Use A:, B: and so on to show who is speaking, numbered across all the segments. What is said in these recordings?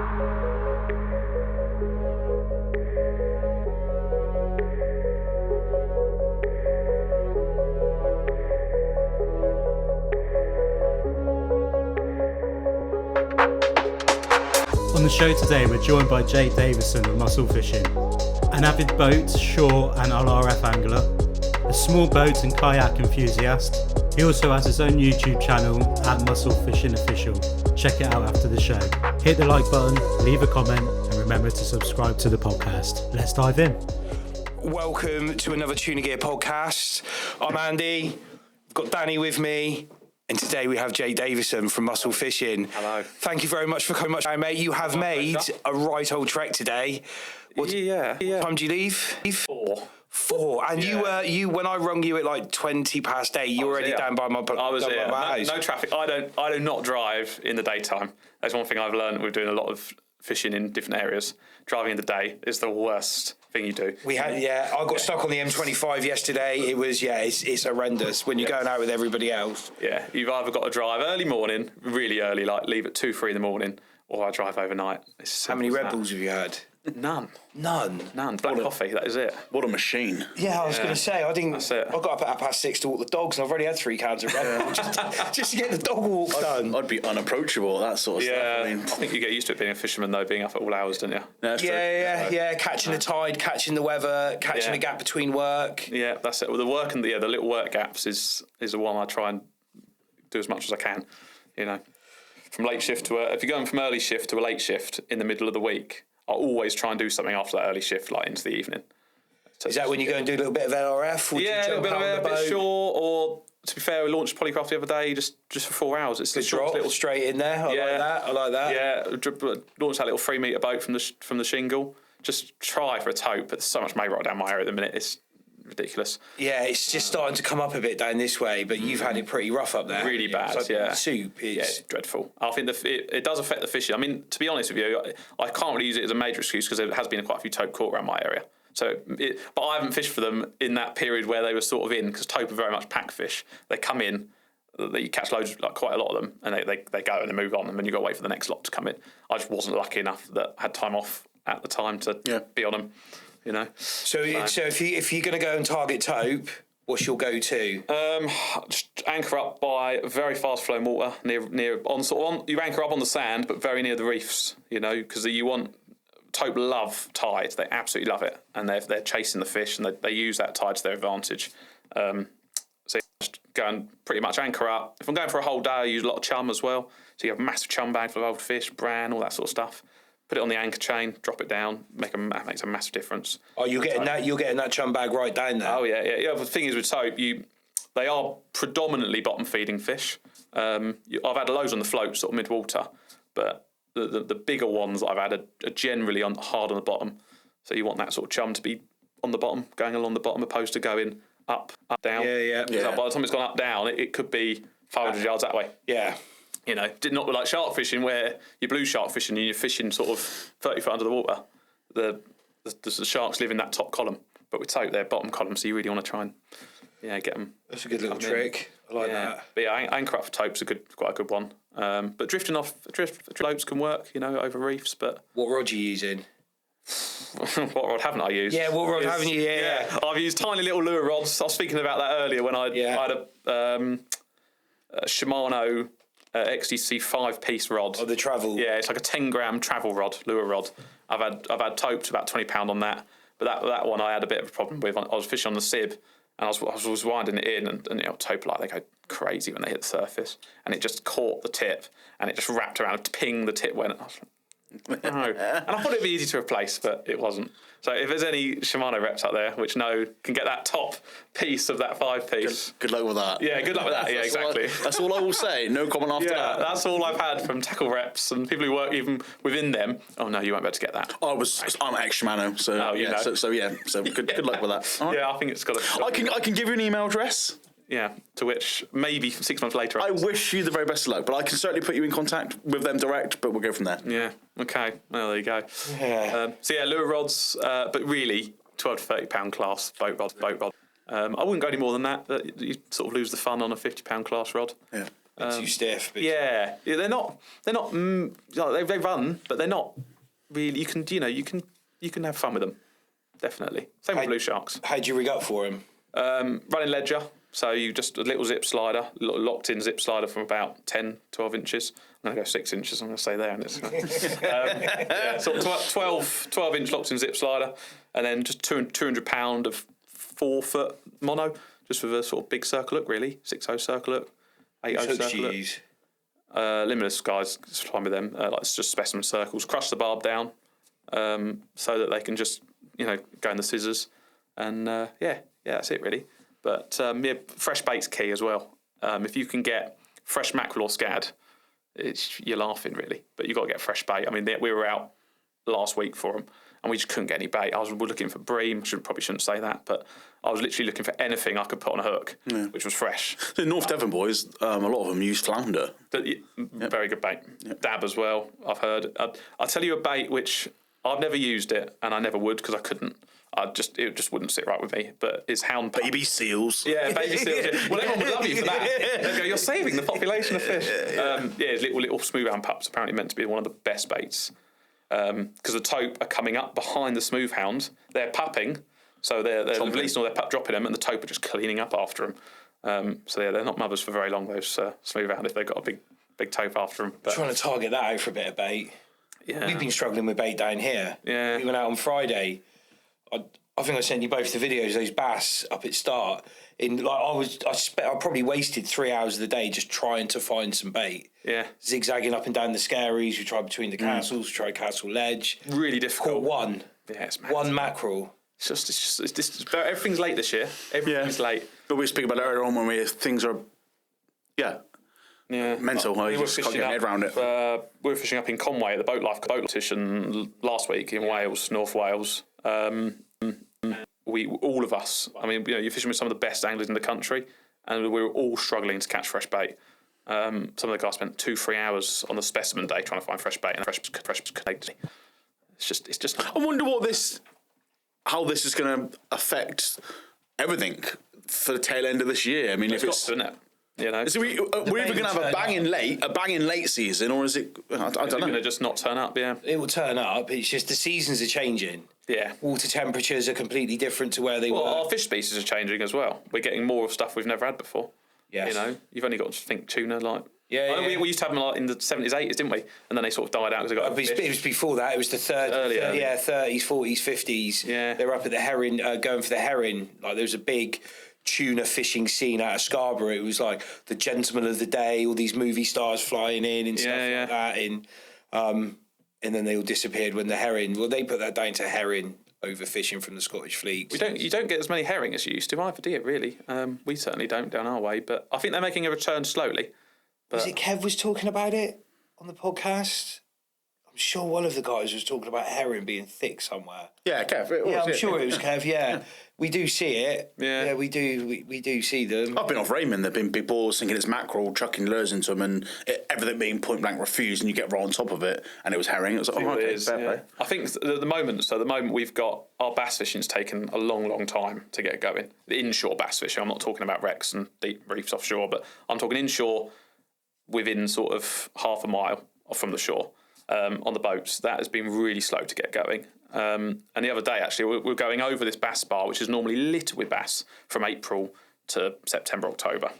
A: On the show today, we're joined by Jake Davison of Muscle Fishing, an avid boat, shore and LRF angler, a small boat and kayak enthusiast. He also has his own YouTube channel at Muscle Fishing Official. Check it out after the show. Hit the like button, leave a comment, and remember to subscribe to the podcast. Let's dive in.
B: Welcome to another Tuna Gear podcast. I'm Andy, I've got Danny with me. And today we have Jake Davison from Muscle Fishing.
C: Hello.
B: Thank you very much for coming, mate. You have made a right old trek today. What time do you leave? 4. And you when I rung you at like 8:20, you were already down by my house.
C: I was here. No traffic. I do not drive in the daytime. That's one thing I've learned with doing a lot of fishing in different areas. Driving in the day is the worst thing you do.
B: I got stuck on the M25 yesterday. It was it's horrendous when you're going out with everybody else.
C: Yeah, you've either got to drive early morning, really early, like leave at 2-3 in the morning, or I drive overnight.
B: How many Red Bulls have you had?
C: None. Black coffee, that is it.
D: What a machine.
B: Yeah, I was going to say, I got up at 6:30 to walk the dogs, and I've already had 3 cans of Red Bull just to get the dog walk done.
D: I'd be unapproachable, that sort of stuff.
C: I think you get used to it being a fisherman, though, being up at all hours, don't you?
B: Yeah, catching the tide, catching the weather, catching the gap between work.
C: Yeah, that's it. Well, the work and the little work gaps is the one I try and do as much as I can, From late shift to if you're going from early shift to a late shift in the middle of the week, I always try and do something after that early shift, like into the evening. So
B: is that when you go and do a little bit of LRF?
C: A little bit of a bit short, or to be fair, we launched Polycraft the other day just for 4 hours. It's
B: good drop, little straight in there. I like that.
C: Yeah, launched that little 3 metre boat from the shingle. Just try for a tote, but there's so much right down my area at the minute. It's ridiculous. Yeah,
B: it's just starting to come up a bit down this way, but you've had it pretty rough up there.
C: Really bad,
B: Soup.
C: It's dreadful. I think it does affect the fishing. I mean, to be honest with you, I can't really use it as a major excuse because there has been quite a few tope caught around my area. But I haven't fished for them in that period where they were sort of in, because tope are very much pack fish. They come in, you catch loads, like quite a lot of them, and they go and they move on, and then you've got to wait for the next lot to come in. I just wasn't lucky enough that I had time off at the time to be on them.
B: So if you're going to go and target tope, what's your go-to?
C: Just anchor up by very fast flowing water you anchor up on the sand, but very near the reefs. Because you want tope love tide. They absolutely love it, and they're chasing the fish, and they use that tide to their advantage. So just go and pretty much anchor up. If I'm going for a whole day, I use a lot of chum as well. So you have a massive chum bag full of old fish, bran, all that sort of stuff. Put it on the anchor chain, drop it down, makes a massive difference.
B: Oh, you're getting that chum bag right down there.
C: Oh yeah. The thing is with tope, they are predominantly bottom feeding fish. I've had loads on the float, sort of mid water, but the bigger ones I've had are generally hard on the bottom. So you want that sort of chum to be on the bottom, going along the bottom, opposed to going up, down.
B: Yeah.
C: By the time it's gone up, down, it could be 500 yards that way.
B: Yeah.
C: Not like shark fishing where you're blue shark fishing and you're fishing sort of 30 foot under the water. The sharks live in that top column, but with tope, they're bottom column, so you really want to try and get them.
B: That's a good little trick. I like that.
C: But anchor up for tope's quite a good one. But drifting off floats can work, over reefs. But
B: what rod are you using?
C: What rod haven't I used?
B: Yeah, what rod haven't you? Yeah.
C: I've used tiny little lure rods. I was speaking about that earlier when I had a Shimano XTC 5-piece rod.
B: Oh, the travel.
C: Yeah, it's like a 10-gram travel rod, lure rod. I've had tope to about £20 on that, but that one I had a bit of a problem with. I was fishing on the Sib, and I was winding it in, and tope, like, they go crazy when they hit the surface, and it just caught the tip, and it just wrapped around, ping, the tip went. I was like, no. And I thought it'd be easy to replace, but it wasn't. So if there's any Shimano reps out there which can get that top piece of that 5-piece.
D: Good luck with that.
C: Yeah, good luck with that. Yeah, exactly.
D: That's all I will say. No comment after that.
C: That's all I've had from tackle reps and people who work even within them. Oh no, you won't be able to get that.
D: I'm ex Shimano, so so good luck with that. Right.
C: Yeah, I think it's got a.
D: I can give you an email address.
C: Yeah, to which maybe 6 months later.
D: I wish you the very best of luck, but I can certainly put you in contact with them direct, but we'll go from there.
C: Yeah, okay. Well, there you go.
B: Yeah.
C: Lure rods, but really, 12 to 30 pound class boat rod. I wouldn't go any more than that. You sort of lose the fun on a 50 pound class rod.
D: Yeah.
B: Too stiff.
C: Yeah, they're not. They run, but they're not really. You can have fun with them. Definitely. Same with blue sharks.
B: How'd you rig up for him?
C: Running ledger. So you just a little zip slider, locked in zip slider from about 10, 12 inches. I'm going to go 6 inches. I'm going to stay there. And it's, so 12-inch locked in zip slider, and then just 200 pound of 4-foot mono, just with a sort of big circle hook, really 6/0 circle hook, 8/0 circle hook. Limitless guys, it's fine with them. Like it's just specimen circles. Crush the barb down, so that they can just go in the scissors, and that's it really. But fresh bait's key as well. If you can get fresh mackerel or scad, you're laughing really. But you've got to get fresh bait. I mean, we were out last week for them, and we just couldn't get any bait. We're looking for bream. Probably shouldn't say that, but I was literally looking for anything I could put on a hook, which was fresh.
D: The North Devon boys, a lot of them use flounder.
C: Very good bait. Yep. Dab as well, I've heard. I'll tell you a bait which I've never used it, and I never would because I couldn't. It just wouldn't sit right with me. But it's hound pup.
D: Baby seals.
C: Yeah, baby seals. Yeah. Well, everyone would love you for that. They'd go, you're saving the population of fish. Little smooth hound pups apparently meant to be one of the best baits because the tope are coming up behind the smooth hound. They're pupping, so they're releasing all their pup, dropping them, and the tope are just cleaning up after them. They're not mothers for very long. Those smooth hound if they've got a big tope after them. But
B: trying to target that out for a bit of bait. Yeah, we've been struggling with bait down here.
C: Yeah,
B: we went out on Friday. I think I sent you both the videos. Those bass up at start. I probably wasted 3 hours of the day just trying to find some bait.
C: Yeah,
B: zigzagging up and down the scaries. We tried between the castles. We tried Castle Ledge.
C: Really difficult.
B: Caught one.
C: Yeah, it's mad.
B: One mackerel.
C: Everything's late this year. Everything's late.
D: But we speak about it earlier on when things are. Yeah. Mental.
C: We were
D: just can't get your head around it.
C: We were fishing up in Conway at the boat competition last week in Wales, North Wales. All of us. I mean, you're fishing with some of the best anglers in the country, and we were all struggling to catch fresh bait. Some of the guys spent 2-3 hours on the specimen day trying to find fresh bait, and fresh. It's just.
D: I wonder how this is going to affect everything for the tail end of this year. I mean, if it's.
C: Isn't it?
D: So we're either going to have a banging late season, or is it? I don't know. It's
C: going to just not turn up. Yeah,
B: it will turn up. It's just the seasons are changing.
C: Yeah,
B: water temperatures are completely different to where they were.
C: Our fish species are changing as well. We're getting more of stuff we've never had before.
B: Yes.
C: You've only got to think tuna like.
B: Yeah.
C: We used to have them in the 70s, 80s, didn't we? And then they sort of died out because they got.
B: It was before that. It was the 30s, 40s, 50s.
C: Yeah,
B: they were up at the herring, going for the herring. Like there was a big tuna fishing scene out of Scarborough. It was like the gentleman of the day, all these movie stars flying in and stuff like that. And then they all disappeared when the herring. Well, they put that down to herring overfishing from the Scottish fleets.
C: You don't get as many herring as you used to either, do you? Really? We certainly don't down our way. But I think they're making a return slowly.
B: Was it Kev was talking about it on the podcast? I'm sure one of the guys was talking about herring being thick somewhere.
D: Yeah, Kev.
B: I'm sure it was Kev. Yeah, we do see it. Yeah, we do. We do see them.
D: I've been off Raymond. There've been people thinking it's mackerel, chucking lures into them, and everything being point blank refused, and you get right on top of it, and it was herring. It was like, fair play.
C: I think the moment we've got our bass fishing's taken a long time to get going. The inshore bass fishing. I'm not talking about wrecks and deep reefs offshore, but I'm talking inshore within sort of half a mile from the shore. On the boats, that has been really slow to get going. And the other day, actually, we're going over this bass bar, which is normally littered with bass from April to September, October.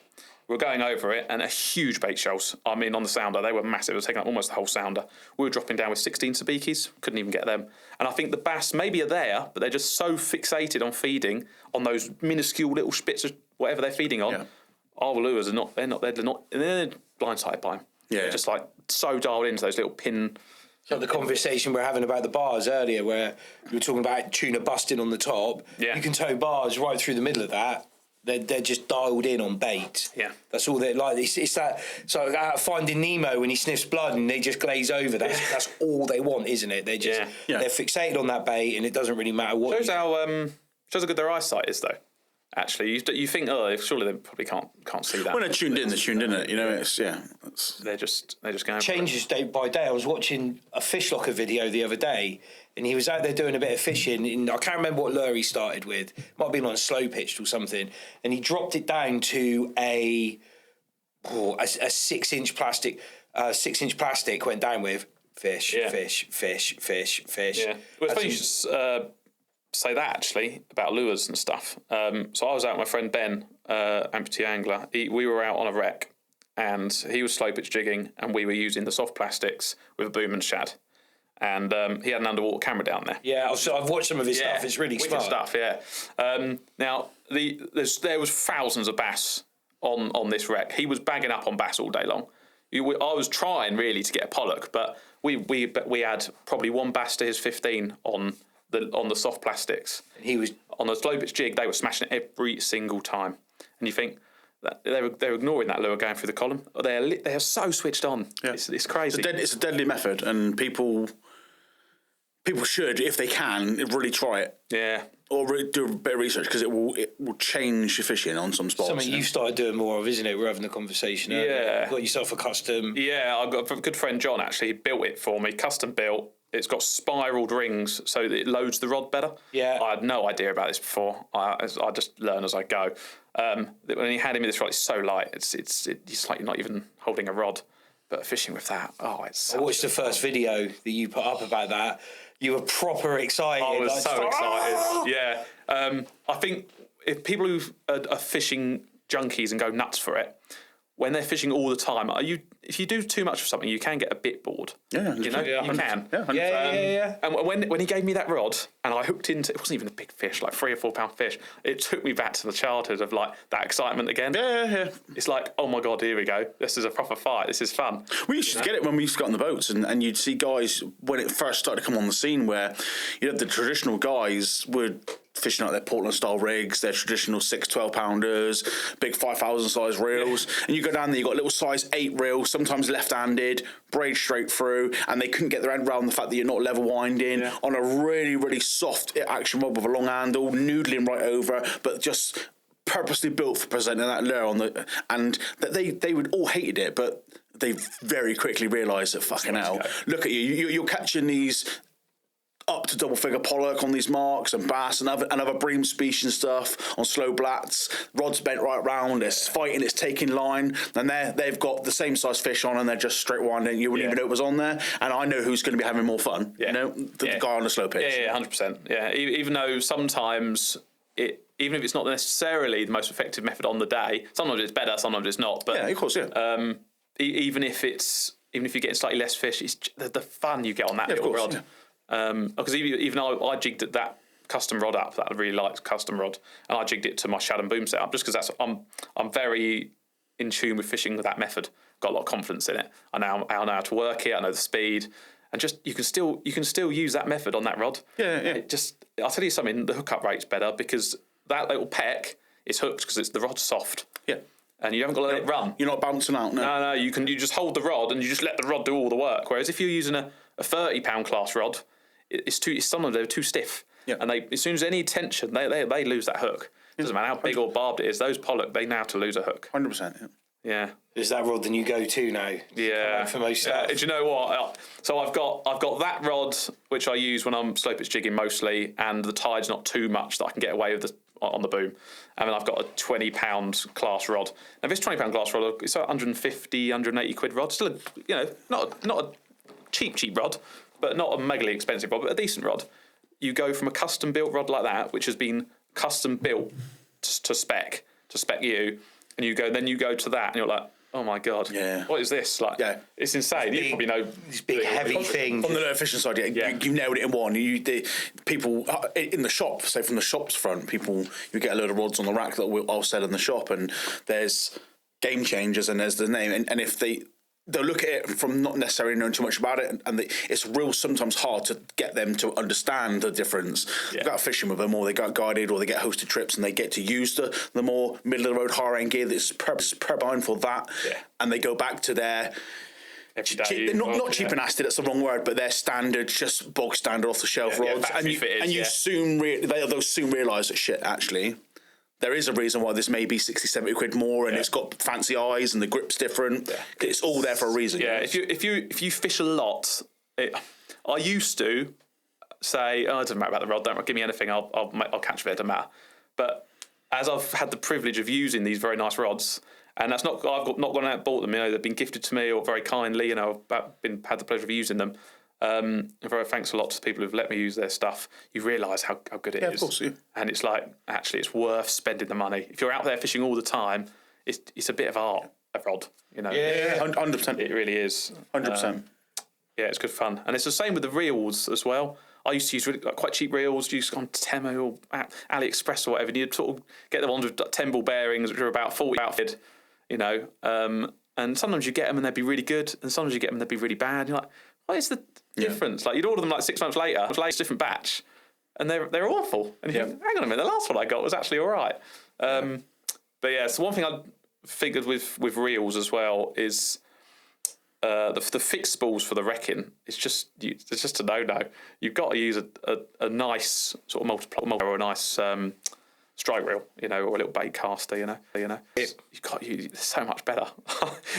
C: We're going over it, and a huge bait shells. I mean, on the sounder, they were massive. They were taking up almost the whole sounder. We were dropping down with 16 sabikis, couldn't even get them. And I think the bass maybe are there, but they're just so fixated on feeding on those minuscule little spits of whatever they're feeding on. Yeah. Our lures are not. They're blindsided by them.
D: Yeah,
C: they're just like so dialed into those little pin.
B: So the conversation we're having about the bars earlier, where we were talking about tuna busting on the top.
C: Yeah.
B: You can tow bars right through the middle of that. They're just dialed in on bait.
C: Yeah,
B: that's all they're like. It's that. So Finding Nemo, when he sniffs blood and they just glaze over. That's all they want, isn't it? They're just they're fixated on that bait, and it doesn't really matter what.
C: Shows how good their eyeyesight is, though. Actually, you think, surely they probably can't see that.
D: When they're tuned in, it. You know,
C: they're just going.
B: Changes day by day. I was watching a fish locker video the other day, and he was out there doing a bit of fishing. And I can't remember what lure he started with. Might have been on slow pitched or something. And he dropped it down to a a 6-inch plastic, 6-inch plastic went down with fish.
C: Yeah.
B: Yeah.
C: Well, it's funny you should say that actually about lures and stuff. So I was out with my friend Ben, amputee angler. We were out on a wreck, and he was slow pitch jigging, and we were using the soft plastics with a boom and shad. And he had an underwater camera down there.
B: Yeah, I've watched some of his stuff. It's really
C: wicked
B: smart
C: stuff. Yeah. Now there was thousands of bass on this wreck. He was bagging up on bass all day long. I was trying really to get a pollock, but we had probably one bass to his 15 on the soft plastics.
B: And he was
C: on the slow pitch jig. They were smashing it every single time, and you think that they're ignoring that lure going through the column. They're so switched on. Yeah. It's crazy.
D: It's a deadly method, and people should, if they can, really try it.
C: Yeah.
D: Or really do a bit of research, because it will change your fishing on some spots.
B: something you've started doing more of, isn't it? We're having a conversation earlier.
C: Yeah.
B: You've got yourself a custom.
C: Yeah, I've got a good friend John actually. He built it for me, custom built. It's got spiraled rings so that it loads the rod better.
B: Yeah.
C: I had no idea about this before. I just learn as I go. When he had him with this rod, it's so light. It's like you're not even holding a rod. But fishing with that, it's.
B: I watched the first video that you put up about that. You were proper excited.
C: I was
B: like,
C: so excited. Yeah. I think if people who are fishing junkies and go nuts for it, when they're fishing all the time, if you do too much of something, you can get a bit bored.
D: Yeah,
C: you know, you can.
B: Yeah.
C: And when he gave me that rod, and I hooked into, it wasn't even a big fish, like 3 or 4 pound fish. It took me back to the childhood of like that excitement again.
D: Yeah.
C: It's like, oh my god, here we go. This is a proper fight. This is fun.
D: We used to get it when we used to get on the boats, and you'd see guys when it first started to come on the scene, where the traditional guys would fishing out their Portland style rigs, their traditional 6 12-pounders, big 5,000 size reels, and you go down there, you got a little size 8 reel, sometimes left-handed, braid straight through, and they couldn't get their head around the fact that you're not level winding on a really, really soft action rod with a long handle, noodling right over, but just purposely built for presenting that lure on the, and that they would all hated it, but they very quickly realised that fucking hell, look at you're catching these up to double figure pollock on these marks and bass and other bream species and stuff on slow blats. Rod's bent right round, it's fighting, it's taking line, and they've got the same size fish on and they're just straight winding. You wouldn't even know it was on there. And I know who's going to be having more fun.
C: Yeah.
D: The guy on the slow pitch.
C: Yeah, 100%. Yeah, even though sometimes even if it's not necessarily the most effective method on the day, sometimes it's better, sometimes it's not. But
D: yeah, of course, yeah.
C: Even if you're getting slightly less fish, it's the fun you get on that little rod. Yeah. Because even I jigged that custom rod up, that I really liked custom rod, and I jigged it to my shad and boom setup just because I'm very in tune with fishing with that method. Got a lot of confidence in it. I know how to work it. I know the speed, and just you can still use that method on that rod.
D: Yeah.
C: I'll tell you something. The hookup rate's better because that little peck is hooked because the rod's soft.
D: Yeah. And
C: you haven't got to let it run.
D: You're not bouncing out.
C: No. You just hold the rod and you just let the rod do all the work. Whereas if you're using a 30-pound class rod, sometimes they're too stiff, and as soon as any tension, they lose that hook. Doesn't matter how big or barbed it is. Those pollock, they know how to lose a hook.
D: 100%.
C: Yeah.
B: Is that rod the new go-to now?
C: Yeah.
B: For most stuff.
C: Do you know what? So I've got that rod which I use when I'm slow pitch jigging mostly, and the tide's not too much that I can get away with on the boom. And then I've got a 20-pound class rod. Now this 20-pound class rod, it's a 150, 180 quid rod. Still, not a cheap rod, but not a megally expensive rod, but a decent rod. You go from a custom built rod like that, which has been custom built to spec you, and you go to that, and you're like, oh my god, what is this? Like, it's insane. You probably know
B: these big heavy things.
D: On the lure fishing side, you nailed it in one. People in the shop, say from the shop's front, you get a load of rods on the rack that I'll sell in the shop, and there's Game Changers, and there's the name, and if they'll look at it from not necessarily knowing too much about it, and it's sometimes hard to get them to understand the difference. They go out fishing with them, or they get guided, or they get hosted trips, and they get to use the more middle of the road higher end gear that's purpose for that, and they go back to their not cheap and nasty, that's the wrong word, but their standard, just bog standard off the shelf rods, they'll soon realise that shit actually. There is a reason why this may be 60, 70 quid more, and it's got fancy eyes and the grip's different. Yeah. It's all there for a reason.
C: Yeah, if you fish a lot, I used to say, it doesn't matter about the rod, don't give me anything, I'll catch it, it doesn't matter. But as I've had the privilege of using these very nice rods, And that's not not gone out and bought them. They've been gifted to me or very kindly. I've had the pleasure of using them. Very thanks a lot to the people who've let me use their stuff. You realise how good it is.
D: Of course, yeah.
C: And it's like, actually, it's worth spending the money. If you're out there fishing all the time, it's a bit of art, a rod.
D: Yeah, 100%.
C: It really is.
D: 100%.
C: Yeah, it's good fun. And it's the same with the reels as well. I used to use quite cheap reels, use on Temu or AliExpress or whatever, and you'd sort of get the ones with 10 ball bearings, which are about 40 outfit, and sometimes you get them and they'd be really good, and sometimes you get them and they'd be really bad. And you're like, what is the difference? Like, you'd order them like 6 months later, it's a different batch, and they're awful. And you think, hang on a minute, the last one I got was actually all right. But yeah, so one thing I figured with reels as well is the fixed spools for the wrecking. It's just a no. You've got to use a nice sort of multiplier or a nice strike reel, or a little bait caster, it's so much better.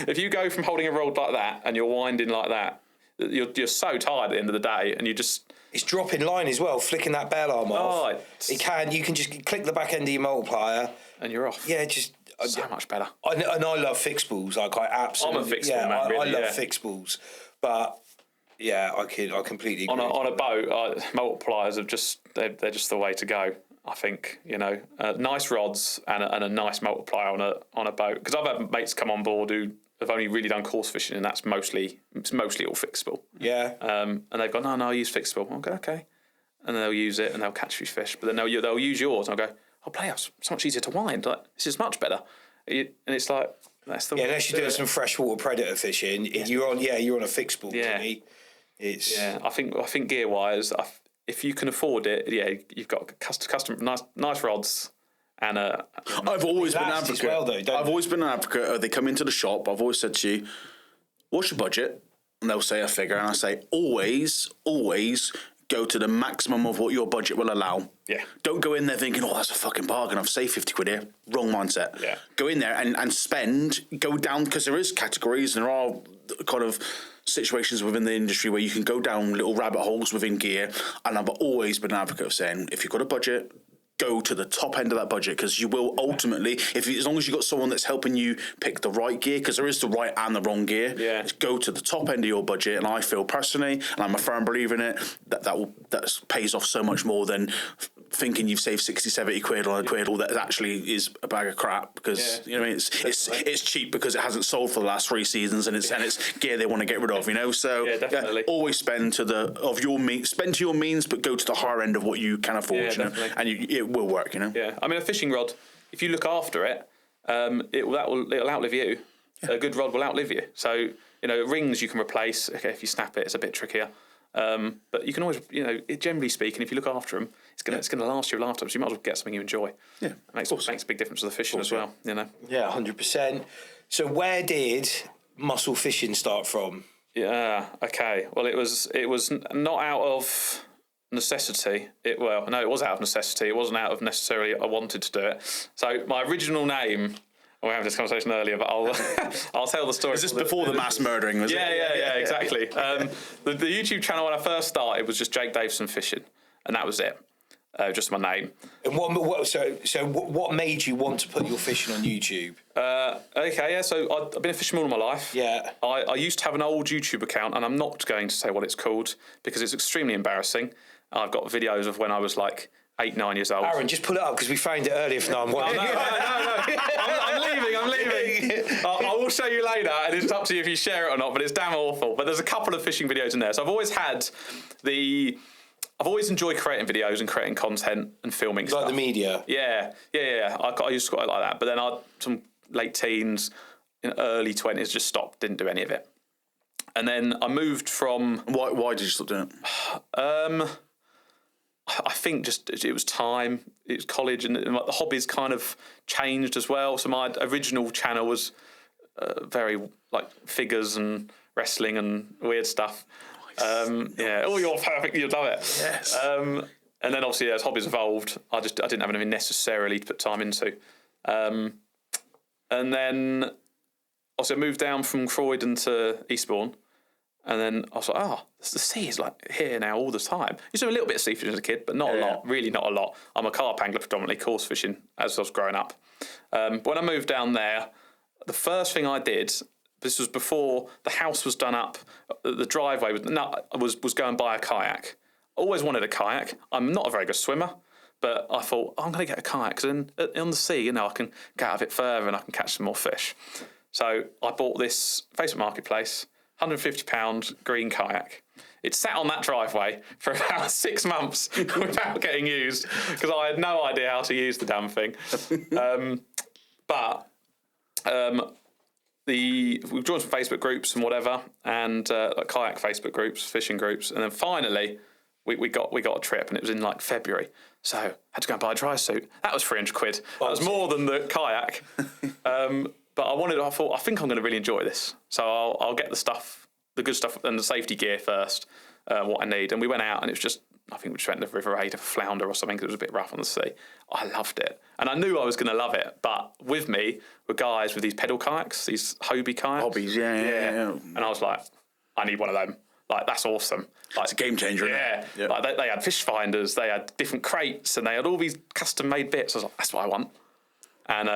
C: If you go from holding a rod like that and you're winding like that, you're so tired at the end of the day, and
B: it's dropping line as well, flicking that bell arm off. You can just click the back end of your multiplier
C: and you're off.
B: Yeah, just
C: so much better.
B: And I love fixed balls. Like, I absolutely.
C: I'm a fixed ball man. Really,
B: I love fixed balls, but yeah, I completely agree.
C: On a boat, multipliers they're just the way to go. I think nice rods and a nice multiplier on a boat, because I've had mates come on board who have only really done coarse fishing, and it's mostly all fixed ball.
B: Yeah.
C: And they've gone, no, I use fixed ball. I'll go, okay, and then they'll use it and they'll catch a few fish, but then they'll use yours. And I'll go, playhouse, so much easier to wind. Like, this is much better. And it's like, that's the way.
B: Unless you're doing some freshwater predator fishing, you're on a fixed ball.
C: Yeah.
B: To me.
C: I think gear wise, if you can afford it, you've got custom nice rods. And
D: I've always been an advocate. I've always been an advocate. They come into the shop. I've always said to you, "What's your budget?" And they'll say a figure, and I say, "Always go to the maximum of what your budget will allow.
C: Yeah.
D: Don't go in there thinking, oh, that's a fucking bargain. I've saved 50 quid here. Wrong mindset.
C: Yeah.
D: Go in there and spend, go down, because there is categories and there are kind of situations within the industry where you can go down little rabbit holes within gear. And I've always been an advocate of saying, if you've got a budget, go to the top end of that budget, because you will ultimately, as long as you've got someone that's helping you pick the right gear, because there is the right and the wrong gear, go to the top end of your budget. And I feel personally, and I'm a firm believer in it, that pays off so much more than thinking you've saved 60, 70 quid on a quid, or that actually is a bag of crap, because it's cheap because it hasn't sold for the last 3 seasons, and it's gear they want to get rid of, so always spend spend to your means, but go to the higher end of what you can afford, and it will work,
C: Yeah, I mean, a fishing rod, if you look after it, it'll outlive you. A good rod will outlive you. So rings you can replace. Okay, if you snap it, it's a bit trickier. But you can always, generally speaking, if you look after them, it's going to last you a lifetime. So you might as well get something you enjoy. Yeah, it makes a big difference to the fishing as well.
B: Yeah, 100%. So where did mussel fishing start from?
C: Yeah. Okay. Well, it was not out of necessity. It was out of necessity. It wasn't out of necessarily I wanted to do it. So my original name. We were having this conversation earlier, but I'll tell the story.
D: Is this before the mass murdering? Was it?
C: Yeah, exactly. The YouTube channel when I first started was just Jake Davison Fishing, and that was it. Just my name.
B: And what made you want to put your fishing on YouTube?
C: So I've been a fisherman all my life.
B: Yeah.
C: I used to have an old YouTube account, and I'm not going to say what it's called because it's extremely embarrassing. I've got videos of when I was like 8, 9 years old.
B: Aaron, just pull it up because we found it earlier for 9 1.
C: No. I'm leaving. I will show you later, and it's up to you if you share it or not, but it's damn awful. But there's a couple of fishing videos in there. So I've always enjoyed creating videos and creating content and filming stuff.
B: Like the media?
C: Yeah. I used to quite like that. But then some late teens, early 20s, just stopped, didn't do any of it. And then I moved from...
D: Why did you stop doing it?
C: I think just it was time. It was college, and the hobbies kind of changed as well. So my original channel was very like figures and wrestling and weird stuff. Nice. You're perfect. You'll love it.
D: Yes.
C: And then obviously as hobbies evolved, I didn't have anything necessarily to put time into. And then obviously I moved down from Croydon to Eastbourne. And then I was like, the sea is like here now all the time. I used to do a little bit of sea fishing as a kid, but not a lot, really not a lot. I'm a carp angler, predominantly coarse fishing as I was growing up. But when I moved down there, the first thing I did, this was before the house was done up, the driveway was go and buy a kayak. Always wanted a kayak. I'm not a very good swimmer, but I thought, I'm going to get a kayak because on the sea, I can get out of it further and I can catch some more fish. So I bought this Facebook Marketplace, £150 green kayak. It sat on that driveway for about 6 months without getting used because I had no idea how to use the damn thing. We've joined some Facebook groups and whatever, and like kayak Facebook groups, fishing groups, and then finally we got a trip, and it was in like February. So I had to go and buy a dry suit. That was £300. That was more than the kayak. But I thought, I think I'm going to really enjoy this. So I'll get the good stuff and the safety gear first, what I need. And we went out and it was just, I think we just went to the River Aid, a flounder or something, because it was a bit rough on the sea. I loved it. And I knew I was going to love it. But with me were guys with these pedal kayaks, these Hobie kayaks.
D: Hobbies, yeah.
C: And I was like, I need one of them. Like, that's awesome. Like,
D: it's a game changer.
C: Yeah.
D: Yeah.
C: Like, they had fish finders, they had different crates, and they had all these custom-made bits. I was like, that's what I want. And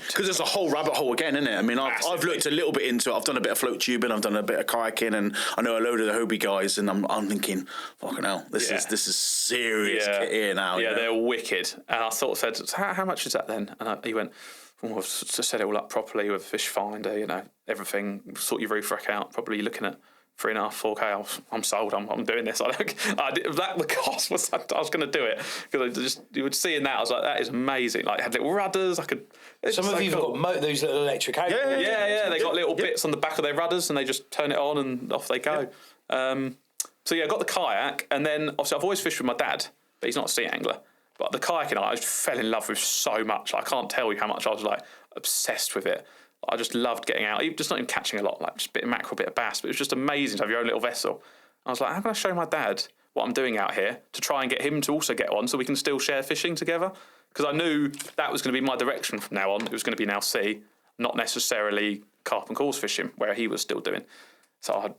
D: because there's a whole rabbit hole again, isn't it? I mean, I've looked a little bit into it. I've done a bit of float tubing, I've done a bit of kayaking, and I know a load of the Hobie guys. And I'm thinking, fucking hell, this is serious kit here now.
C: Yeah, they're wicked. And I sort of said, how much is that then? And he went, well, I've set it all up properly with a fish finder, everything. Sort your roof rack out. Probably looking at 3.5, 4K. I'm sold. I'm doing this. The cost was. I was going to do it because you would see in that. I was like, that is amazing. Like, it had little rudders.
B: Some of you've got those little electric.
C: Yeah. They got little bits on the back of their rudders, and they just turn it on, and off they go. So I got the kayak, and then obviously I've always fished with my dad, but he's not a sea angler. But the kayaking I just fell in love with so much. I can't tell you how much I was like obsessed with it. I just loved getting out, just not even catching a lot, like just a bit of mackerel, a bit of bass, but it was just amazing to have your own little vessel. I was like, how can I show my dad what I'm doing out here to try and get him to also get one so we can still share fishing together? Because I knew that was going to be my direction from now on. It was going to be now sea, not necessarily carp and coarse fishing, where he was still doing. So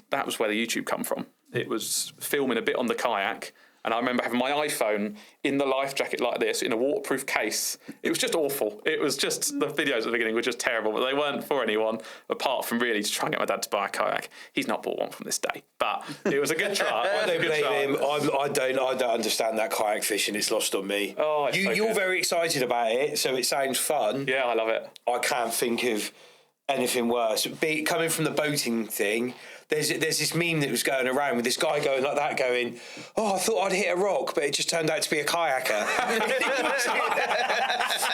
C: that was where the YouTube come from. It was filming a bit on the kayak. And I remember having my iPhone in the life jacket like this, in a waterproof case. It was just awful. It was just, the videos at the beginning were just terrible, but they weren't for anyone, apart from really to try and get my dad to buy a kayak. He's not bought one from this day, but it was a good try.
B: I don't blame him. I don't understand that kayak fishing. It's lost on me.
C: Oh,
B: you're very excited about it, so it sounds fun.
C: Yeah, I love it.
B: I can't think of anything worse. Coming from the boating thing, there's this meme that was going around with this guy going like that, going, "Oh, I thought I'd hit a rock, but it just turned out to be a kayaker."
C: Well,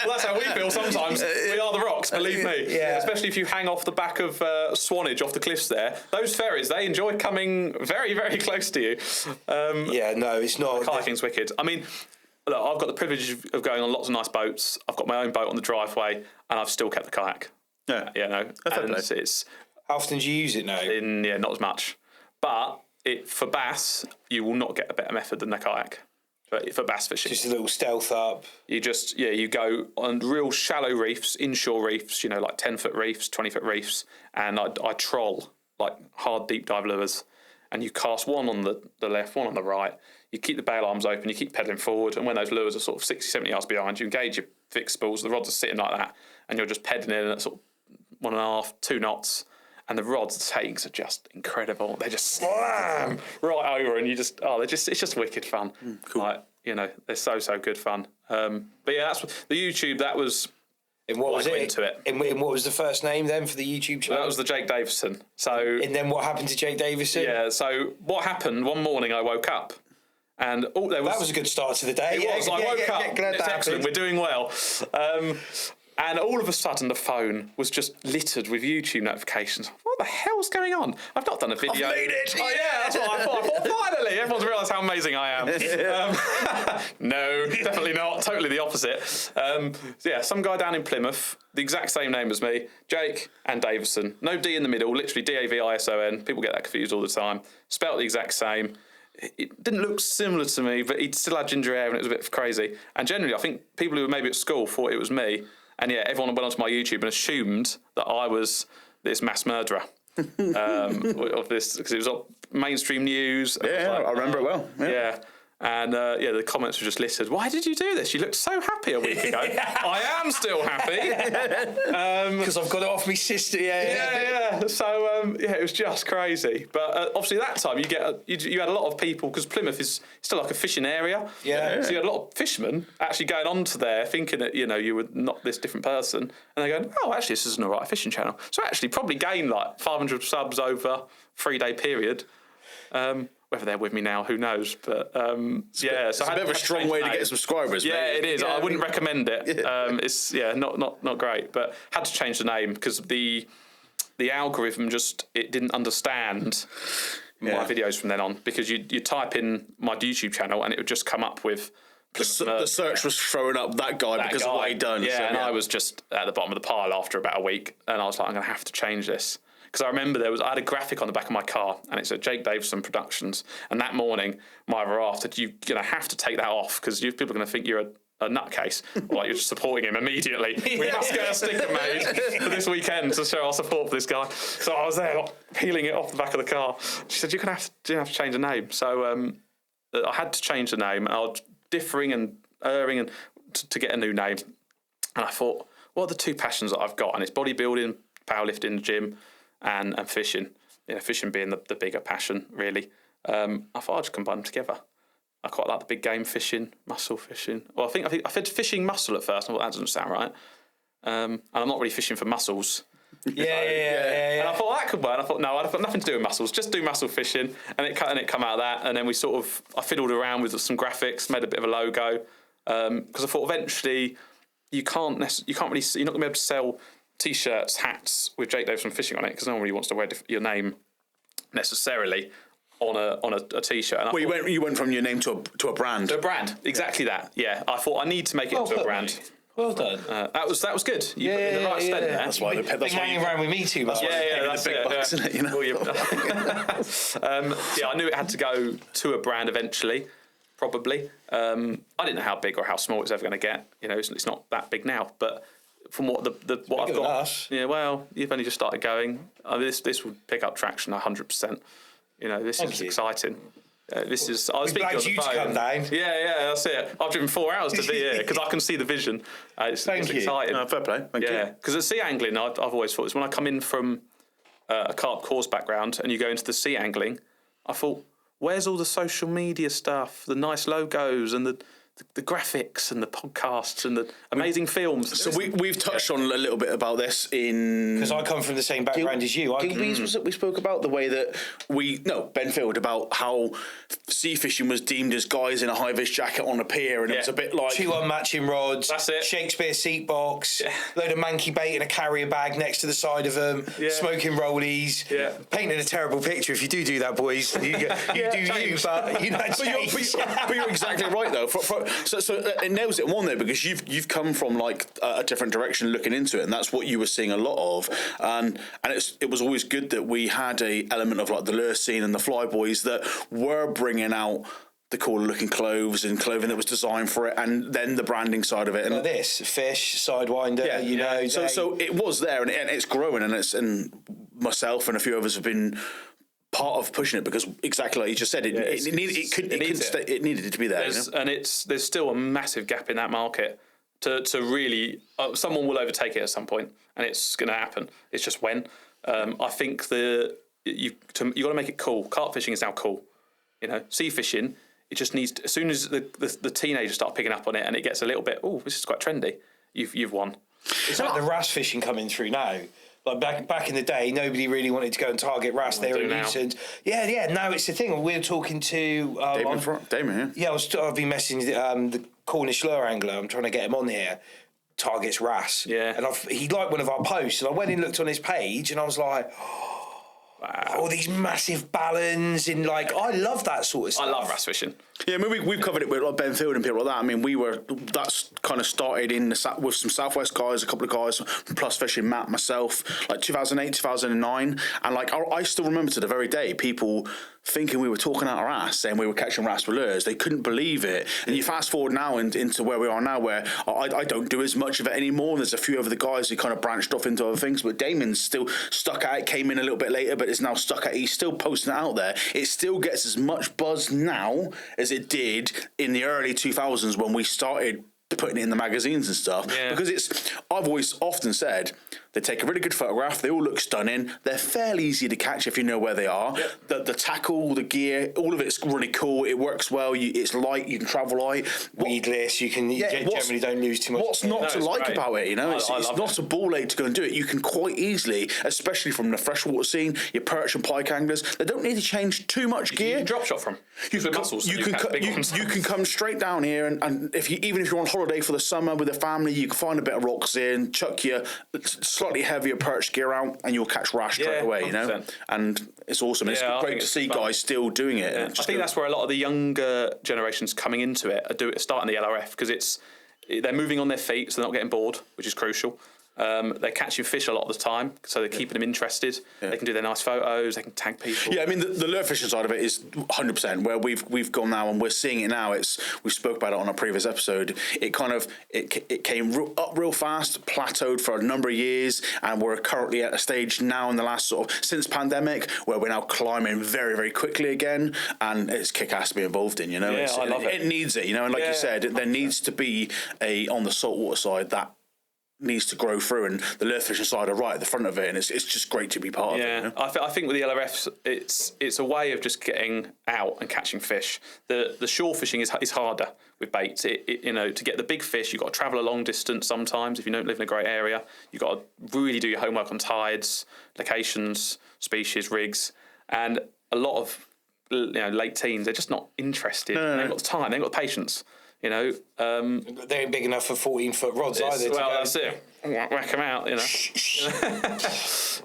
C: that's how we feel sometimes. We are the rocks, believe me.
B: Yeah.
C: Especially if you hang off the back of Swanage off the cliffs there. Those ferries, they enjoy coming very, very close to you.
B: No, it's not.
C: Kayaking's wicked. I mean, look, I've got the privilege of going on lots of nice boats. I've got my own boat on the driveway, and I've still kept the kayak.
D: Yeah,
C: it's.
B: How often do you use it now?
C: Not as much. But for bass, you will not get a better method than the kayak. For bass fishing.
B: Just a little stealth up.
C: You go on real shallow reefs, inshore reefs, like 10-foot reefs, 20-foot reefs, and I troll, like hard deep dive lures, and you cast one on the left, one on the right. You keep the bail arms open, you keep pedalling forward, and when those lures are sort of 60, 70 yards behind, you engage your fixed spools, the rods are sitting like that, and you're just pedaling in at sort of 1.5, 2 knots. And the rods, the takes are just incredible. They just slam right over, and it's just wicked fun.
D: Cool.
C: Like, they're so good fun. But yeah, that's the YouTube. That was.
B: And what was it?
C: Into it.
B: And what was the first name then for the YouTube channel?
C: That was the Jake Davison. So.
B: And then what happened to Jake Davison?
C: Yeah. So what happened? One morning I woke up, and that was
B: a good start to the day.
C: It was. I woke up.
B: Glad
C: it's
B: that
C: excellent.
B: happened.
C: We're doing well. And all of a sudden, the phone was just littered with YouTube notifications. What the hell's going on? I've not done a video.
B: I've made it!
C: Oh, yeah, that's what I thought. Finally, everyone's realised how amazing I am. No, definitely not. Totally the opposite. Some guy down in Plymouth, the exact same name as me, Jake and Davison. No D in the middle, literally Davison. People get that confused all the time. Spelt the exact same. It didn't look similar to me, but he still had ginger hair, and it was a bit crazy. And generally, I think people who were maybe at school thought it was me. And everyone went onto my YouTube and assumed that I was this mass murderer of this, because it was on mainstream news.
D: I remember it well.
C: Yeah. And the comments were just listed. Why did you do this? You looked so happy a week ago. I am still happy
B: because I've got it off my sister.
C: Yeah. So it was just crazy. But obviously that time you had a lot of people, because Plymouth is still like a fishing area.
B: Yeah.
C: So you had a lot of fishermen actually going onto there, thinking that you were not this different person, and they're going, oh, actually this is an alright fishing channel. So actually probably gained like 500 subs over 3-day period. Whether they're with me now, who knows? But
D: it's a bit of a strong way to get subscribers.
C: Yeah,
D: mate.
C: it is. I wouldn't recommend it. It's not great. But had to change the name because the algorithm it didn't understand my videos from then on, because you type in my YouTube channel and it would just come up with
D: the search was throwing up that guy because of what he'd done.
C: Yeah, and I was just at the bottom of the pile after about a week, and I was like, I'm going to have to change this. Because I remember I had a graphic on the back of my car, and it said Jake Davison Productions. And that morning, my other half said, you're going to have to take that off, because people are going to think you're a nutcase, or like you're just supporting him immediately. We must get a sticker made for this weekend to show our support for this guy. So I was there, peeling it off the back of the car. She said, you're going to have to change the name. So I had to change the name. I was differing and erring and to get a new name. And I thought, what are the two passions that I've got? And it's bodybuilding, powerlifting, gym, and fishing. Fishing being the bigger passion, really. I thought I'd just combine them together. I quite like the big game fishing, muscle fishing. Well, I think I said fishing muscle at first. I thought that doesn't sound right. And I'm not really fishing for muscles.
B: Yeah.
C: And I thought that could work. I thought, no, I've got nothing to do with muscles. Just do muscle fishing, and it come out of that. And then I fiddled around with some graphics, made a bit of a logo, because I thought eventually you're not going to be able to sell T-shirts, hats with Jake Davison Fishing on it, because no one really wants to wear your name necessarily on a T-shirt. And
D: you went from your name to a brand.
C: To a brand, exactly that. Yeah, I thought I need to make it into a brand.
B: Well done.
C: That was good. You put in the right stead there.
D: That's why
B: they're hanging around with me too much.
C: That's
D: big bucks, isn't it?
C: I knew it had to go to a brand eventually, probably. I didn't know how big or how small it was ever going to get. It's not that big now, but from what what I've got,
B: us.
C: Yeah. Well, you've only just started going. This would pick up traction 100%. This is exciting. This is. I was speaking on the phone.
B: To come down.
C: Yeah, that's it. I've driven 4 hours to be here because I can see the vision. It's exciting.
D: Fair play. Thank you.
C: Because at sea angling, I've always thought, is when I come in from a carp course background and you go into the sea angling, I thought, where's all the social media stuff, the nice logos and the graphics and the podcasts and the amazing films.
D: So we've touched on a little bit about this
B: because I come from the same background as you.
D: We spoke about the way that Benfield, about how sea fishing was deemed as guys in a high-vis jacket on a pier, and it was a bit like
B: 2 unmatching rods.
C: That's it.
B: Shakespeare seat box, load of manky bait in a carrier bag next to the side of them, smoking rollies. Yeah. Painting a terrible picture. If you do that, boys, you do you,
D: but you're exactly right though. So it nails it one there, because you've come from like a different direction looking into it, and that's what you were seeing a lot of, and it was always good that we had a element of like the lure scene and the fly boys that were bringing out the cooler looking clothes and clothing that was designed for it, and then the branding side of it, and
B: like this fish sidewinder,
D: so it was there, and it's growing, and myself and a few others have been part of pushing it, because exactly like you just said, it needed to be there.
C: And there's still a massive gap in that market to really someone will overtake it at some point, and it's going to happen. It's just when. I think you got to make it cool. Carp fishing is now cool. Sea fishing, it just needs to, as soon as the teenagers start picking up on it and it gets a little bit, this is quite trendy, you've won.
B: It's like the wrasse fishing coming through now. Like back in the day, nobody really wanted to go and target wrasse. They were a nuisance. Yeah. Now it's the thing. We were talking to
D: Damon.
B: Yeah, I've been messaging the Cornish lure angler. I'm trying to get him on here. Targets wrasse.
C: Yeah.
B: And he liked one of our posts, and I went and looked on his page, and I was like, wow, all these massive ballons, and I love that sort of stuff.
C: I love wrasse fishing.
D: Yeah, I mean, we've covered it with like Benfield and people like that. I mean, that's kind of started with some Southwest guys, a couple of guys from Plus Fishing, Matt, myself, like 2008, 2009. And I still remember to the very day, people thinking we were talking out our ass, saying we were catching wrasse with lures. They couldn't believe it. And you fast forward now into where we are now, where I don't do as much of it anymore. There's a few other guys who kind of branched off into other things, but Damon's still stuck at it, came in a little bit later, but is now stuck at it. He's still posting it out there. It still gets as much buzz now as it did in the early 2000s when we started putting it in the magazines and stuff, because I've always often said they take a really good photograph, they all look stunning, they're fairly easy to catch if you know where they are. The tackle, the gear, all of it's really cool, it works well, it's light, you can travel light,
B: weedless, you generally don't lose too much.
D: What's not to like about it, it's not a ball ache to go and do it. You can quite easily, especially from the freshwater scene, your perch and pike anglers, they don't need to change too much gear.
C: You can drop shot from.
D: You can come straight down here, and even if you're on holiday for the summer with a family, you can find a bit of rocks in, chuck your slightly heavier perch gear out, and you'll catch wrasse straight away.
C: 100%.
D: And it's awesome. It's great to see guys still doing it.
C: I think that's where a lot of the younger generations coming into it are starting the LRF, because they're moving on their feet, so they're not getting bored, which is crucial. They're catching fish a lot of the time, so they're keeping them interested. They can do their nice photos, they can tag people.
D: Yeah, I mean the lure fishing side of it is 100% where we've gone now, and we're seeing it now. We spoke about it on a previous episode. It came up real fast, plateaued for a number of years, and we're currently at a stage now in the last since pandemic where we're now climbing very, very quickly again, and it's kick-ass to be involved in.
C: I love it.
D: It needs it, and like you said, there needs to be on the saltwater side that needs to grow through, and the lure fishing side are right at the front of it, and it's just great to be part of it.
C: I think with the LRFs, it's a way of just getting out and catching fish. The shore fishing is harder with baits. To get the big fish, you've got to travel a long distance sometimes. If you don't live in a great area, you've got to really do your homework on tides, locations, species, rigs, and a lot of late teens, they're just not interested. They ain't got the time, they ain't got the patience. They
B: ain't big enough for 14-foot rods either.
C: Well, that's it. Whack them out,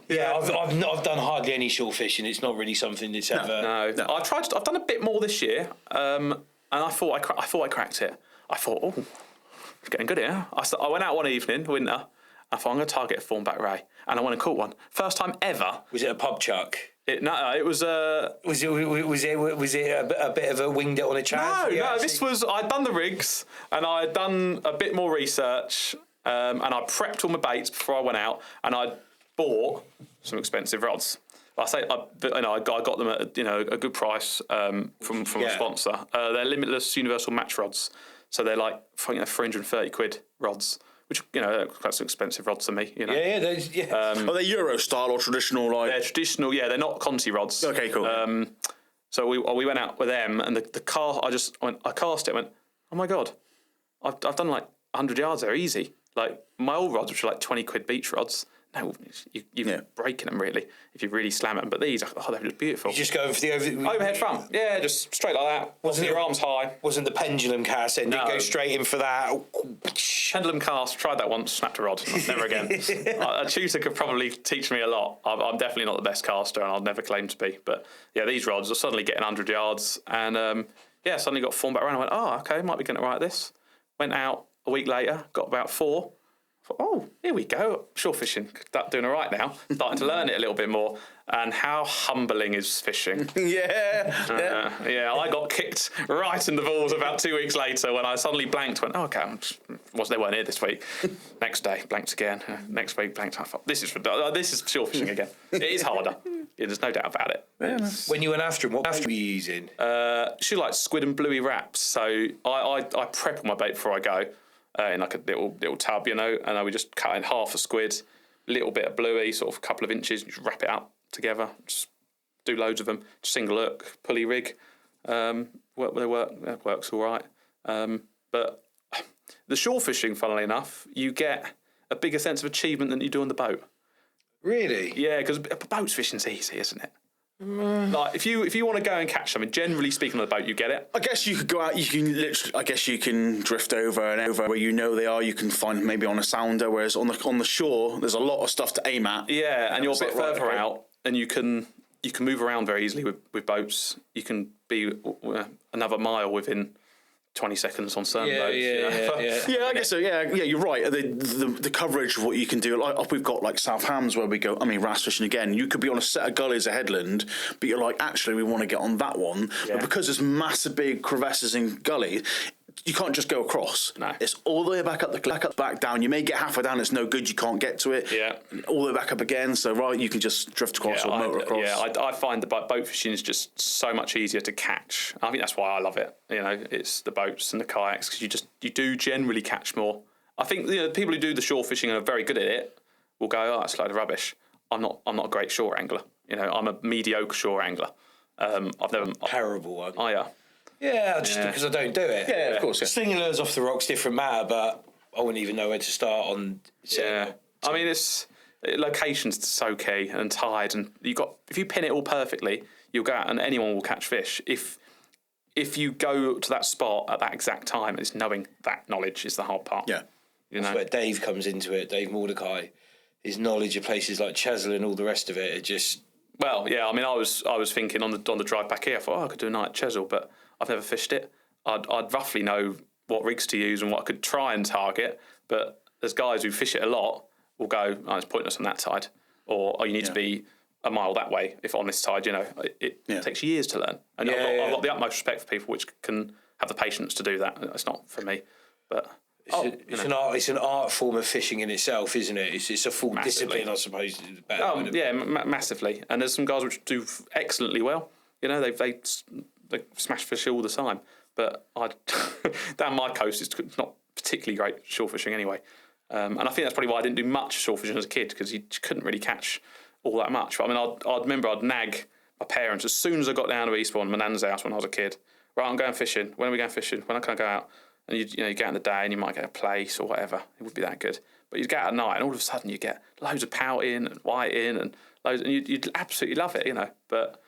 B: I've done hardly any shore fishing. It's not really something that's ever.
C: No. I've done a bit more this year, and I thought I cracked it. I thought, it's getting good here. I went out one evening, winter. I thought I'm going to target a thornback ray, and I went and caught one. First time ever.
B: Was it a pub chuck?
C: It was
B: Was it a bit of a winged it on a chance?
C: No. This was I'd done the rigs, and I'd done a bit more research, and I prepped all my baits before I went out, and I bought some expensive rods. I got them at a good price from a sponsor. They're limitless universal match rods, so they're like £330 rods. Which, that's an expensive rod to me,
B: Are
D: they Euro style or traditional?
C: They're traditional, they're not Conti rods.
D: Okay, cool.
C: So we went out with them, and the car, I cast it, went, oh my God, I've done like 100 yards there, easy. Like my old rods, which are like £20 beach rods, no, you're breaking them really if you really slam them. But these, they look beautiful.
B: You're just going for the
C: overhead front. Yeah, just straight like that. Wasn't your arms high?
B: Wasn't the pendulum cast? It didn't go straight in for that.
C: Pendulum cast. Tried that once. Snapped a rod. Never again. A tutor could probably teach me a lot. I'm definitely not the best caster, and I'll never claim to be. But these rods are suddenly getting 100 yards, and suddenly got formed back around. I went, okay, might be getting it right. This went out a week later. Got about 4. Here we go, shore fishing, doing all right now, starting to learn it a little bit more, and how humbling is fishing. I got kicked right in the balls about 2 weeks later when I suddenly blanked, went, they weren't here this week. Next day, blanked again, next week, blanked, I thought, this is shore fishing again. It is harder, there's no doubt about it.
B: When you went after him, what bait were you using?
C: She likes squid and bluey wraps, so I prep all my bait before I go. In like a little tub, and then we just cut in half a squid, a little bit of bluey, sort of a couple of inches, just wrap it out together, just do loads of them, single hook, pulley rig, works all right. But the shore fishing, funnily enough, you get a bigger sense of achievement than you do on the boat.
B: Really?
C: Yeah, because boats fishing's easy, isn't it? Like if you want to go and catch something, generally speaking on the boat, you get it.
D: I guess you could go out. You can drift over and over where they are. You can find maybe on a sounder. Whereas on the shore, there's a lot of stuff to aim at.
C: Yeah, and you're a bit further out, and you can move around very easily with boats. You can be another mile within 20 seconds on certain boats.
D: Yeah, I guess so. Yeah, you're right. The coverage of what you can do. Like we've got like South Hams where we go. I mean, wrasse fishing again. You could be on a set of gullies at headland, but you're like, actually, we want to get on that one. Yeah. But because there's massive big crevasses in gully, you can't just go across.
C: No.
D: It's all the way back up the cliff, back down. You may get halfway down, it's no good, you can't get to it.
C: Yeah.
D: All the way back up again, so you can just drift across or motor across.
C: Yeah, I find the boat fishing is just so much easier to catch. I think that's why I love it. You know, it's the boats and the kayaks, because you do generally catch more. I think the people who do the shore fishing and are very good at it will go, oh, that's a load of rubbish. I'm not a great shore angler. You know, I'm a mediocre shore angler. I've never...
E: Terrible one.
C: Oh, yeah.
E: Yeah, just because I don't do it.
D: Yeah, of course. Yeah.
E: Slinging lures off the rocks, different matter, but I wouldn't even know where to start on.
C: Yeah, I mean, location's so key and tide, and if you pin it all perfectly, you'll go out and anyone will catch fish. If you go to that spot at that exact time, it's knowing that knowledge is the hard part.
D: Yeah,
E: that's where Dave comes into it. Dave Mordecai, his knowledge of places like Chesil and all the rest of it. It just
C: I mean, I was thinking on the drive back here, I thought, I could do a night at Chesil, but I've never fished it. I'd roughly know what rigs to use and what I could try and target, but there's guys who fish it a lot will go, oh, it's pointless on that tide, or you need to be a mile that way if on this tide. You know, it takes years to learn, and I've got the utmost respect for people which can have the patience to do that. It's not for me, but
E: it's an art form of fishing in itself, isn't it? It's a full discipline, I suppose.
C: Massively. And there's some guys which do excellently well. You know, they smash fish all the time, but down my coast it's not particularly great shore fishing anyway. And I think that's probably why I didn't do much shore fishing as a kid, because you couldn't really catch all that much. But I mean, I'd remember I'd nag my parents as soon as I got down to Eastbourne, my nan's house when I was a kid. Right, I'm going fishing. When are we going fishing? When can I go out? And you get in the day and you might get a place or whatever. It would be that good. But you'd get out at night and all of a sudden you get loads of pouting and whiting and loads, and you'd absolutely love it, you know. But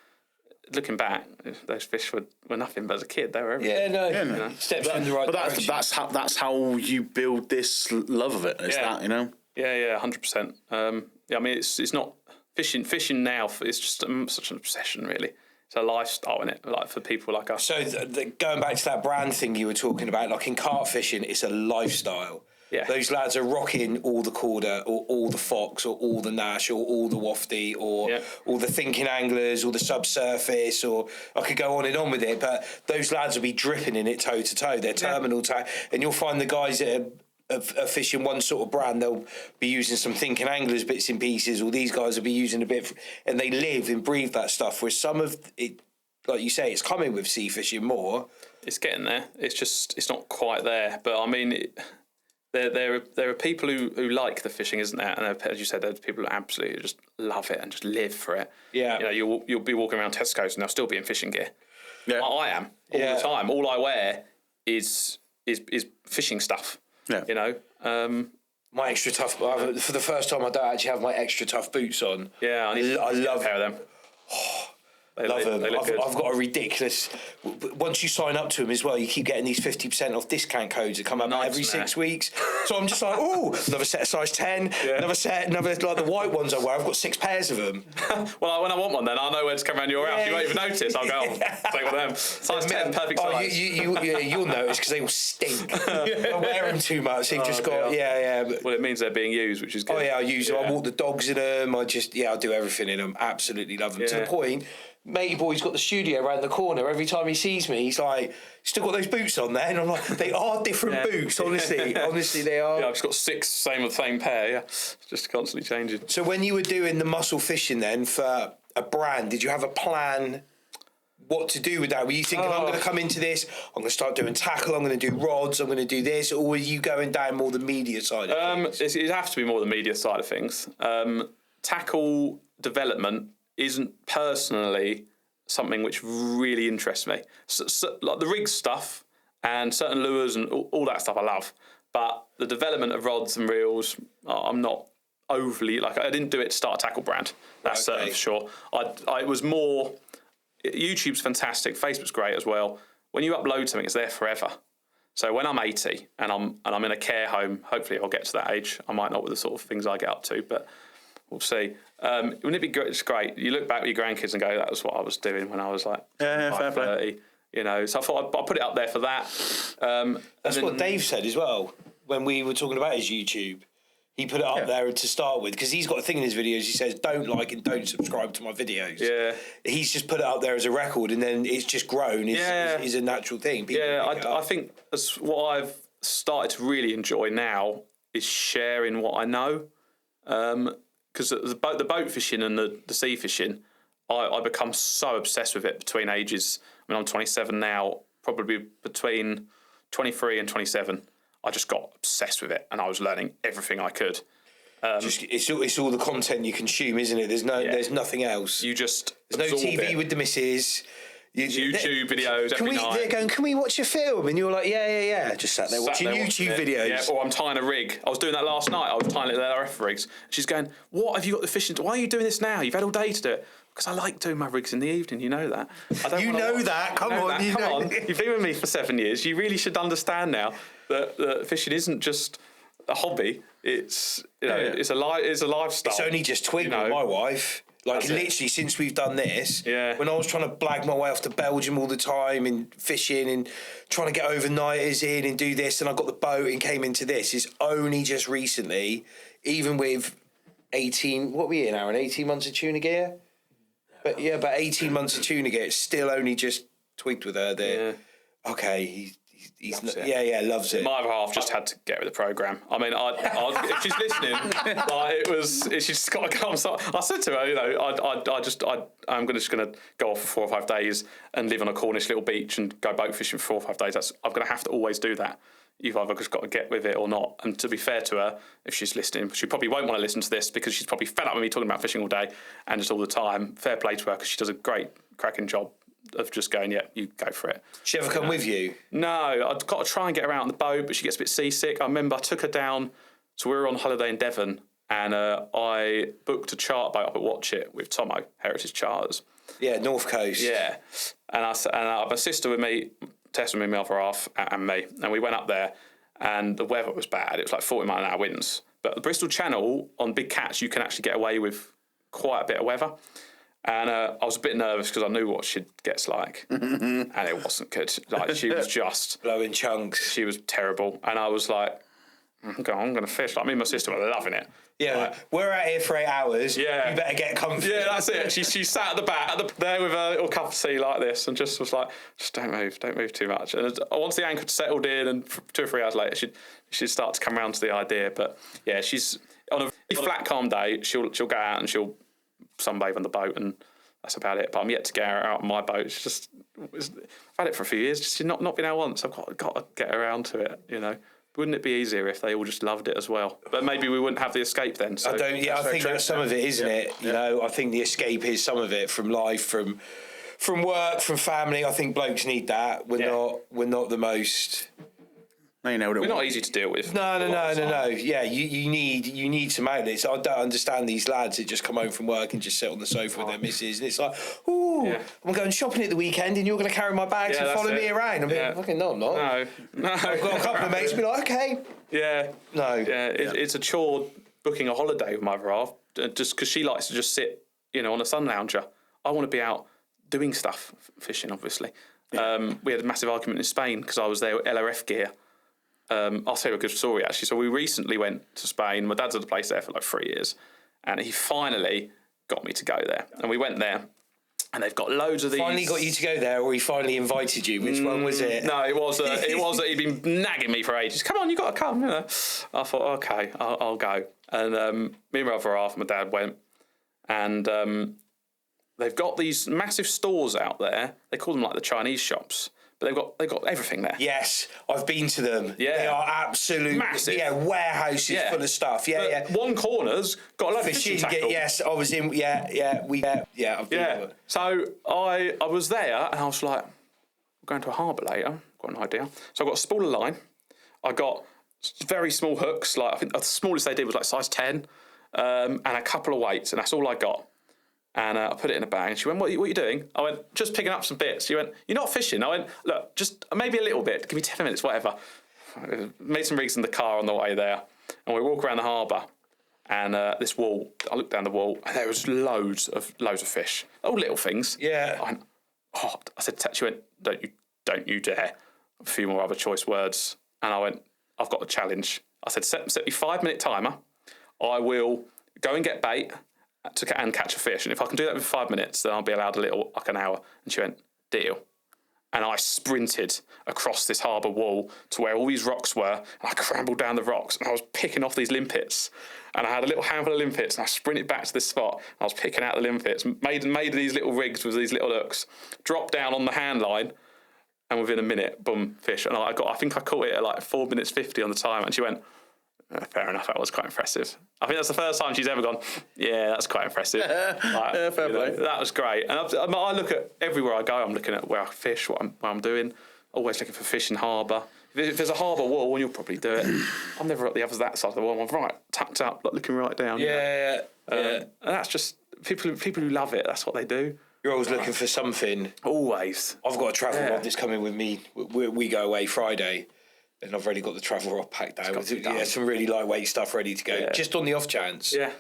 C: looking back, those fish were nothing but as a kid. They were everything.
E: No. Steps in the right direction.
D: But that's how you build this love of it. Is that, you know?
C: Yeah, 100%. I mean, it's not fishing. Fishing now, it's just such an obsession, really. It's a lifestyle, isn't it? Like for people like us.
E: So going back to that brand thing you were talking about, like in carp fishing, it's a lifestyle.
C: Yeah.
E: Those lads are rocking all the Corda or all the Fox or all the Nash or all the Wafty or all the Thinking Anglers or the Subsurface, or I could go on and on with it, but those lads will be dripping in it toe to toe. They're terminal toe, and you'll find the guys that are fishing one sort of brand, they'll be using some Thinking Anglers bits and pieces, or these guys will be using a bit, and they live and breathe that stuff. Whereas some of it, like you say, it's coming with sea fishing more.
C: It's getting there. It's not quite there, but I mean. There are people who like the fishing, isn't there? And as you said, there's people who absolutely just love it and just live for it. Yeah. You know, you'll be walking around Tesco's and they'll still be in fishing gear. Yeah. I am all the time. All I wear is fishing stuff. Yeah. You know.
E: My extra tough. For the first time, I don't actually have my extra tough boots on.
C: Yeah, I love a pair of them.
E: Love them. I've got a ridiculous. Once you sign up to them as well, you keep getting these 50% off discount codes that come up every 6 weeks. So I'm just like, oh, another set of size 10, another like the white ones I wear. I've got 6 pairs of them.
C: Well, when I want one, then I'll know where to come around your house. You won't even notice. I'll go, take one of them. Size 10, perfect size.
E: You'll notice because they will stink. I wear them too much. They've just got
C: Well, it means they're being used, which is good.
E: Oh yeah, I use them. I walk the dogs in them. I'll do everything in them. Absolutely love them to the point. Matey boy's got the studio around the corner. Every time he sees me, he's like, "Still got those boots on there?" And I'm like, "They are different boots, honestly. Honestly, they are."
C: Yeah, I've just got 6 same pair. Yeah, just constantly changing.
E: So when you were doing the mussel fishing then for a brand, did you have a plan? What to do with that? Were you thinking, I'm going to come into this, I'm going to start doing tackle, I'm going to do rods, I'm going to do this, or were you going down more the media side of things?
C: It has to be more the media side of things. Tackle development isn't personally something which really interests me. So, like the rig stuff and certain lures and all that stuff I love, but the development of rods and reels, I'm not overly, like I didn't do it to start a tackle brand. That's certain for sure. I was more, YouTube's fantastic, Facebook's great as well. When you upload something, it's there forever. So when I'm 80 and I'm in a care home, hopefully I'll get to that age. I might not with the sort of things I get up to, but we'll see. Wouldn't it be great? It's great. You look back at your grandkids and go, that was what I was doing when I was like 30. You know, so I thought I'd put it up there for that.
E: That's what Dave said as well when we were talking about his YouTube. He put it up there to start with because he's got a thing in his videos. He says, "Don't like and don't subscribe to my videos."
C: Yeah,
E: he's just put it up there as a record, and then it's just grown. It's a natural thing. People
C: I think that's what I've started to really enjoy now is sharing what I know. Because the boat fishing and the sea fishing, I become so obsessed with it between ages. I mean, I'm 27 now, probably between 23 and 27. I just got obsessed with it, and I was learning everything I could.
E: It's all the content you consume, isn't it? There's nothing else.
C: There's
E: no TV with the missus.
C: YouTube videos every night.
E: They're going, can we watch a film? And you're like, yeah. Just sat there watching YouTube videos.
C: Yeah, or I'm tying a rig. I was doing that last night. I was tying little LRF rigs. She's going, what have you got the fishing? Why are you doing this now? You've had all day to do it. Because I like doing my rigs in the evening. You know that.
E: You know that. Come on.
C: You've been with me for 7 years. You really should understand now that fishing isn't just a hobby. It's it's a lifestyle.
E: It's only just twigged with my wife. Literally, since we've done this, when I was trying to blag my way off to Belgium all the time and fishing and trying to get overnighters in and do this, and I got the boat and came into this, is only just recently, even with 18 months of tuna gear? But about 18 months of tuna gear, it's still only just twigged with her there. Yeah. Okay, he's loves it.
C: My other half just had to get with the programme. I mean, if she's listening, she's got to come. So I said to her, I'm just going to go off for 4 or 5 days and live on a Cornish little beach and go boat fishing for 4 or 5 days. I'm going to have to always do that. You've either just got to get with it or not. And to be fair to her, if she's listening, she probably won't want to listen to this because she's probably fed up with me talking about fishing all day and just all the time. Fair play to her because she does a great, cracking job of just going, you go for it.
E: She ever come with you?
C: No, I've got to try and get her out on the boat, but she gets a bit seasick. I remember I took her down, so we were on holiday in Devon, and I booked a charter boat up at Watch It with Tomo, Heritage Charters.
E: Yeah, North Coast.
C: Yeah, and I have a sister with me, Tess with me, my other half, and me, and we went up there, and the weather was bad. It was like 40-mile-an-hour winds. But the Bristol Channel, on big catch, you can actually get away with quite a bit of weather. And I was a bit nervous because I knew what she gets like, and it wasn't good. Like, she was just
E: blowing chunks.
C: She was terrible, and I was like, I'm going to fish. Like, me and my sister were loving it.
E: Yeah, like, we're out here for 8 hours. Yeah, you better get comfy.
C: Yeah, that's it. She sat at the back there with a little cup of tea like this, and just was like, just don't move too much. And once the anchor settled in, and 2 or 3 hours later, she'd start to come around to the idea. But yeah, she's on a really flat, calm day. She'll go out and she'll sunbathe on the boat, and that's about it. But I'm yet to get her out on my boat. I've had it for a few years, just not been out once. I've got to get around to it, you know. Wouldn't it be easier if they all just loved it as well? But maybe we wouldn't have the escape then. So
E: I think that's some of it, isn't it? You know, I think the escape is some of it, from life, from work, from family. I think blokes need that. We're not the most.
D: We're
C: not easy to deal with.
E: No. Yeah, you need some outlets. I don't understand these lads that just come home from work and just sit on the sofa with their missus, and it's like, I'm going shopping at the weekend, and you're going to carry my bags and follow me around. I'm like, fucking no, I'm not. No. I've got a couple of mates be like, okay.
C: Yeah. No. Yeah, it's a chore booking a holiday with my other half, just because she likes to just sit, on a sun lounger. I want to be out doing stuff, fishing, obviously. Yeah. We had a massive argument in Spain because I was there with LRF gear. I'll tell you a good story, actually. So we recently went to Spain. My dad's had a place there for like 3 years, and he finally got me to go there. And we went there, and they've got loads of these.
E: Finally got you to go there, or he finally invited you? Which one was it?
C: No, it was that he'd been nagging me for ages. Come on, you got to come. I thought, okay, I'll go. And me and my other half, my dad went, and they've got these massive stores out there. They call them like the Chinese shops. But they've got everything there.
E: Yes, I've been to them.
C: Yeah.
E: They are absolute
C: massive.
E: Yeah, warehouses full of stuff. Yeah,
C: but one corner's got a lot of fishing tackle.
E: Yes, I was in. I've been there.
C: So I was there, and I was like, we're going to a harbour later. Got an idea. So I got a spool of line. I got very small hooks. Like, I think the smallest they did was like size 10, and a couple of weights, and that's all I got. And I put it in a bag, and she went, what are you doing? I went, just picking up some bits. She went, you're not fishing? I went, look, just maybe a little bit. Give me 10 minutes, whatever. Made some rigs in the car on the way there, and we walk around the harbour, and this wall, I looked down the wall, and there was loads of fish. All little things.
E: Yeah.
C: I went, I said, she went, don't you dare. A few more other choice words. And I went, I've got a challenge. I said, set me 5-minute timer. I will go and get bait and catch a fish. And if I can do that within 5 minutes, then I'll be allowed like an hour. And she went, deal. And I sprinted across this harbour wall to where all these rocks were. And I scrambled down the rocks and I was picking off these limpets. And I had a little handful of limpets and I sprinted back to this spot. And I was picking out the limpets, made these little rigs with these little hooks, dropped down on the hand line, and within a minute, boom, fish. And I think I caught it at like 4 minutes 50 on the timer. And she went, fair enough, that was quite impressive. I think that's the first time she's ever gone, yeah, that's quite impressive.
D: Fair play.
C: That was great. And I look at, everywhere I go, I'm looking at where I fish, what I'm doing. Always looking for fish in harbour. If there's a harbour wall, you'll probably do it. I'm never at the other that side of the wall. I'm right, tucked up, like looking right down.
E: Yeah.
C: And that's just, people who love it, that's what they do.
E: You're always looking for something.
C: Always.
E: I've got a travel rod that's coming with me. We go away Friday, and I've already got the travel rod packed out. Some really lightweight stuff ready to go, just on the off chance.
C: Yeah.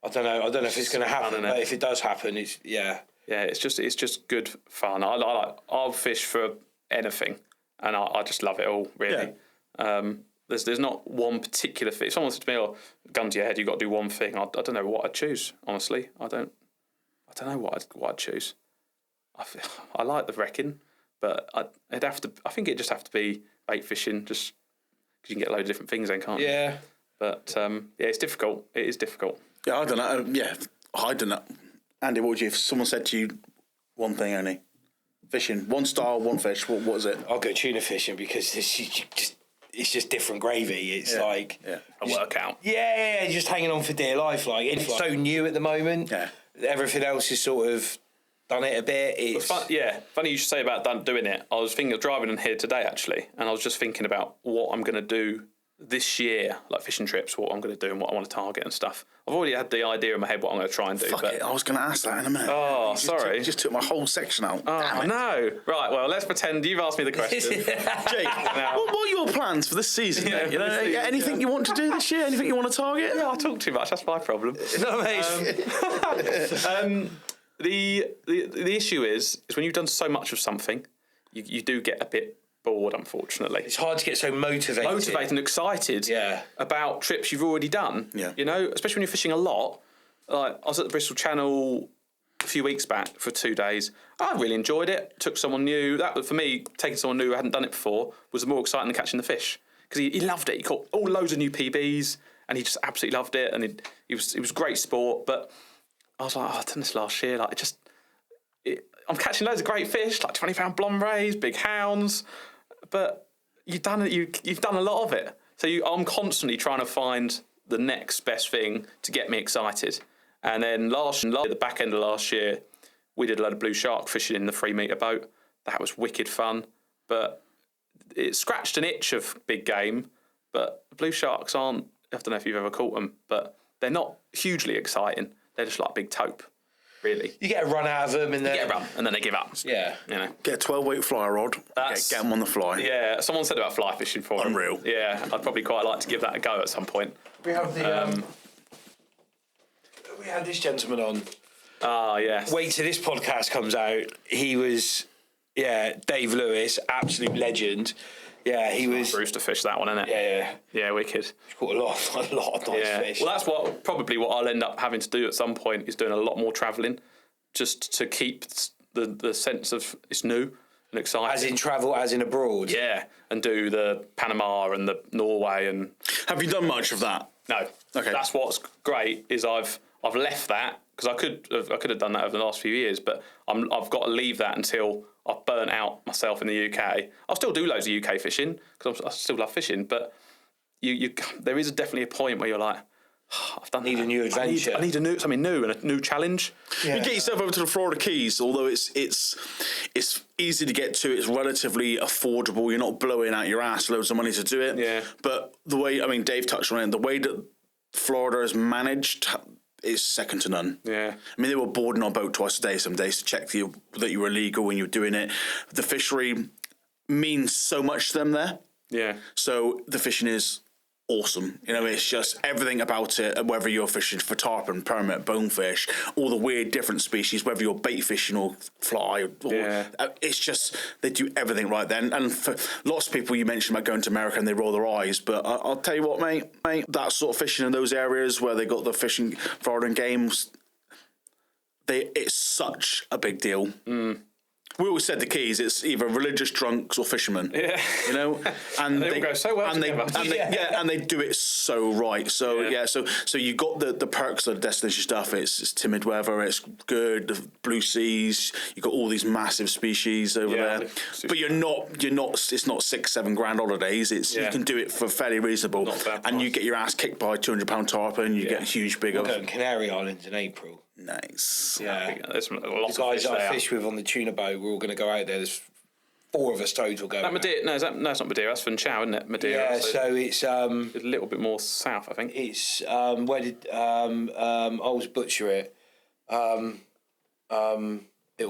E: I don't know if it's going to happen, but if it does happen, it's Yeah,
C: it's just good fun. I'll fish for anything, and I just love it all, really. Yeah. There's not one particular thing. If someone said to me, "Oh, gun to your head, you've got to do one thing," I don't know what I'd choose. Honestly, I don't know what I'd choose. I like the wrecking, but I think it'd just have to be bait fishing, just because you can get a load of different things then, can't you?
E: Yeah.
C: But it's difficult. It is difficult.
D: Yeah, I don't know. I don't know. Andy, what would you, if someone said to you one thing only? Fishing, one style, one fish, what is it?
E: I'll go tuna fishing because it's just different gravy. It's like
C: a workout.
E: Yeah, just hanging on for dear life. Like, it's so new at the moment.
D: Yeah.
E: Everything else is sort of done it a bit. It's
C: funny you should say about doing it. I was thinking of driving in here today, actually, and I was just thinking about what I'm going to do this year, like fishing trips, what I'm going to do and what I want to target and stuff. I've already had the idea in my head what I'm going to try and do.
D: But I was going to ask that in a minute.
C: Oh, sorry.
D: You just took my whole section out.
C: Oh, no. Right, well, let's pretend you've asked me the question.
D: Jake, what are your plans for this season? Anything you want to do this year? Anything you want to target?
C: Yeah, I talk too much. That's my problem. The issue is when you've done so much of something, you do get a bit bored, unfortunately.
E: It's hard to get so motivated
C: and excited about trips you've already done.
D: Yeah.
C: You know, especially when you're fishing a lot. Like, I was at the Bristol Channel a few weeks back for 2 days. I really enjoyed it. Took someone new. That, for me, taking someone new who hadn't done it before was more exciting than catching the fish. Because he loved it. He caught loads of new PBs and he just absolutely loved it. And it was great sport. But I was like, I've done this last year. Like, I'm catching loads of great fish, like 20-pound blonde rays, big hounds. But you've done a lot of it. So I'm constantly trying to find the next best thing to get me excited. And then the back end of last year, we did a load of blue shark fishing in the 3-metre boat. That was wicked fun. But it scratched an itch of big game. But blue sharks aren't, I don't know if you've ever caught them, but they're not hugely exciting. They're just like big taupe. Really,
E: you get a run out of them, and then
C: they give up.
E: Yeah,
C: you know,
D: get a 12-weight fly rod. Get them on the fly.
C: Yeah, someone said about fly fishing for them.
D: Unreal.
C: Yeah, I'd probably quite like to give that a go at some point.
E: We have we had this gentleman on.
C: Ah, yes.
E: Wait till this podcast comes out. He was, Dave Lewis, absolute legend. Yeah, he was.
C: Bruce to fish that one, isn't
E: it?
C: Yeah, wicked.
E: He's caught a lot of nice fish.
C: Well, that's probably what I'll end up having to do at some point is doing a lot more travelling, just to keep the sense of it's new and exciting.
E: As in travel, as in abroad.
C: Yeah, and do the Panama and the Norway and.
D: Have you done much of that?
C: No.
D: Okay.
C: That's what's great is I've left that because I could have done that over the last few years, but I've got to leave that until I've burnt out myself in the UK. I'll still do loads of UK fishing because I still love fishing, but there is definitely a point where you're like, I've done.
E: Need a new adventure.
C: I need something new and a new challenge.
D: Yeah. You get yourself over to the Florida Keys, although it's easy to get to. It's relatively affordable. You're not blowing out your ass loads of money to do it.
C: Yeah.
D: But the way, Dave touched on it, the way that Florida is managed is second to none.
C: Yeah.
D: They were boarding our boat twice a day some days to check that you were legal when you were doing it. The fishery means so much to them there.
C: Yeah.
D: So the fishing is awesome. You know, it's just everything about it, whether you're fishing for tarpon, permit, bonefish, all the weird different species, whether you're bait fishing or fly, it's just, they do everything right then. And for lots of people, you mentioned about going to America and they roll their eyes, but I'll tell you what, mate, that sort of fishing in those areas where they got the fishing, Florida games, it's such a big deal. We always said the Keys, it's either religious drunks or fishermen. Yeah. You know? And
C: they all go so well together.
D: And they do it so right. So so you got the perks of the destination stuff. It's timid weather, it's good, the blue seas, you got all these massive species over there. But you're not it's not $6-7 grand holidays. It's you can do it for fairly reasonable. And you get your ass kicked by a £200 tarpon, you get a huge big
E: We're going Canary Islands in April.
D: Nice.
E: Yeah.
C: There's
E: The guys that I fish with on the tuna boat, we're all going to go out there. There's 4 of us total going.
C: That Madeira? No, it's not Madeira. That's Funchal, isn't it? Madeira.
E: Yeah, so it's
C: a little bit more south, I think.
E: It's where did I always butcher it. It'll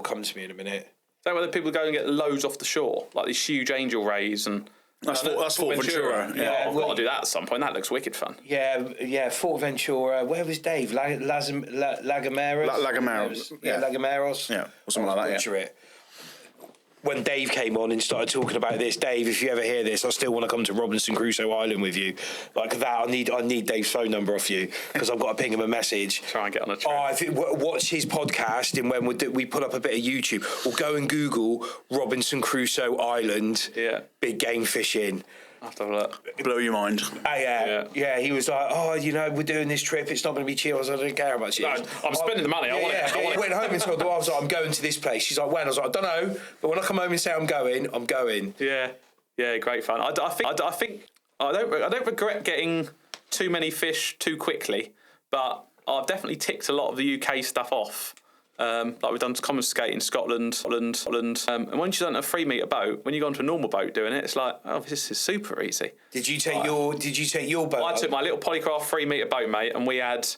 E: come to me in a minute.
C: Is that where the people go and get loads off the shore, like these huge angel rays and?
D: That's Fort Ventura.
C: Yeah, I've got to do that at some point. That looks wicked fun.
E: Yeah, Fort Ventura. Where was Dave? Lagameros?
D: Lagameros.
E: Yeah, Lagameros.
D: Yeah, or something like that,
E: it. When Dave came on and started talking about this, Dave, if you ever hear this, I still want to come to Robinson Crusoe Island with you. Like that, I need Dave's phone number off you because I've got to ping him a message.
C: Try and get on a trip.
E: I think watch his podcast, and when we put up a bit of YouTube, we'll go and Google Robinson Crusoe Island.
C: Yeah.
E: Big game fishing.
C: I'll have to have a look.
D: Blow your mind.
E: Yeah. He was like, we're doing this trip. It's not going to be cheap. I was like, I don't care how much it is.
C: No, I'm spending the money. I want it.
E: I went home and told the wife, I was like, I'm going to this place. She's like, when? I was like, I don't know. But when I come home and say I'm going, I'm going.
C: Yeah, great fun. I think I don't regret getting too many fish too quickly, but I've definitely ticked a lot of the UK stuff off. Like we've done common skate in Scotland. And once you've done a 3 metre boat, when you go onto a normal boat doing it, it's like, oh, this is super easy.
E: Did you take your boat?
C: I took my little Polycraft 3 metre boat, mate, and we had.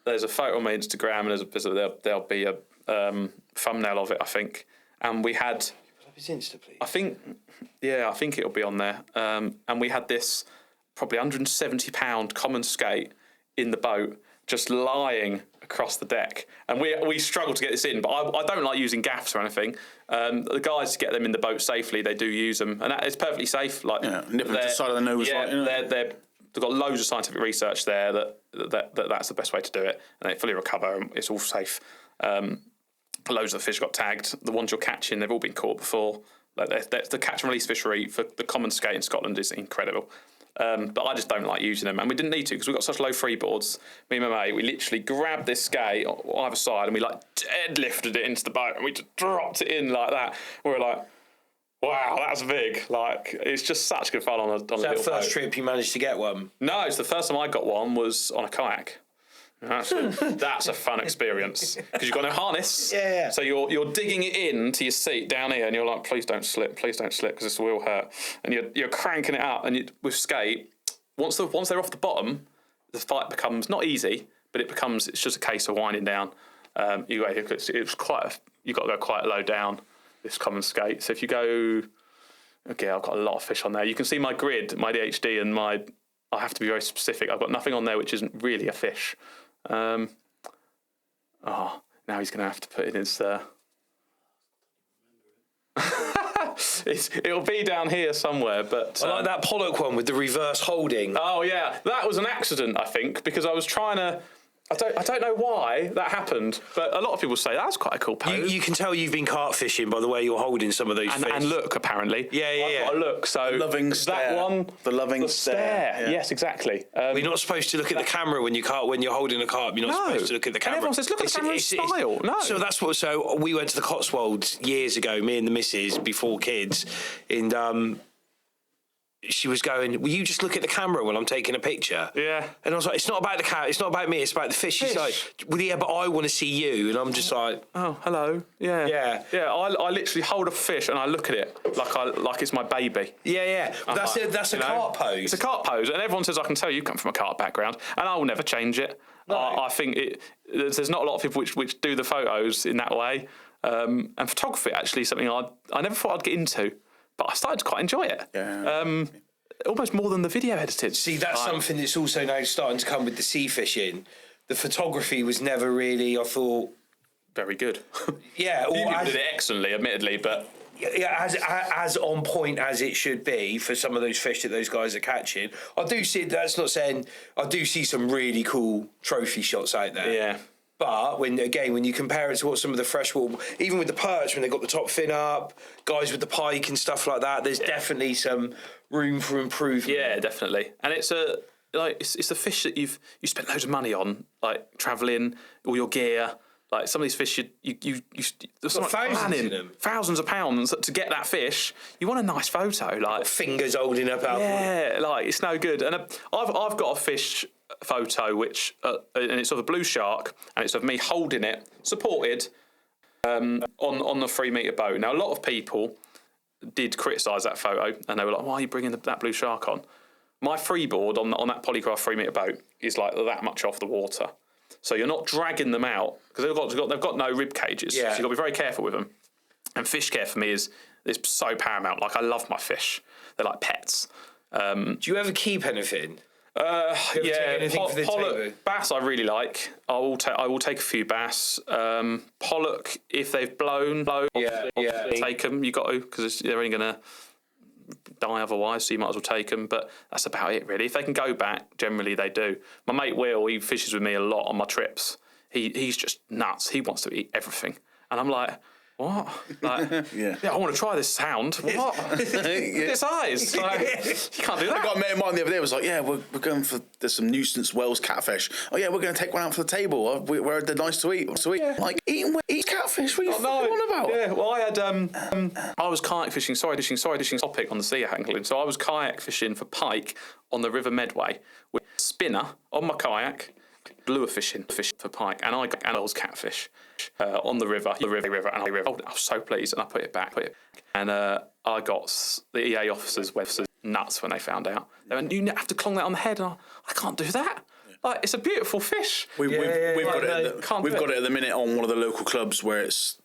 C: There's a photo on my Instagram, and there'll be a thumbnail of it, I think. And we had.
E: His Insta, please.
C: I think it'll be on there. And we had this probably £170 common skate in the boat, just lying across the deck, and we struggled to get this in, but I don't like using gaffs or anything. The guys get them in the boat safely, they do use them, and it's perfectly safe. Like
D: nip them to the side of the nose.
C: Yeah, they've got loads of scientific research there that's the best way to do it, and they fully recover, and it's all safe. Loads of the fish got tagged. The ones you're catching, they've all been caught before. Like the catch and release fishery for the common skate in Scotland is incredible. But I just don't like using them, and we didn't need to because we've got such low freeboards. Me and my mate, we literally grabbed this skate on either side and we like deadlifted it into the boat and we just dropped it in like that. We were like, wow, that's big. Like, it's just such good fun on a little boat.
E: That first trip you managed to get one?
C: No, it's the first time I got one was on a kayak. That's a fun experience because you've got no harness.
E: Yeah.
C: So you're digging it into your seat down here, and you're like, please don't slip, because this will hurt. And you're cranking it up, and with skate, once they're off the bottom, the fight becomes not easy, but it's just a case of winding down. You've got to go quite low down this common skate. So if you go, okay, I've got a lot of fish on there. You can see my grid, my DHD, and I have to be very specific. I've got nothing on there which isn't really a fish. Now he's going to have to put in his. It'll be down here somewhere, but
E: I like that Pollock one with the reverse holding.
C: Oh yeah, that was an accident, I think, because I was trying to. I don't know why that happened, but a lot of people say that's quite a cool pose.
E: You can tell you've been carp fishing by the way you're holding some of those fish.
C: And look, apparently.
E: Yeah.
C: I've got a look, so
D: loving stare.
C: That one,
D: the loving stare.
C: Yeah. Yes, exactly.
E: You're not supposed to look at the camera when you're holding a carp. You're not supposed to look at the camera.
C: And everyone says, look at the camera in style. No.
E: So that's what. So we went to the Cotswolds years ago, me and the missus, before kids, and she was going, will you just look at the camera when I'm taking a picture?
C: Yeah.
E: And I was like, it's not about the camera, it's not about me, it's about the fish. She's like, well, yeah, but I want to see you. And I'm just like,
C: oh, hello. Yeah. I literally hold a fish and I look at it like it's my baby.
E: Yeah. That's a carp pose.
C: It's a carp pose, and everyone says, I can tell you come from a carp background, and I will never change it. No. I think there's not a lot of people which do the photos in that way. And photography actually is something I never thought I'd get into. But I started to quite enjoy it.
D: Yeah.
C: almost more than the video editing.
E: See, that's something that's also now starting to come with the sea fishing. The photography was never really, I thought,
C: very good.
E: Yeah,
C: you did it excellently, admittedly, but
E: as on point as it should be for some of those fish that those guys are catching. I do see. That's not saying I do see some really cool trophy shots out there.
C: Yeah.
E: But when you compare it to what some of the freshwater, even with the perch, when they got the top fin up, guys with the pike and stuff like that, there's definitely some room for improvement.
C: Yeah, definitely. And it's a fish that you spent loads of money on, like travelling, all your gear. Like some of these fish, there's so much planning, in them. Thousands of pounds to get that fish. You want a nice photo, like
E: fingers holding up.
C: Yeah, like it's no good. And I've got a fish photo which and it's of a blue shark, and it's of me holding it, supported on the 3 metre boat. Now a lot of people did criticise that photo, and they were like, "Why are you bringing that blue shark on?" My freeboard on that Polycraft 3 metre boat is like that much off the water. So you're not dragging them out because they've got no rib cages.
E: Yeah.
C: So you've got to be very careful with them. And fish care for me is so paramount. Like I love my fish; they're like pets.
E: Do you ever keep anything?
C: Pollock, bass I really like. I will take a few bass. Pollock, if they've blown, take them. You got to because they're only going to die otherwise, so you might as well take them. But that's about it, really. If they can go back, generally they do. My mate Will, he fishes with me a lot on my trips. He's just nuts. He wants to eat everything, and I'm like, what? Like, I want to try this sound. What? It's eyes. Like, you can't do that.
D: I got a mate of mine the other day. Was like, yeah, we're going for there's some nuisance Wells catfish. Oh yeah, we're going to take one out for the table. Where they're nice to eat. Yeah. Like eat catfish. What are you on about?
C: Yeah. Well, I had I was kayak fishing. Sorry, topic on the sea angling. So I was kayak fishing for pike on the River Medway with a spinner on my kayak. Lure fishing for pike, and I got Annabelle's catfish on the river, and I was so pleased, and I put it back, and I got the EA officers nuts when they found out. They went, "You have to clong that on the head," and I can't do that. Like, it's a beautiful fish.
D: We've got it at the minute on one of the local clubs where it's.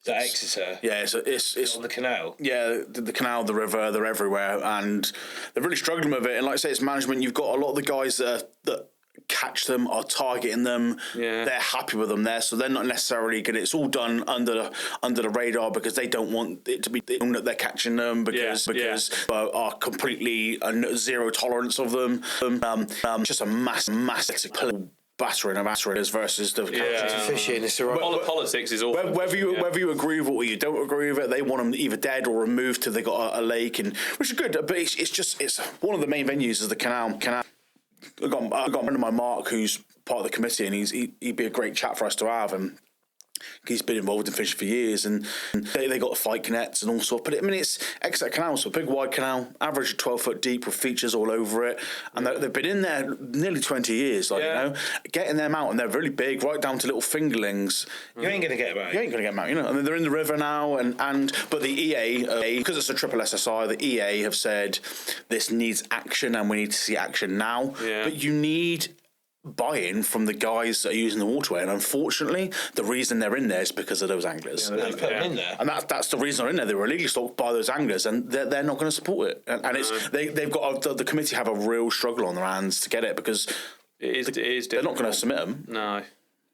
E: Is that Exeter?
D: Yeah, it's
E: on the canal.
D: Yeah, the canal, the river, they're everywhere, and they're really struggling with it. And like I say, it's management. You've got a lot of the guys that catch them, are targeting them. Yeah. They're happy with them there, so they're not necessarily good. It's all done under the radar because they don't want it to be known that they're catching them because are completely zero tolerance of them. Just a massive battering of asteroids versus the
E: fishing. It's the right.
C: Politics is awful.
D: Whether you agree with it or you don't agree with it, they want them either dead or removed till they got a lake, and which is good. But it's one of the main venues is the canal. I got a friend of mine, Mark, who's part of the committee, and he'd be a great chat for us to have. And he's been involved in fishing for years, and they got the fight nets and all sorts. But I mean, it's Exeter Canal, so a big wide canal, average 12 foot deep with features all over it, and they've been in there nearly 20 years. Getting them out, and they're really big, right down to little fingerlings.
E: You ain't gonna get them out.
D: You ain't gonna get them out, you know. And they're in the river now, but the EA, because it's a triple SSI, the EA have said this needs action, and we need to see action now. Yeah. But you need buy-in from the guys that are using the waterway, and unfortunately the reason they're in there is because of those anglers.
E: They put them in there,
D: and that's the reason they're in there. They were illegally stopped by those anglers, and they're not going to support it. And it's they've got the committee have a real struggle on their hands to get it because they're not going to submit them.
C: No.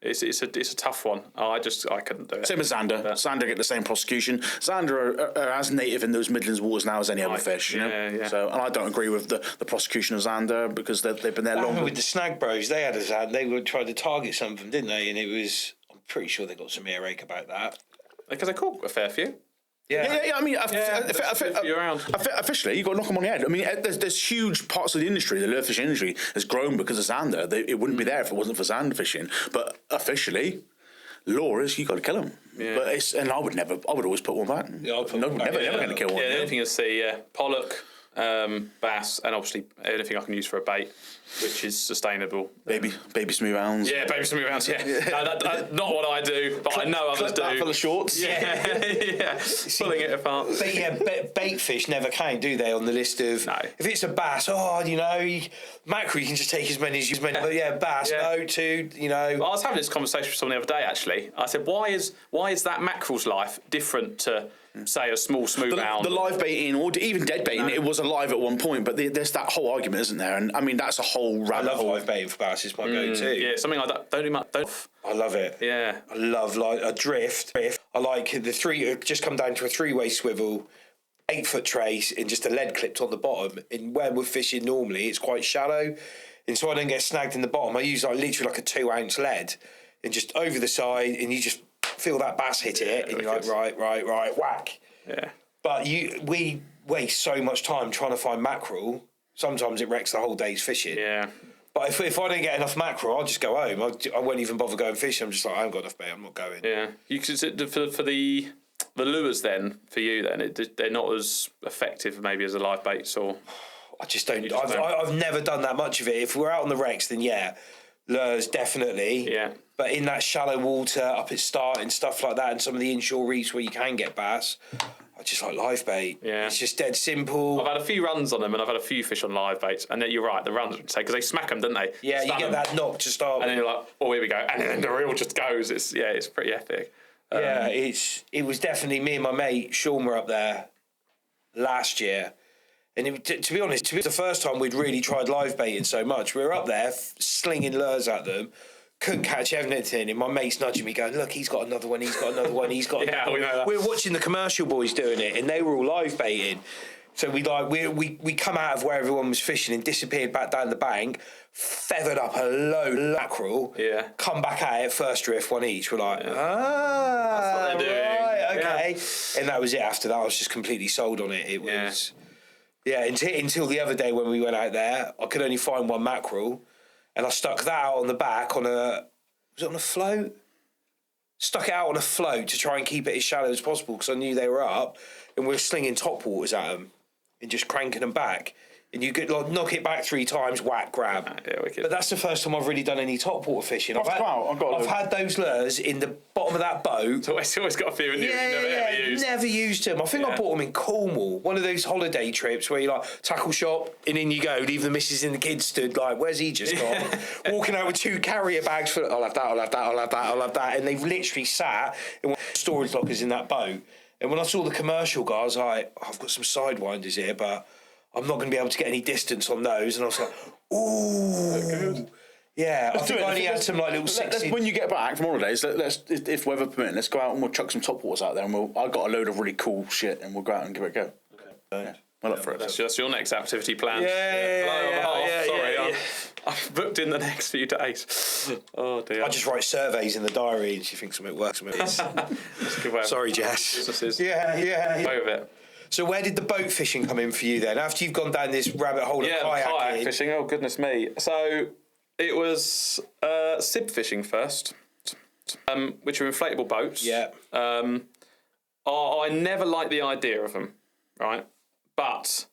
C: It's a tough one. I couldn't do it.
D: Same as Zander. Zander get the same prosecution. Zander are as native in those Midlands waters now as any other fish. You know?
C: Yeah.
D: So, and I don't agree with the prosecution of Zander because they've been there longer.
E: With the Snag Bros, they had a Zander. They were trying to target some of them, didn't they? And I'm pretty sure they got some earache about that.
C: Because they caught a fair few.
D: Yeah. I mean, officially, you've got to knock them on the head. I mean, there's huge parts of the industry, the lure fishing industry, has grown because of Zander. It wouldn't be there if it wasn't for Zander fishing. But officially, law is you got to kill them. Yeah. But I would always put one back. Yeah, I'll put one back. Never going to kill one.
C: Yeah, anything you see, Pollock, bass, and obviously anything I can use for a bait, which is sustainable.
D: Baby smooth hounds.
C: Yeah, baby smooth hounds. Yeah, no, not what I do, but I know others do.
D: For the shorts.
C: Yeah, pulling it apart.
E: But bait fish never count, do they? On the list of if it's a bass, mackerel you can just take as many as you want. But bass, no, two, I
C: was having this conversation with someone the other day. Actually, I said, why is that mackerel's life different to say a small smooth hound.
D: The live baiting, or even dead baiting, it was alive at one point, but there's that whole argument, isn't there? And I mean, that's a whole rabbit hole.
E: I love live baiting for bass. It's my go-to.
C: Yeah, something like that. Don't do much.
E: I love it.
C: Yeah.
E: I love like a drift. I like the three. Just come down to a 3-way swivel, 8-foot trace, and just a lead clipped on the bottom. And where we're fishing normally, it's quite shallow, and so I don't get snagged in the bottom. I use like literally like a 2-ounce lead, and just over the side, and you just feel that bass hit it, and you're like right, whack.
C: Yeah.
E: But we waste so much time trying to find mackerel. Sometimes it wrecks the whole day's fishing.
C: Yeah.
E: But if I don't get enough mackerel, I'll just go home. I won't even bother going fishing. I'm just like, I haven't got enough bait. I'm not going.
C: Yeah. You could for the lures then for you then they're not as effective maybe as the live baits or.
E: I just don't. I've never done that much of it. If we're out on the wrecks, then lures definitely.
C: Yeah.
E: But in that shallow water, up at start and stuff like that, and some of the inshore reefs where you can get bass, I just like live bait.
C: Yeah.
E: It's just dead simple.
C: I've had a few runs on them, and I've had a few fish on live baits, and then you're right, the runs because they smack them, don't they?
E: Yeah, you get that knock to start with.
C: And then you're like, oh, here we go, and then the reel just goes. It's pretty epic.
E: It was definitely me and my mate Sean were up there last year. And to be honest, it was the first time we'd really tried live baiting so much. We were up there slinging lures at them, couldn't catch anything, and my mate's nudging me going, look, he's got another one, he's got another one, he's got another one.
C: We know that.
E: We were watching the commercial boys doing it, and they were all live baiting. So we come out of where everyone was fishing and disappeared back down the bank, feathered up a load of mackerel, come back at it, first drift, one each. We're like,
C: That's what they're doing.
E: Right, okay. Yeah. And that was it after that. I was just completely sold on it. It was... Yeah, until the other day when we went out there, I could only find one mackerel, and I stuck that out on the back on a float? Stuck it out on a float to try and keep it as shallow as possible because I knew they were up, and we were slinging top waters at them and just cranking them back. And you could knock it back 3 times, whack, grab.
C: Wicked.
E: But that's the first time I've really done any top water fishing. I've had those lures in the bottom of that boat.
C: It's always got a few in you.
E: Never used them. I think I bought them in Cornwall. One of those holiday trips where you like tackle shop and in you go. Leave the missus and the kids stood like, where's he just gone? Walking out with 2 carrier bags full. I'll have that. I'll have that. I'll have that. I'll have that. And they've literally sat in one of the storage lockers in that boat. And when I saw the commercial guy, I was like, I've got some sidewinders here, but I'm not going to be able to get any distance on those. And I was like, ooh. Yeah, I think I only had some like little 60...
D: When you get back from holidays, let's if weather permitting, let's go out and we'll chuck some top waters out there, and I've got a load of really cool shit, and we'll go out and give it a go. Okay. Yeah. Well, up for it.
C: That's just your next activity plan.
E: Yeah.
C: I've booked in the next few days. Oh dear.
E: I just write surveys in the diary, and she thinks something works.
C: That's a good way.
E: Sorry, Jess.
C: Businesses.
E: Yeah.
C: Over it.
E: So where did the boat fishing come in for you then? After you've gone down this rabbit hole of
C: kayak fishing. Oh goodness me! So it was sib fishing first, which are inflatable boats.
E: Yeah.
C: I never liked the idea of them, right? But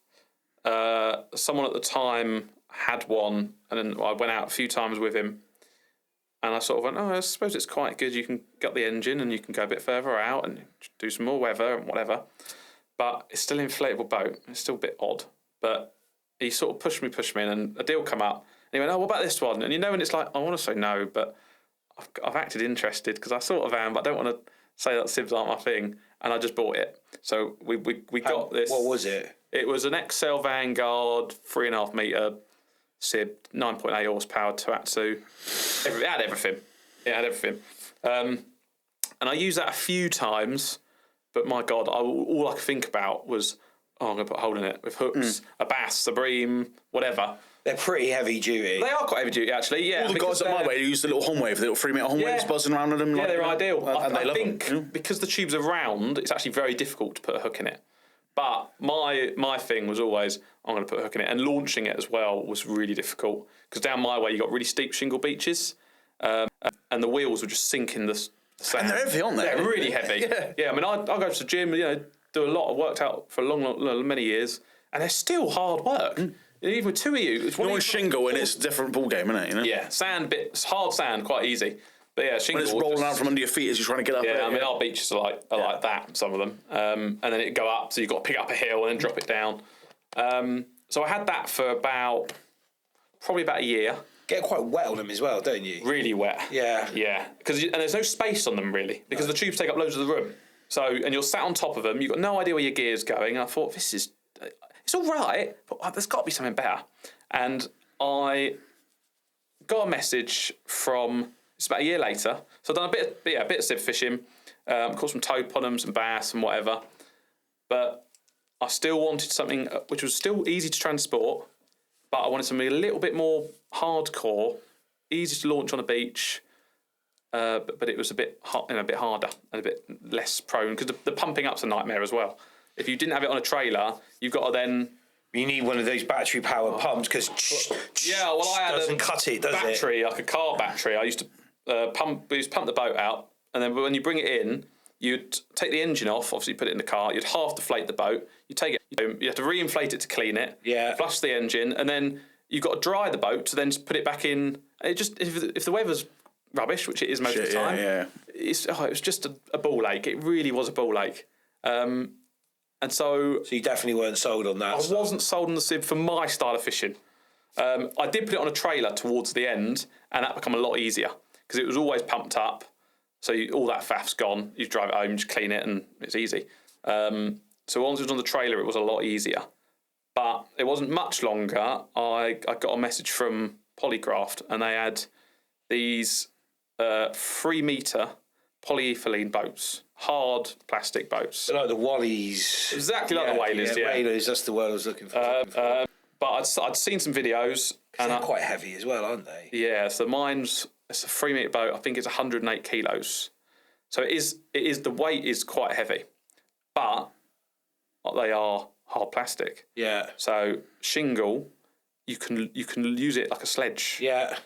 C: someone at the time had one, and then I went out a few times with him, and I sort of went, oh, I suppose it's quite good. You can get the engine, and you can go a bit further out and do some more weather and whatever. But it's still an inflatable boat. It's still a bit odd. But he sort of pushed me, and then a deal come up. And he went, oh, what about this one? And you know, and it's like, I want to say no, but I've acted interested because I sort of am, but I don't want to say that sibs aren't my thing. And I just bought it. So we got this.
E: What was it?
C: It was an XL Vanguard 3.5 metre sib, 9.8 horsepower, Tohatsu. It had everything. And I used that a few times. But my God, all I could think about was, I'm going to put a hole in it with hooks, a bass, a bream, whatever.
E: They're pretty heavy duty.
C: They are quite heavy duty, actually, yeah.
D: All the guys at my way use the little Horn Wave, the little 3 metre Horn Waves buzzing around with them.
C: Yeah, they're ideal.
D: I
C: think because the tube's are round, it's actually very difficult to put a hook in it. But my thing was always, I'm going to put a hook in it. And launching it as well was really difficult. Because down my way, you got really steep shingle beaches. And the wheels were just sinking the sand.
D: And they're heavy, aren't they?
C: They're really heavy. Yeah, I mean, I go to the gym, do a lot. I've worked out for many years. And they're still hard work. Even with 2 of you. It's
D: on shingle and it's a different ball game, isn't it? You know?
C: Yeah, hard sand, quite easy. But yeah, shingle.
D: When it's rolling out from under your feet as you're trying to get up.
C: Yeah, I mean, our beaches are like that, some of them. And then it go up, so you've got to pick up a hill and then drop it down. So I had that for probably about a year.
E: Get quite wet on them as well, don't you?
C: Really wet.
E: Yeah.
C: Yeah. And there's no space on them, really, because the tubes take up loads of the room. So, and you're sat on top of them. You've got no idea where your gear's going. And I thought, it's all right, but there's got to be something better. And I got a message from, it's about a year later. So I've done a bit of sib fishing, caught some toad ponum, some bass and whatever. But I still wanted something which was still easy to transport, but I wanted something a little bit more hardcore, easy to launch on a beach, but it was a bit harder and a bit less prone, because the pumping up's a nightmare as well. If you didn't have it on a trailer, you've got to then...
E: You need one of those battery powered pumps, because
C: I had
E: doesn't cut it, does
C: battery,
E: it?
C: like a car battery. I used to pump the boat out, and then when you bring it in, you'd take the engine off, obviously put it in the car, you'd half deflate the boat, you take it home, you have to re-inflate it to clean it, flush the engine, and then you've got to dry the boat to then put it back in. It just, if the weather's rubbish, which it is most of the time, it was just a ball ache. It really was a ball ache. And so
E: you definitely weren't sold on that.
C: I wasn't sold on the sib for my style of fishing. I did put it on a trailer towards the end, and that became a lot easier, because it was always pumped up. So all that faff's gone. You drive it home, just clean it, and it's easy. So once it was on the trailer, it was a lot easier. But it wasn't much longer. I got a message from Polycraft, and they had these 3-metre polyethylene boats, hard plastic boats.
E: They're like the Wallies.
C: Exactly like the Whalers,
E: Whalers, that's the word I was looking for.
C: But I'd seen some videos.
E: And they're quite heavy as well, aren't they?
C: Yeah, so it's a 3-metre boat. I think it's 108 kilos. So it is the weight is quite heavy, but they are hard plastic.
E: Yeah.
C: So shingle, you can use it like a sledge.
E: Yeah.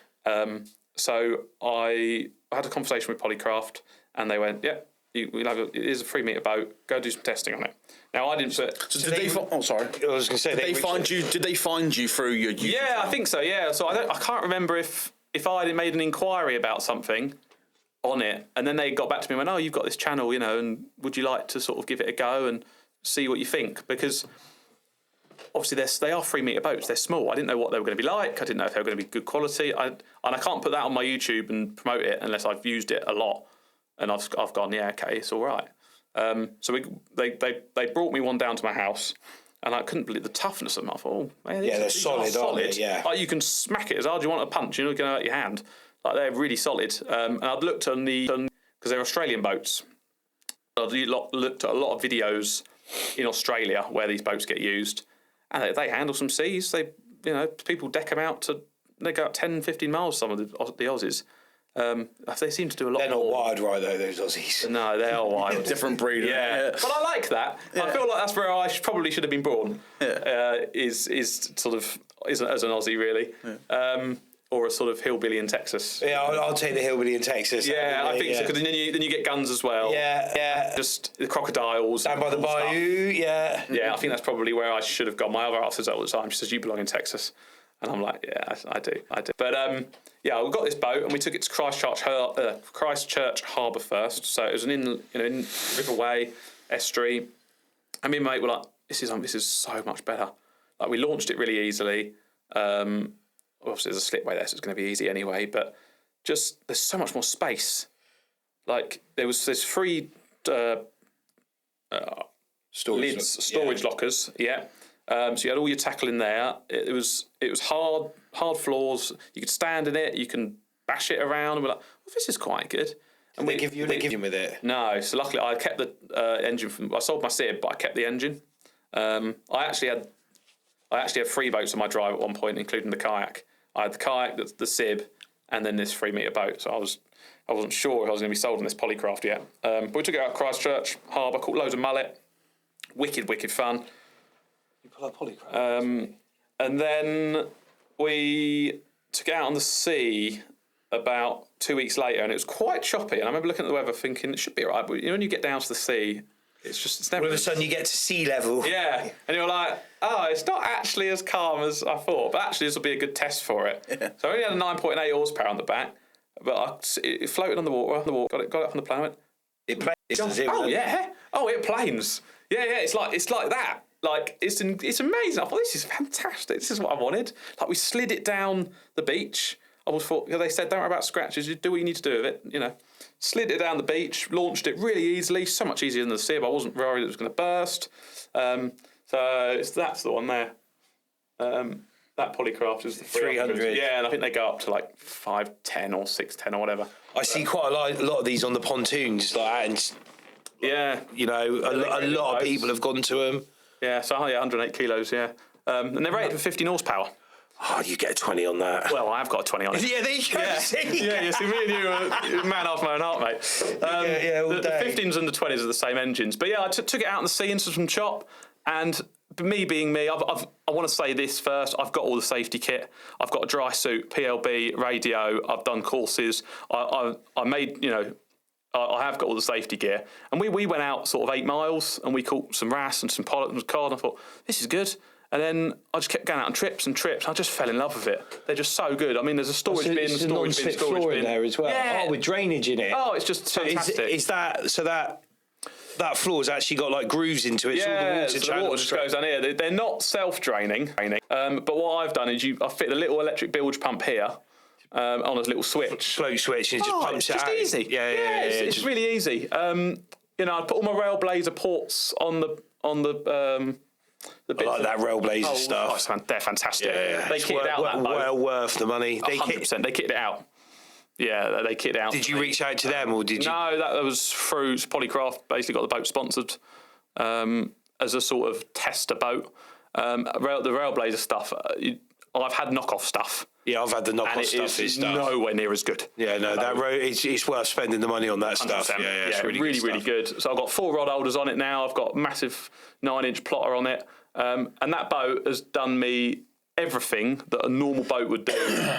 C: So I had a conversation with Polycraft, and they went, "Yeah, it is a 3-metre boat. Go do some testing on it." Now I didn't put.
D: So did they? Sorry.
E: I was going to say.
D: Did they find you through your YouTube?
C: Yeah, I think so. Yeah. So I can't remember if I had made an inquiry about something on it, and then they got back to me and went, "Oh, you've got this channel, and would you like to sort of give it a go and see what you think?" Because obviously they are 3-metre boats. They're small. I didn't know what they were going to be like. I didn't know if they were going to be good quality. I can't put that on my YouTube and promote it unless I've used it a lot, and I've gone, yeah, okay, it's all right. So they brought me one down to my house, and I couldn't believe the toughness of them. I thought, oh, man,
E: they're solid, aren't they? Yeah.
C: Like, you can smack it as hard as you want a punch. You're not going to hurt your hand. Like, they're really solid. And I'd looked on because they're Australian boats. I'd looked at a lot of videos in Australia where these boats get used, and they handle some seas. People deck them out they go out 10, 15 miles. Some of the Aussies. They seem to do a lot.
E: They're not
C: more.
E: Wide, right, though, those Aussies.
C: No, they are wide.
D: Different breed.
C: Yeah, but I like that. Yeah. I feel like that's where I probably should have been born. Yeah. Is sort of as an Aussie, really. Yeah. Or a sort of hillbilly in Texas.
E: Yeah, I'll take the hillbilly in Texas.
C: Yeah, I think so, because then you get guns as well.
E: Yeah.
C: Just the crocodiles.
E: Down by the bayou, yeah.
C: Yeah, I think that's probably where I should have gone. My other half says all the time, she says, "You belong in Texas." And I'm like, yeah, I do. But we got this boat, and we took it to Christchurch Harbour first. So it was in Riverway estuary, and me and mate were like, this is so much better. Like, we launched it really easily. Obviously there's a slipway there, so it's going to be easy anyway. But just there's so much more space. Like, there's 3 storage lockers. Yeah. So you had all your tackle in there. It was hard floors. You could stand in it. You can bash it around. And we're like, well, this is quite good. And
E: they give you with it?
C: No. So luckily, I kept the engine. I sold my sib, but I kept the engine. I actually had 3 boats on my drive at one point, including the kayak. I had the kayak, the sib, and then this 3-metre boat. So I wasn't sure if I was going to be sold on this Polycraft yet. But we took it out of Christchurch Harbour, caught loads of mullet. Wicked fun.
E: You pull out Polycraft.
C: And then we took it out on the sea about 2 weeks later, and it was quite choppy. And I remember looking at the weather thinking, it should be all right. But when you get down to the sea, it's never...
E: All of a sudden you get to sea level.
C: Yeah. And you're like, oh, it's not actually as calm as I thought. But actually, this will be a good test for it. Yeah. So I only had a 9.8 horsepower on the back. But it floated on the water. Got it up on the plane.
E: It planes.
C: It planes. Yeah. It's like that. Like, it's amazing. I thought, this is fantastic. This is what I wanted. Like, we slid it down the beach. I always thought, they said, don't worry about scratches, you do what you need to do with it, you know. Slid it down the beach, launched it really easily, so much easier than the Sib. I wasn't worried it was going to burst. So that's the one there. That Polycraft is the 300. Yeah, and I think they go up to like 510 or 610 or whatever.
E: I see quite a lot of these on the pontoons like that, and
C: yeah,
E: you know, a lot of people have gone to them.
C: Yeah, so 108 kilos, yeah. And they're rated for 15 horsepower.
E: Oh, you get a 20 on that.
C: Well, I have got a 20 on it.
E: Yeah, there you go.
C: Yeah,
E: See?
C: yeah, you see, me and you are man after my own heart, mate. The 15s and the 20s are the same engines. But yeah, I took it out in the sea into some chop, and me being me, I want to say this first. I've got all the safety kit. I've got a dry suit, PLB, radio. I've done courses. I made, you know, I have got all the safety gear. And we went out sort of 8 miles, and we caught some wrasse and some pollock and cod. And I thought, this is good. And then I just kept going out on trips and trips. I just fell in love with it. They're just so good. I mean, there's a storage bin, storage bin
E: there as well.
C: Yeah.
E: Oh, with drainage in it.
C: Oh, it's just fantastic.
E: Is that so that floor's actually got like grooves into it?
C: Yeah,
E: so
C: the water just goes down here. They're not self-draining, but what I've done is I fit a little electric bilge pump here on a little switch.
E: Flow switch, and it just pumps it out.
C: It's just easy.
E: Yeah,
C: it's really easy. You know, I put all my Railblazer ports on the bits.
E: I like that Railblazer stuff.
C: Oh, they're fantastic.
E: Yeah.
C: They kitted out that boat.
E: Well worth the money.
C: 100%. They kitted it out. Yeah, they kitted it out.
E: Did you reach out to them, or did you?
C: No, that was through Polycraft. Basically, got the boat sponsored as a sort of tester boat. The Railblazer stuff, I've had knockoff stuff.
E: Yeah, I've had the knockoff stuff.
C: It's nowhere near as good.
E: Yeah, no, that it's worth spending the money on that 100%. Stuff. Yeah,
C: it's really good. So I've got 4 rod holders on it now. I've got massive 9-inch plotter on it, and that boat has done me everything that a normal boat would do.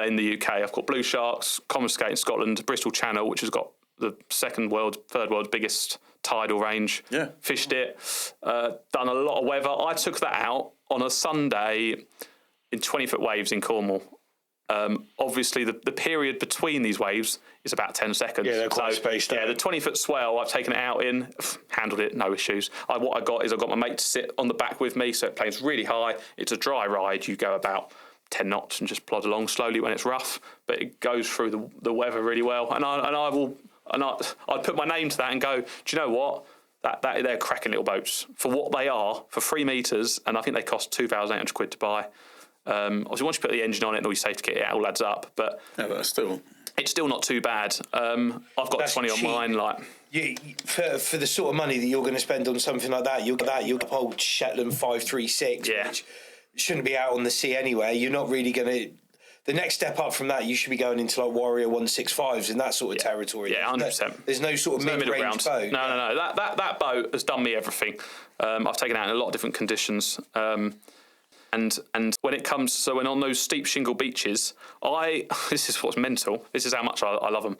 C: In the UK, I've got Blue Sharks, Commonscape in Scotland, Bristol Channel, which has got the third world's biggest tidal range.
D: Yeah.
C: Fished it, done a lot of weather. I took that out on a Sunday in 20-foot waves in Cornwall. Obviously, the period between these waves is about 10 seconds.
E: Yeah, they're quite spaced out.
C: Yeah, the 20-foot swell, I've taken it out in, handled it, no issues. What I got is I've got my mate to sit on the back with me, so it planes really high. It's a dry ride. You go about 10 knots and just plod along slowly when it's rough, but it goes through the weather really well. And I'd put my name to that and go, do you know what? That they're cracking little boats for what they are, for 3 metres, and I think they cost £2,800 to buy. Obviously, once you put the engine on it and all your safety kit, it all adds up. But
D: yeah, but
C: it's still not too bad. I've got 20 on mine. Like,
E: for the sort of money that you're going to spend on something like that, you'll get old Shetland 536, which shouldn't be out on the sea anyway. You're not really going to. The next step up from that, you should be going into like Warrior 165s and that sort of territory.
C: Yeah, 100%.
E: There's no sort of mid-range boat.
C: No. That boat has done me everything. I've taken it out in a lot of different conditions. And when it comes, so when on those steep shingle beaches, this is what's mental. This is how much I love them.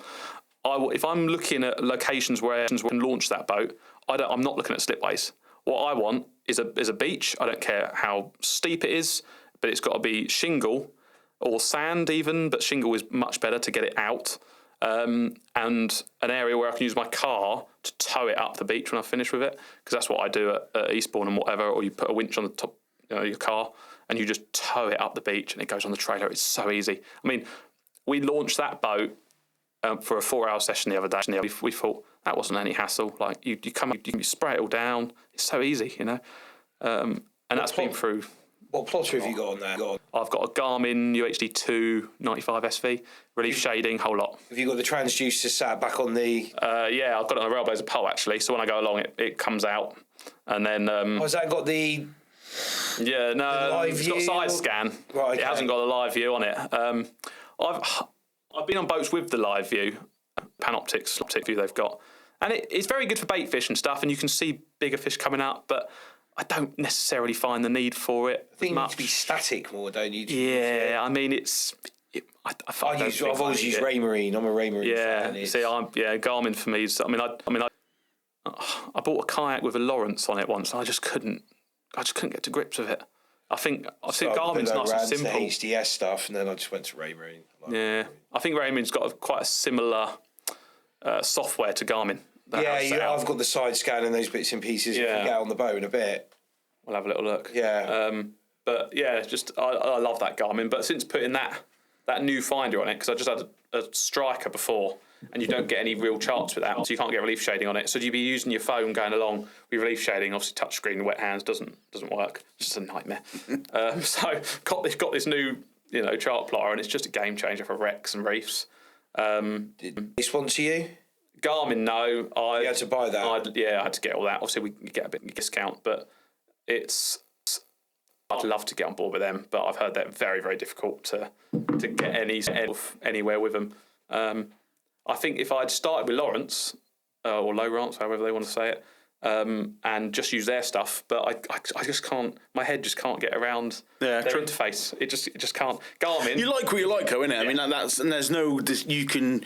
C: If I'm looking at locations where I can launch that boat, I'm not looking at slipways. What I want is a beach. I don't care how steep it is, but it's got to be shingle or sand even, but shingle is much better to get it out. And an area where I can use my car to tow it up the beach when I finish with it, because that's what I do at Eastbourne and whatever, or you put a winch on the top your car and you just tow it up the beach and it goes on the trailer. It's so easy. I mean, we launched that boat for a 4-hour session the other day. We thought that wasn't any hassle. Like you come up, you spray it all down. It's so easy, and that's been through.
E: What plotter have you got on there?
C: I've got a Garmin UHD2 95 SV, relief shading, whole lot.
E: Have you got the transducer sat back on the?
C: Yeah, I've got it on a Railblazer pole actually. So when I go along, it comes out, and then.
E: Has that got the?
C: Yeah, no, it's got side scan.
E: Right, okay.
C: It hasn't got a live view on it. I've been on boats with the live view, Panoptix optic view they've got, and it's very good for bait fish and stuff, and you can see bigger fish coming up, but I don't necessarily find the need for it.
E: I think it needs to be static more, don't you?
C: Yeah, I mean I've
E: always used Raymarine. I'm a Raymarine fan.
C: Yeah, see, Garmin for me is. I bought a kayak with a Lawrence on it once, and I just couldn't get to grips with it. I think Garmin's nice and simple.
E: The HDS stuff, and then I just went to Raymarine.
C: I think Raymarine got quite a similar software to Garmin.
E: I've got the side scan and those bits and pieces. Yeah, if we get on the boat in a bit.
C: We'll have a little look.
E: Yeah.
C: But yeah, just I love that Garmin. But since putting that that new finder on it, because I just had a striker before, and you don't get any real charts with that, so you can't get relief shading on it. So you'd be using your phone going along with relief shading. Obviously, touchscreen, wet hands doesn't work. It's just a nightmare. So got this new chart plotter, and it's just a game changer for wrecks and reefs.
E: Did they sponsor you?
C: Garmin, no.
E: You had to buy that.
C: I had to get all that. Obviously, we get a bit of a discount, but I'd love to get on board with them, but I've heard they're very, very difficult to get anywhere with them. I think if I'd started with Lawrence or Lowrance, however they want to say it, and just use their stuff, but I just can't. My head just can't get around their interface. It just can't. Garmin.
D: You like what you like, though, innit? Yeah. I mean, that's and there's no you can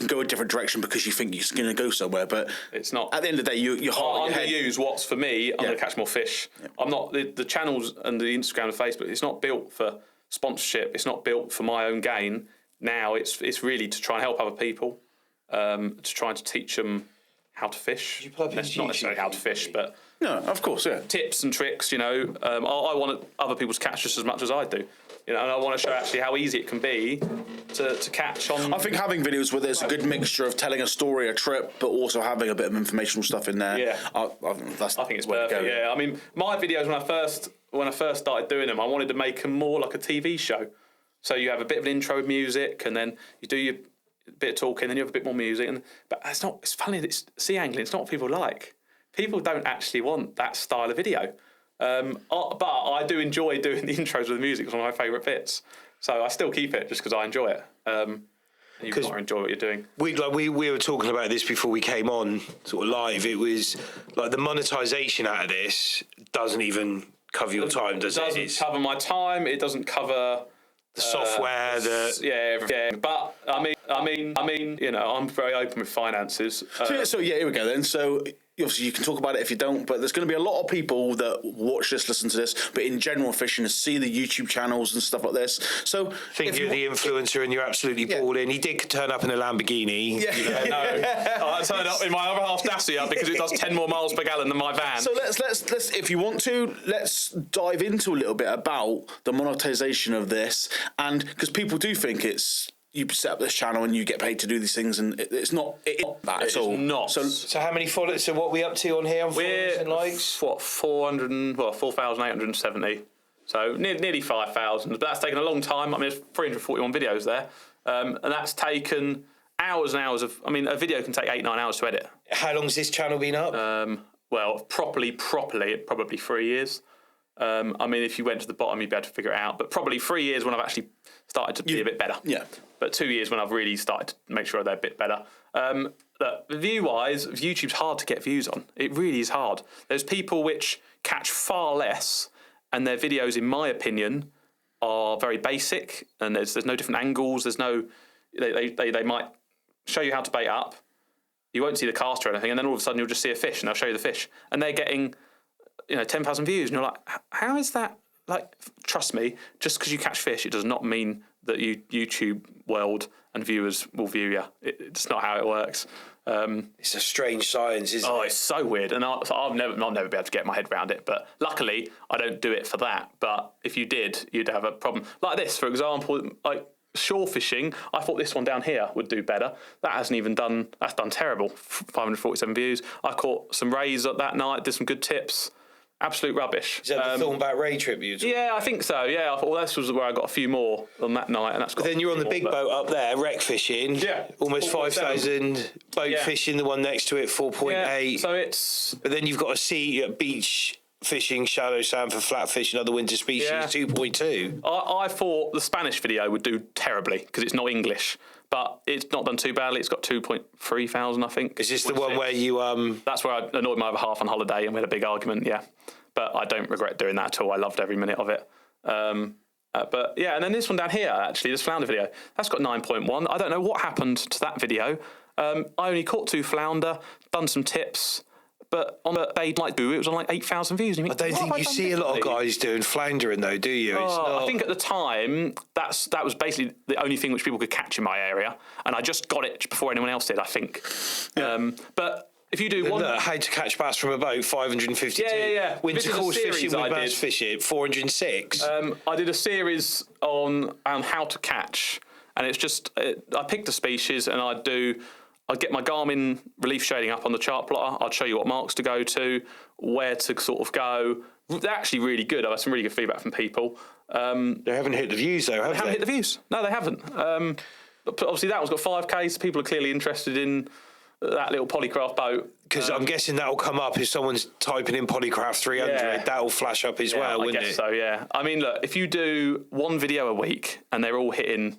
D: go a different direction because you think you're going to go somewhere, but
C: it's not.
D: At the end of the day, you're hard.
C: I'm going to use what's for me. I'm going to catch more fish. Yeah. I'm not the channels and the Instagram and Facebook. It's not built for sponsorship. It's not built for my own gain. Now it's really to try and help other people, to try and teach them how to fish. Not necessarily how to fish, but
D: no, of course, yeah.
C: Tips and tricks. I want other people's catch just as much as I do. And I want to show actually how easy it can be to catch on.
D: I think having videos where there's a good mixture of telling a story, a trip, but also having a bit of informational stuff in there.
C: Yeah,
D: I think it's
C: perfect. Yeah, I mean, my videos when I first started doing them, I wanted to make them more like a TV show. So you have a bit of an intro with music, and then you do your bit of talking, then you have a bit more music. But it's not. It's funny that sea angling. It's not what people like. People don't actually want that style of video. But I do enjoy doing the intros with the music. It's one of my favourite bits. So I still keep it just because I enjoy it. And you've got to enjoy what you're doing.
E: We were talking about this before we came on sort of live. It was like the monetization out of this doesn't even cover your time, does it?
C: It doesn't cover my time. It doesn't cover
E: the software.
C: Everything. But I mean, I'm very open with finances.
D: So here we go then. So obviously you can talk about it if you don't, but there's going to be a lot of people that watch this, listen to this, but in general fishing, see the YouTube channels and stuff like this. So
E: think you're the influencer and you're absolutely balling. He did turn up in a Lamborghini.
C: Yeah. No. I turned up in my other half Dacia because it does 10 more miles per gallon than my van.
D: So let's if you want to, let's dive into a little bit about the monetization of this, and because people do think it's you set up this channel and you get paid to do these things, and it's not that at all.
C: Not.
E: So how many followers? So what are we up to on here?
C: We're
E: and likes?
C: 4,870. So nearly 5,000. But that's taken a long time. I mean, there's 341 videos there, and that's taken hours and hours of. I mean, a video can take 8-9 hours to edit.
E: How long's this channel been up?
C: Well, properly, probably 3 years. I mean, if you went to the bottom, you'd be able to figure it out. But probably 3 years when I've actually started to be a bit better.
D: Yeah.
C: But 2 years when I've really started to make sure they're a bit better. Look, view-wise, YouTube's hard to get views on. It really is hard. There's people which catch far less, and their videos, in my opinion, are very basic. And there's no different angles. There's no. They might show you how to bait up. You won't see the cast or anything, and then all of a sudden you'll just see a fish, and they'll show you the fish, and they're getting 10,000 views, and you're like, how is that? Like, trust me, just because you catch fish, it does not mean that YouTube world and viewers will view you. It's not how it works.
E: It's a strange science, isn't it?
C: Oh, it's so weird, and I'll never be able to get my head around it. But luckily, I don't do it for that. But if you did, you'd have a problem. Like this, for example, like shore fishing. I thought this one down here would do better. That hasn't even done. That's done terrible. 547 views. I caught some rays that night. Did some good tips. Absolute rubbish.
E: Is that the Thornback Ray trip you took?
C: Yeah, I think so. Yeah, I thought this was where I got a few more on that night, and that's.
E: But then you're on the big boat up there, wreck fishing.
C: Yeah,
E: almost 5,000. Boat fishing, the one next to it, 4.8.
C: Yeah, so it's.
E: But then you've got beach fishing, shallow sand for flatfish and other winter species, 2.2.
C: I thought the Spanish video would do terribly because it's not English. But it's not done too badly. It's got 2.3 thousand, I think.
E: Is this the one where you...
C: That's where I annoyed my other half on holiday and we had a big argument, yeah. But I don't regret doing that at all. I loved every minute of it. But yeah, and then this one down here, actually, this flounder video, that's got 9.1. I don't know what happened to that video. I only caught 2 flounder, done some tips. But on the day like it was on like 8,000 views.
E: I don't think you see a lot of guys doing floundering though, do you? It's not...
C: I think at the time that was basically the only thing which people could catch in my area, and I just got it before anyone else did. I think, but if you do one,
E: look, how to catch bass from a boat, 552.
C: Yeah.
E: Winter course fishing with
C: I
E: bass
C: did.
E: fishing, 406.
C: I did a series on how to catch, and it's just I picked a species and I'd get my Garmin relief shading up on the chart plotter. I'd show you what marks to go to, where to sort of go. They're actually really good. I've had some really good feedback from people.
E: They haven't hit the views though, have they?
C: Haven't hit the views. No, they haven't. But obviously that one's got 5Ks. People are clearly interested in that little Polycraft boat.
E: Because I'm guessing that'll come up if someone's typing in Polycraft 300.
C: Yeah.
E: That'll flash up as well, wouldn't it?
C: So, yeah. I mean, look, if you do one video a week and they're all hitting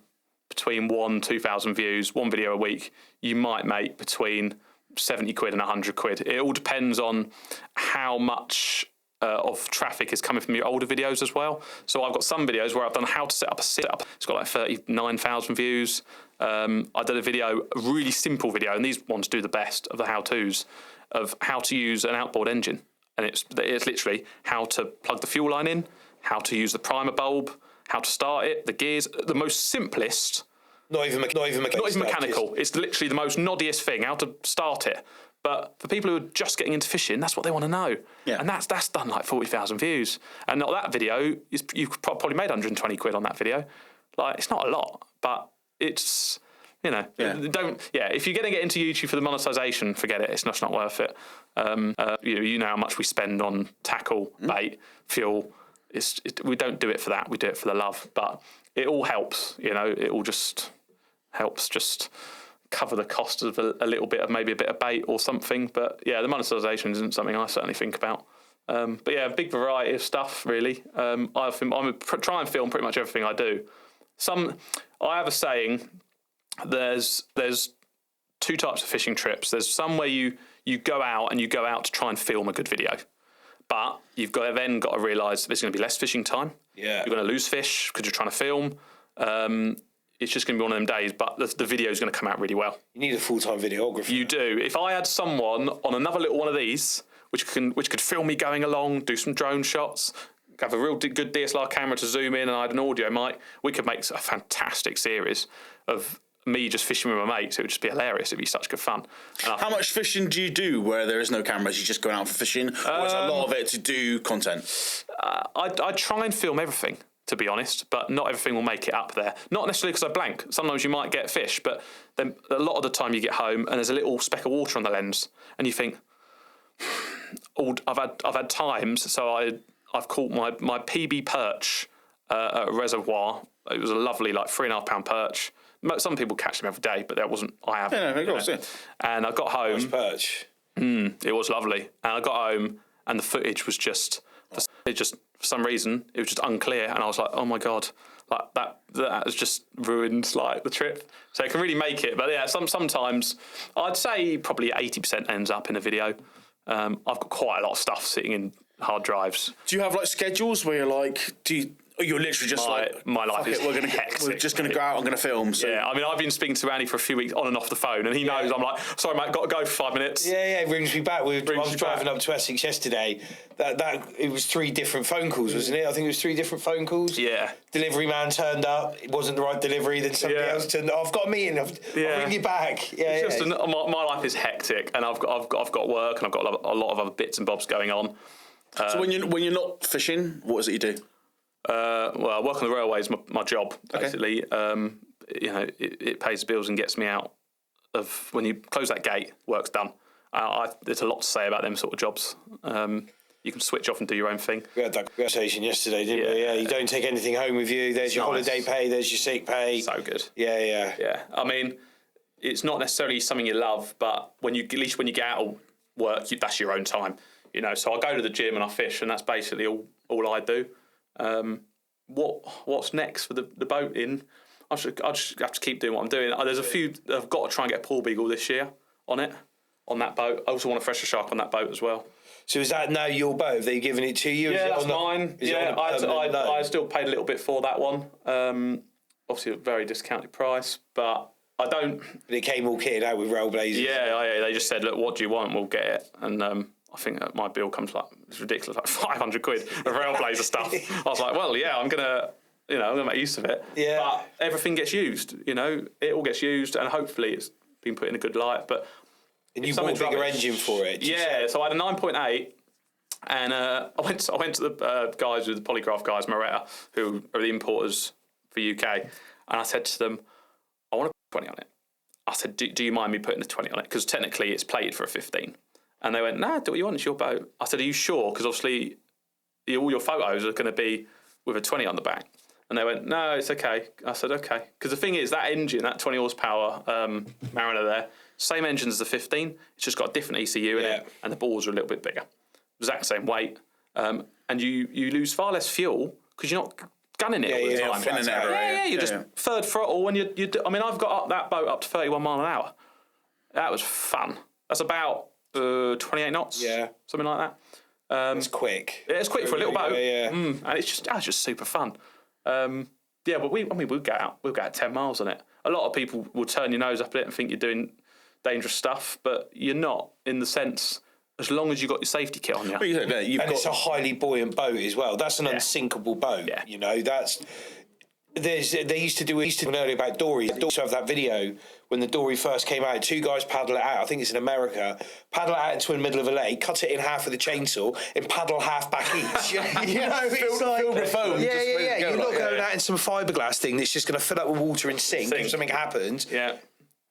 C: between 2,000 views, one video a week, you might make between 70 quid and 100 quid. It all depends on how much of traffic is coming from your older videos as well. So I've got some videos where I've done how to set up a sit-up. It's got like 39,000 views. I did a video, a really simple video, and these ones do the best of the how-tos, of how to use an outboard engine. And it's literally how to plug the fuel line in, how to use the primer bulb, how to start it, the gears, the most simplest.
E: Not even mechanical.
C: It's literally the most noddiest thing, how to start it. But for people who are just getting into fishing, that's what they want to know. Yeah. And that's done like 40,000 views. And not that video, you've probably made 120 quid on that video. Like, it's not a lot, but it's, if you're going to get into YouTube for the monetization, forget it. It's not worth it. You know how much we spend on tackle, bait, fuel. We don't do it for that. We do it for the love. But it all helps, it all just helps just cover the cost of a little bit of maybe a bit of bait or something. But yeah, the monetization isn't something I certainly think about. But yeah, a big variety of stuff really. I try and film pretty much everything I do. I have a saying. There's two types of fishing trips. There's some where you go out to try and film a good video, but you've got to realise there's going to be less fishing time.
E: Yeah,
C: you're going to lose fish because you're trying to film. It's just going to be one of them days, but the video is going to come out really well.
E: You need a full-time videographer.
C: You do. If I had someone on another little one of these, which could film me going along, do some drone shots, have a real good DSLR camera to zoom in, and I had an audio mic, we could make a fantastic series of me just fishing with my mates. It would just be hilarious. It'd be such good fun.
D: How much fishing do you do where there is no cameras? You're just going out for fishing, or is a lot of it to do content?
C: I try and film everything, to be honest, but not everything will make it up there. Not necessarily because I blank. Sometimes you might get fish, but then a lot of the time you get home and there's a little speck of water on the lens, and you think, I've had times. So I've caught my PB perch at a reservoir. It was a lovely 3.5 pound perch. Some people catch them every day, but that wasn't. I haven't.
D: Yeah, of course. Yeah.
C: And I got home.
E: Nice perch.
C: It was lovely, and I got home, and the footage was just. For some reason, it was just unclear, and I was like, "Oh my god, that has just ruined the trip." So it can really make it, but yeah, sometimes I'd say probably 80% ends up in a video. I've got quite a lot of stuff sitting in hard drives.
D: Do you have schedules where you're literally just
C: my life is hectic.
D: We're just going to go out. I'm going to film. So.
C: Yeah, I mean, I've been speaking to Andy for a few weeks on and off the phone, and he knows I'm like, sorry, mate, got to go for 5 minutes.
E: Yeah, it brings me back. I was driving up to Essex yesterday. That it was 3 different phone calls, wasn't it? I think it was 3 different phone calls.
C: Yeah.
E: Delivery man turned up. It wasn't the right delivery. Then somebody else turned up. I've got a meeting. I'll bring you back. Yeah,
C: my life is hectic, and I've got work, and I've got a lot of other bits and bobs going on.
D: So when you're not fishing, what is it you do?
C: Well, I work on the railways, my job, basically. Okay. It pays the bills and gets me out of, when you close that gate, work's done. There's a lot to say about them sort of jobs. You can switch off and do your own thing. We had that conversation yesterday, didn't we? Yeah, you don't take anything home with you. There's your holiday pay, there's your sick pay. So good. Yeah. I mean, it's not necessarily something you love, but at least when you get out of work, that's your own time. So I go to the gym and I fish, and that's basically all I do. What's next for the boat in? I just have to keep doing what I'm doing. There's a few. I've got to try and get a Paul Beagle this year on that boat. I also want a fresher shark on that boat as well. So is that now your boat? Have they given it to you? Yeah, that's mine. I still paid a little bit for that one. Obviously a very discounted price, but I don't. But it came all kitted out with Railblazers. Yeah. They just said, look, what do you want? We'll get it. And I think that my bill comes it's ridiculous, 500 quid of Railblazer stuff. I was like, well, yeah, I'm gonna make use of it. Yeah. But everything gets used, it all gets used, and hopefully it's been put in a good light. But
E: And you bought a bigger engine for it.
C: Yeah, so I had a 9.8. And I went to the guys with the Polygraph guys, Moretta, who are the importers for UK, and I said to them, I want to put 20 on it. I said, do you mind me putting the 20 on it? Because technically it's plated for a 15. And they went, nah, do what you want, it's your boat. I said, are you sure? Because obviously all your photos are going to be with a 20 on the back. And they went, no, it's okay. I said, okay. Because the thing is, that engine, that 20 horsepower Mariner there, same engine as the 15. It's just got a different ECU in it, and the balls are a little bit bigger. Exact same weight, and you lose far less fuel because you're not gunning it all the time. You're just third throttle when you. I mean, I've got that boat up to 31 mile an hour. That was fun. That's about 28 knots. Yeah, something like that.
E: It's quick.
C: Yeah, it's quick for a little boat. And it's just super fun. But we'll get out. We'll get out 10 miles on it. A lot of people will turn your nose up at it and think you're doing dangerous stuff, but you're not, in the sense. As long as you've got your safety kit on you.
E: It's a highly buoyant boat as well. That's an unsinkable boat. Yeah. You know, they used to do earlier about Dory. They also have that video when the Dory first came out. 2 guys paddle it out. I think it's in America. Paddle it out into the middle of a lake, cut it in half with a chainsaw, and paddle half back each.
D: Filled with foam.
E: Yeah. You're not going out in some fiberglass thing that's just going to fill up with water and sink. If something happens.
C: Yeah.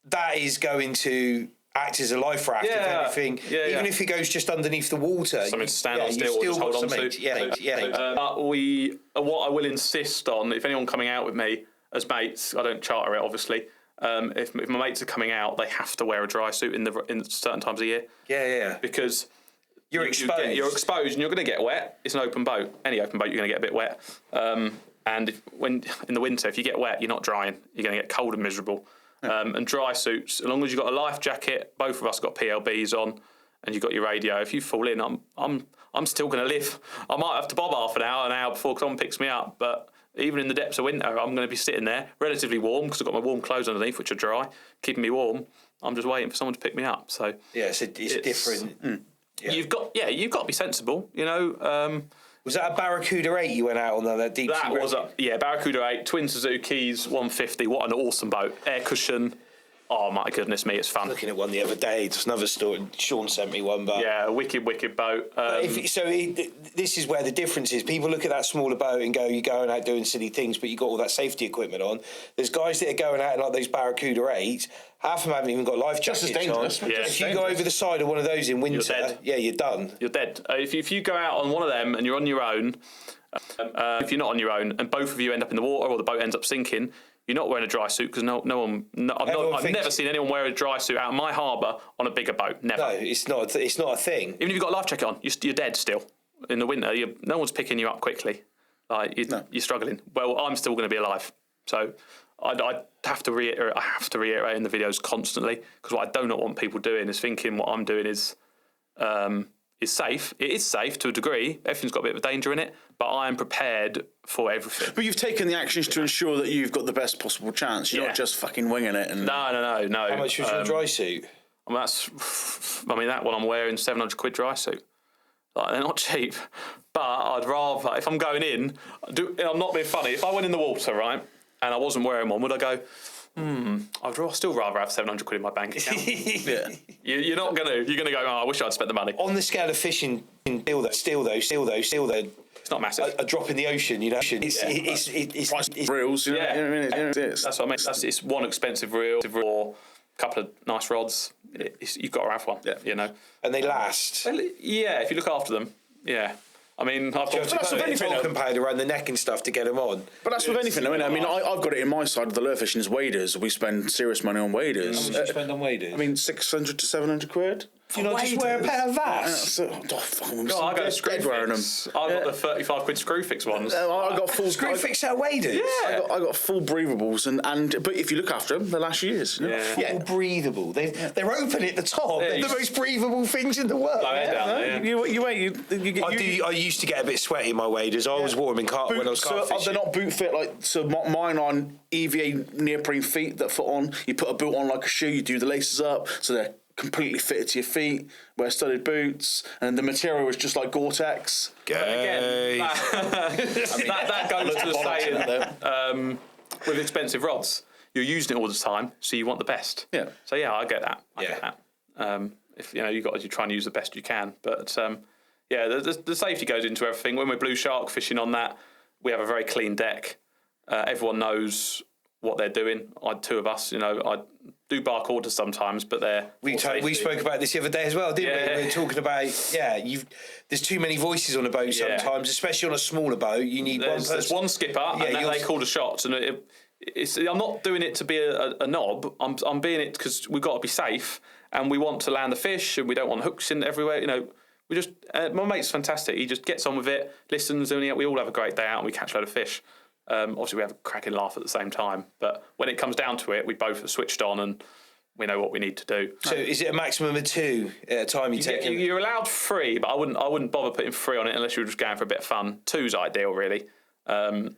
E: That is going to act as a life raft, if anything. Even if it goes just underneath the water.
C: Something to stand on still or just hold on to. What I will insist on, if anyone coming out with me as mates, I don't charter it, obviously. If my mates are coming out, they have to wear a dry suit in certain times of year.
E: Yeah.
C: Because
E: you're exposed.
C: You're exposed and you're going to get wet. It's an open boat. Any open boat, you're going to get a bit wet. And when in the winter, if you get wet, you're not drying. You're going to get cold and miserable. And dry suits, as long as you've got a life jacket, both of us got PLBs on, and you've got your radio. If you fall in, I'm still going to live. I might have to bob half an hour before someone picks me up, but even in the depths of winter, I'm going to be sitting there, relatively warm, because I've got my warm clothes underneath, which are dry, keeping me warm. I'm just waiting for someone to pick me up. So
E: it's different.
C: You've got to be sensible, you know.
E: Was that a Barracuda 8 you went out on that deep sea?
C: That was Barracuda 8, twin Suzuki's 150. What an awesome boat. Air cushion. Oh my goodness me, it's fun.
E: Looking at one the other day, it's another story. Sean sent me one, but
C: a wicked boat.
E: This is where the difference is. People look at that smaller boat and go, "You're going out doing silly things, but you got all that safety equipment on." There's guys that are going out in like those Barracuda 8s. Half of them haven't even got life jackets on. If you go over the side of one of those in winter, you're done.
C: You're dead. If you go out on one of them and you're on your own, if you're not on your own and both of you end up in the water or the boat ends up sinking. You're not wearing a dry suit because I've never seen anyone wear a dry suit out of my harbour on a bigger boat. Never.
E: No, it's not a thing.
C: Even if you've got a life jacket on, you're dead still. In the winter, no one's picking you up quickly. You're struggling. Well, I'm still going to be alive. So I have to reiterate in the videos constantly, because what I do not want people doing is thinking what I'm doing is safe. It is safe to a degree. Everything's got a bit of danger in it, but I am prepared for everything.
D: But you've taken the actions to ensure that you've got the best possible chance. You're not just fucking winging it. And
C: No.
E: How much was your dry suit?
C: That one I'm wearing, £700 dry suit. They're not cheap, but I'd rather, if I'm going in, I'm not being funny. If I went in the water, right, and I wasn't wearing one, would I go? I'd still rather have £700 in my bank account. You're not gonna. You're gonna go. Oh, I wish I'd spent the money.
E: On the scale of fishing, still though.
C: It's not massive.
E: A drop in the ocean, you know. It's
D: reels. You know what I mean?
C: That's what I mean. It's one expensive reel or a couple of nice rods. You've got to have one. Yeah. You know.
E: And they last.
C: Well, if you look after them. Yeah. I mean, I've got
E: talcum powder around the neck and stuff to get them on.
D: But that's with anything. I mean, I've got it in my side of the lure fishing is waders. We spend serious money on waders.
E: How much do you spend on waders?
D: I mean, £600 to £700.
E: Do you not just wear a pair of VAS?
C: I go to Screwfix. I've got the £35 Screwfix ones.
D: I got full
E: Screwfix out waders.
D: Yeah, I got full breathables, but if you look after them, they last years. You know?
E: Full breathable. They're open at the top. They're the most breathable things in the world. I used to get a bit sweaty in my waders. I was warm in when I was carp fishing.
D: They're not boot fit mine on EVA neoprene feet that fit on. You put a boot on like a shoe. You do the laces up so they're completely fitted to your feet. Wear studded boots, and the material is just like Gore-Tex.
C: Again, that goes to the saying with expensive rods, you're using it all the time, so you want the best.
D: Yeah.
C: So I get that. I get that. If you got to try and use the best you can. But the safety goes into everything. When we're blue shark fishing on that, we have a very clean deck. Everyone knows what they're doing. Two of us, I do bark orders sometimes, but
E: we spoke about this the other day as well, didn't we? We were talking about there's too many voices on a boat sometimes, especially on a smaller boat. You need one person. There's
C: one skipper, and they call the shots. And I'm not doing it to be a knob. I'm being it because we've got to be safe, and we want to land the fish, and we don't want hooks in everywhere. We just my mate's fantastic. He just gets on with it, listens, and we all have a great day out, and we catch a load of fish. Obviously, we have a cracking laugh at the same time, but when it comes down to it, we both are switched on and we know what we need to do.
E: So, is it a maximum of 2 at a time?
C: You're allowed 3, but I wouldn't bother putting 3 on it unless you were just going for a bit of fun. 2's ideal, really. One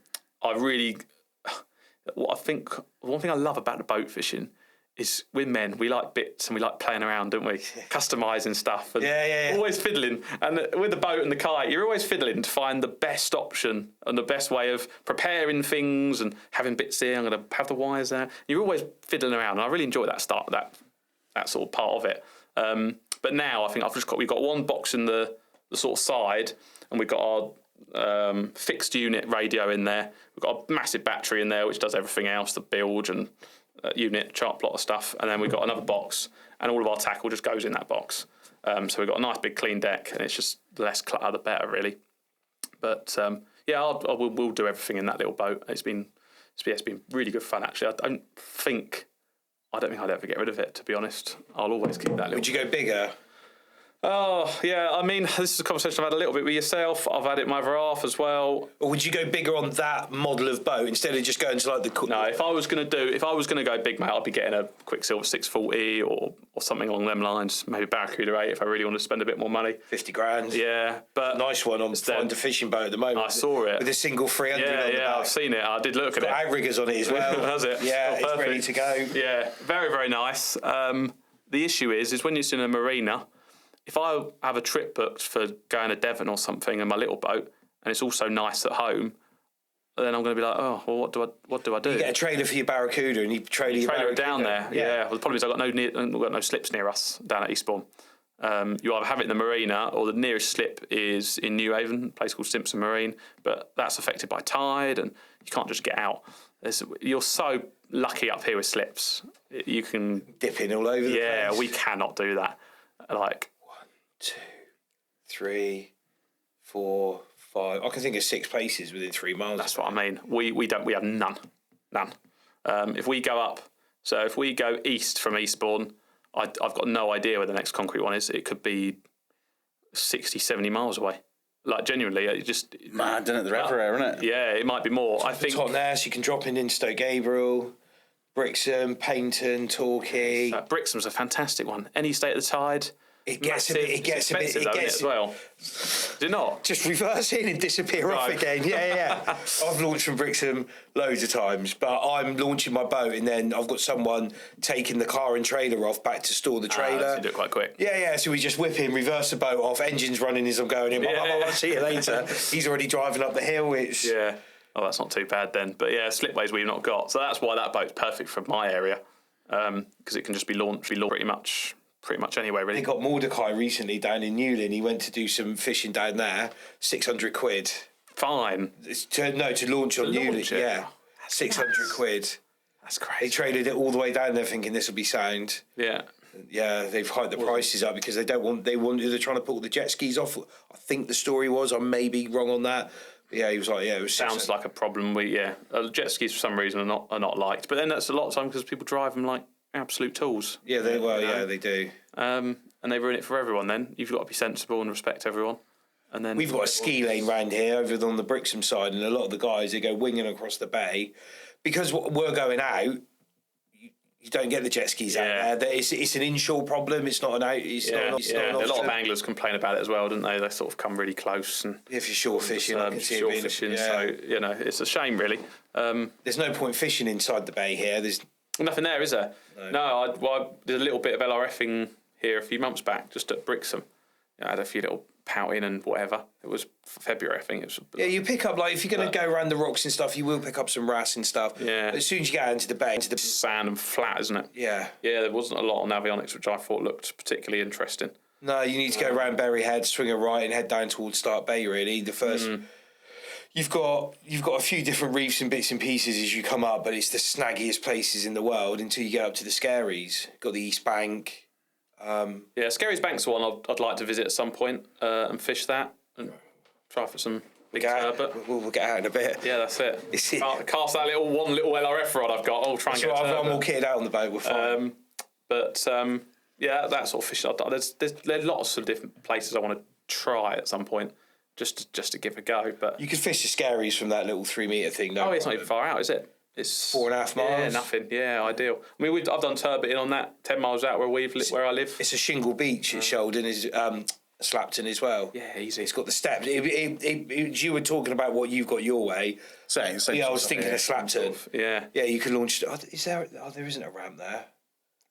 C: thing I love about the boat fishing is with men, we like bits and we like playing around, don't we? Customising stuff and always fiddling. And with the boat and the kite, you're always fiddling to find the best option and the best way of preparing things and having bits here. I'm going to have the wires there. You're always fiddling around, and I really enjoy that sort of part of it. But now I think we've got one box in the sort of side, and we've got our fixed unit radio in there. We've got a massive battery in there which does everything else, the bilge and unit, chart plot of stuff, and then we've got another box, and all of our tackle just goes in that box. So we've got a nice big clean deck, and it's just less clutter the better, really. But we'll do everything in that little boat. It's been really good fun, actually. I don't think I'd ever get rid of it, to be honest. I'll always keep that little.
E: Would you go bigger?
C: Oh, yeah, I mean, this is a conversation I've had a little bit with yourself. I've had it with my other half as well.
E: Or would you go bigger on that model of boat instead of just going to like the...
C: No, if I was going to go big, mate, I'd be getting a Quicksilver 640 or something along them lines. Maybe Barracuda 8 if I really want to spend a bit more money.
E: 50 grand.
C: Yeah, but...
E: Nice one on Find a Fishing Boat at the moment.
C: I saw it.
E: With a single 300 on the back.
C: I've seen it. I did look at it.
E: It's got outriggers on it as well.
C: Has it?
E: Yeah, it's ready to go.
C: Yeah, very, very nice. The issue is when you're in a marina... If I have a trip booked for going to Devon or something in my little boat, and it's also nice at home, then I'm going to be like, oh, well, what do I do?
E: You get a trailer for your Barracuda, and you trailer it
C: down there. Yeah. Well, the problem is I've got no slips near us down at Eastbourne. You either have it in the marina, or the nearest slip is in New Haven, a place called Simpson Marine, but that's affected by tide, and you can't just get out. You're so lucky up here with slips. You can
E: dip in all over the place.
C: Yeah, we cannot do that.
E: 2, 3, 4, 5. I can think of 6 places within 3 miles.
C: That's what I mean. We have none. If we go east from Eastbourne, I've got no idea where the next concrete one is. It could be 60, 70 miles away. Like, genuinely, it just...
D: Mad, isn't it? They're everywhere, isn't it?
C: Yeah, it might be more. I think...
E: Totnes, you can drop in Stoke Gabriel, Brixham, Paignton, Torquay.
C: Brixham's a fantastic one. Any state of the tide...
E: It gets a bit
C: as well. Do you not?
E: Just reverse in and disappear off again. Yeah. I've launched from Brixham loads of times, but I'm launching my boat and then I've got someone taking the car and trailer off back to store the trailer.
C: So you do it quite quick.
E: Yeah. So we just whip in, reverse the boat off, engines running as I'm going in. I'll see you later. He's already driving up the hill.
C: Yeah. Oh, that's not too bad then. But yeah, slipways we've not got. So that's why that boat's perfect for my area, because it can just be launched pretty much anyway, really.
E: They got Mordecai recently down in Newlyn. He went to do some fishing down there. 600 quid.
C: Fine.
E: To launch on Newlyn. Yeah. 600 quid.
C: That's crazy.
E: They traded it all the way down there thinking this will be sound.
C: Yeah.
E: Yeah, they've hiked the prices up because they're trying to put all the jet skis off. I think the story was, I may be wrong on that. But yeah, he was like, it was...
C: Sounds like a problem. Jet skis for some reason are not liked. But then that's a lot of time because people drive them like absolute tools.
E: Yeah, they do.
C: And they ruin it for everyone then. You've got to be sensible and respect everyone. And then
E: we've got a ski lane round here over on the Brixham side, and a lot of the guys, they go winging across the bay. Because we're going out, you don't get the jet skis out there. It's an inshore problem. It's not an out.
C: A lot of anglers complain about it as well, don't they? They sort of come really close. And
E: if you're shore fishing, I can see it being
C: so it's a shame, really.
E: There's no point fishing inside the bay here. There's
C: nothing there, is there? No. There's a little bit of LRFing here a few months back, just at Brixham. I had a few little pouting and whatever. It was February, I think. It was.
E: Yeah, you pick up, like, if you're going to go around the rocks and stuff, you will pick up some wrasse and stuff.
C: Yeah.
E: But as soon as you get out into the bay,
C: Sand and flat, isn't it?
E: Yeah.
C: Yeah, there wasn't a lot on avionics, which I thought looked particularly interesting.
E: No, you need to go around Berry Head, swing a right, and head down towards Start Bay. Really, the first. You've got a few different reefs and bits and pieces as you come up, but it's the snaggiest places in the world until you get up to the Scaries. Got the East Bank.
C: Yeah, Scaries Bank's one I'd like to visit at some point and fish that and try for some big turbot.
E: We'll get out in a bit.
C: Yeah, that's it. Cast that one little LRF rod I've got. I'll try and get a turbot.
E: I'm all kitted out on the boat. We're fine.
C: Yeah, that sort of fishing. There's lots of different places I want to try at some point, just to give a go. But
E: you could fish the Scaries from that little 3 metre thing.
C: No, it's not even far out, is it? It's
E: 4.5 miles.
C: Yeah, nothing. Yeah, ideal. I mean, I've done turboting on that 10 miles out where I live.
E: It's a shingle beach at Sheldon, is Slapton as well.
C: Yeah, easy.
E: It's got the steps. You were talking about what you've got your way.
D: Same
E: I was thinking of Slapton.
C: Yeah.
E: Yeah, you could launch. There isn't a ramp there.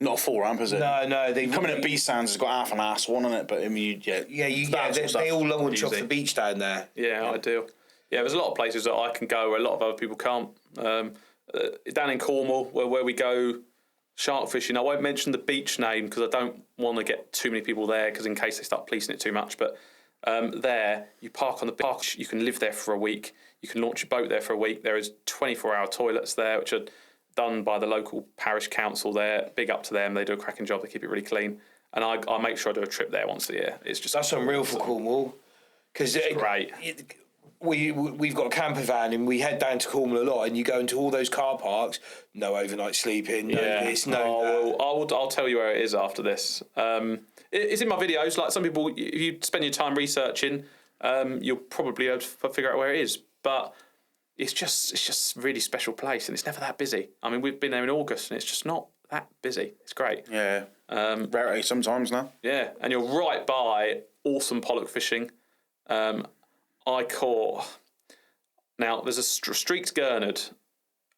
D: Not a full ramp, is it?
E: No. They
D: coming at B Sands has got half an ass one on it, but I mean,
E: they all launch off the beach down there.
C: Yeah, ideal. Yeah, there's a lot of places that I can go where a lot of other people can't. Down in Cornwall, where we go shark fishing, I won't mention the beach name because I don't want to get too many people there because in case they start policing it too much. But there, you park on the beach, you can live there for a week, you can launch your boat there for a week. There is 24-hour toilets there, which are done by the local parish council there. Big up to them, they do a cracking job, they keep it really clean. And I make sure I do a trip there once a year. It's just
E: that's unreal for Cornwall because it's
C: great.
E: We've got a camper van and we head down to Cornwall a lot, and you go into all those car parks, no overnight sleeping, no this, no that.
C: I'll tell you where it is after this. It's in my videos. Like some people, if you spend your time researching, you'll probably be able to figure out where it is. But it's just a really special place, and it's never that busy. I mean, we've been there in August, and it's just not that busy. It's great.
D: Yeah. Rarity sometimes now.
C: Yeah, and you're right by awesome pollock fishing. I caught. Now, there's a streaked gurnard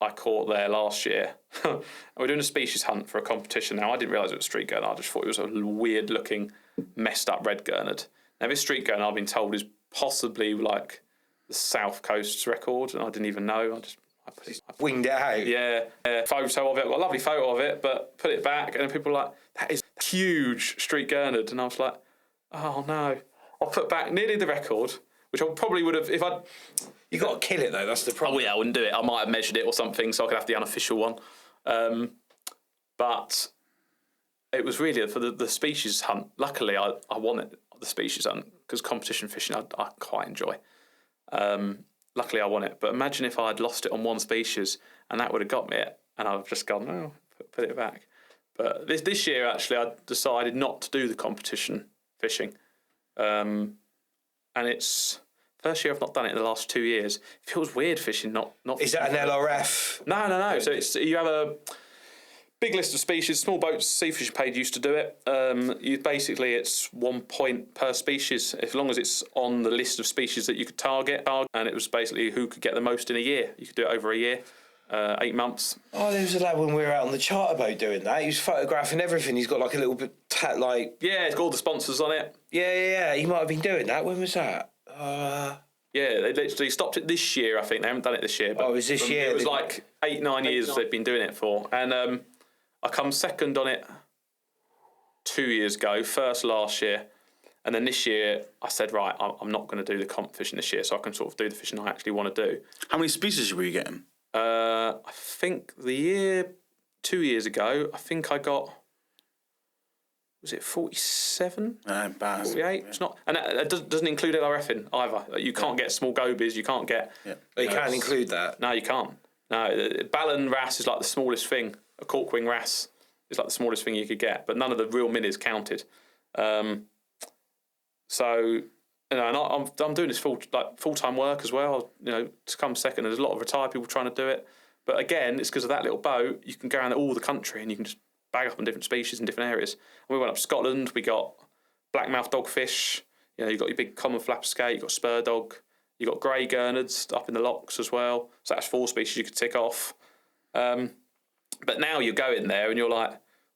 C: I caught there last year. And we're doing a species hunt for a competition. Now, I didn't realise it was streaked gurnard. I just thought it was a weird-looking, messed-up red gurnard. Now, this streaked gurnard, I've been told, is possibly like the South Coast's record, and I didn't even know. I
E: winged it out.
C: Yeah, photo of it. I've got a lovely photo of it, but put it back, and people were like, that is a huge streaked gurnard. And I was like, oh, no. I'll put back nearly the record, which I probably would have if I'd.
E: You got to kill it though. That's the problem.
C: Oh yeah, I wouldn't do it. I might have measured it or something, so I could have the unofficial one. But it was really for the species hunt. Luckily, I wanted the species hunt because competition fishing I quite enjoy. Luckily, I won it. But imagine if I had lost it on one species and that would have got me it, and I've just gone no, put it back. But this year actually, I decided not to do the competition fishing. And it's first year I've not done it in the last 2 years. It feels weird fishing not.
E: Is that an LRF?
C: No. So you have a big list of species. Small boats, Sea Fishing Page used to do it. It's 1 point per species, as long as it's on the list of species that you could target. And it was basically who could get the most in a year. You could do it over a year. 8 months.
E: Oh, there was a lad when we were out on the charter boat doing that. He was photographing everything. He's got like a little bit
C: yeah, it's got all the sponsors on it.
E: Yeah. He might have been doing that. When was that?
C: Yeah, they literally stopped it this year. I think they haven't done it this year. But
E: it was this year.
C: It was like 8-9 years they've been doing it for, and I come second on it 2 years ago. First last year. And then this year, I said, right, I'm not going to do the comp fishing this year, so I can sort of do the fishing I actually want to do.
D: How many species were you getting?
C: I think 2 years ago, I think I got, was it 47? 48? It's not, and that doesn't include LRFing either. You can't get small gobies, you can't get...
E: Yeah. You can't include that?
C: No, you can't. No, Ballon wrasse is like the smallest thing. A corkwing wrasse is like the smallest thing you could get, but none of the real minis counted. So... and I'm doing this full-time work as well. To come second, there's a lot of retired people trying to do it. But again, it's because of that little boat. You can go around all the country and you can just bag up on different species in different areas. And we went up to Scotland. We got blackmouth dogfish. You've got your big common flapper skate. You've got spur dog. You've got grey gurnards up in the locks as well. So that's 4 species you could tick off. But now you go in there and you're like,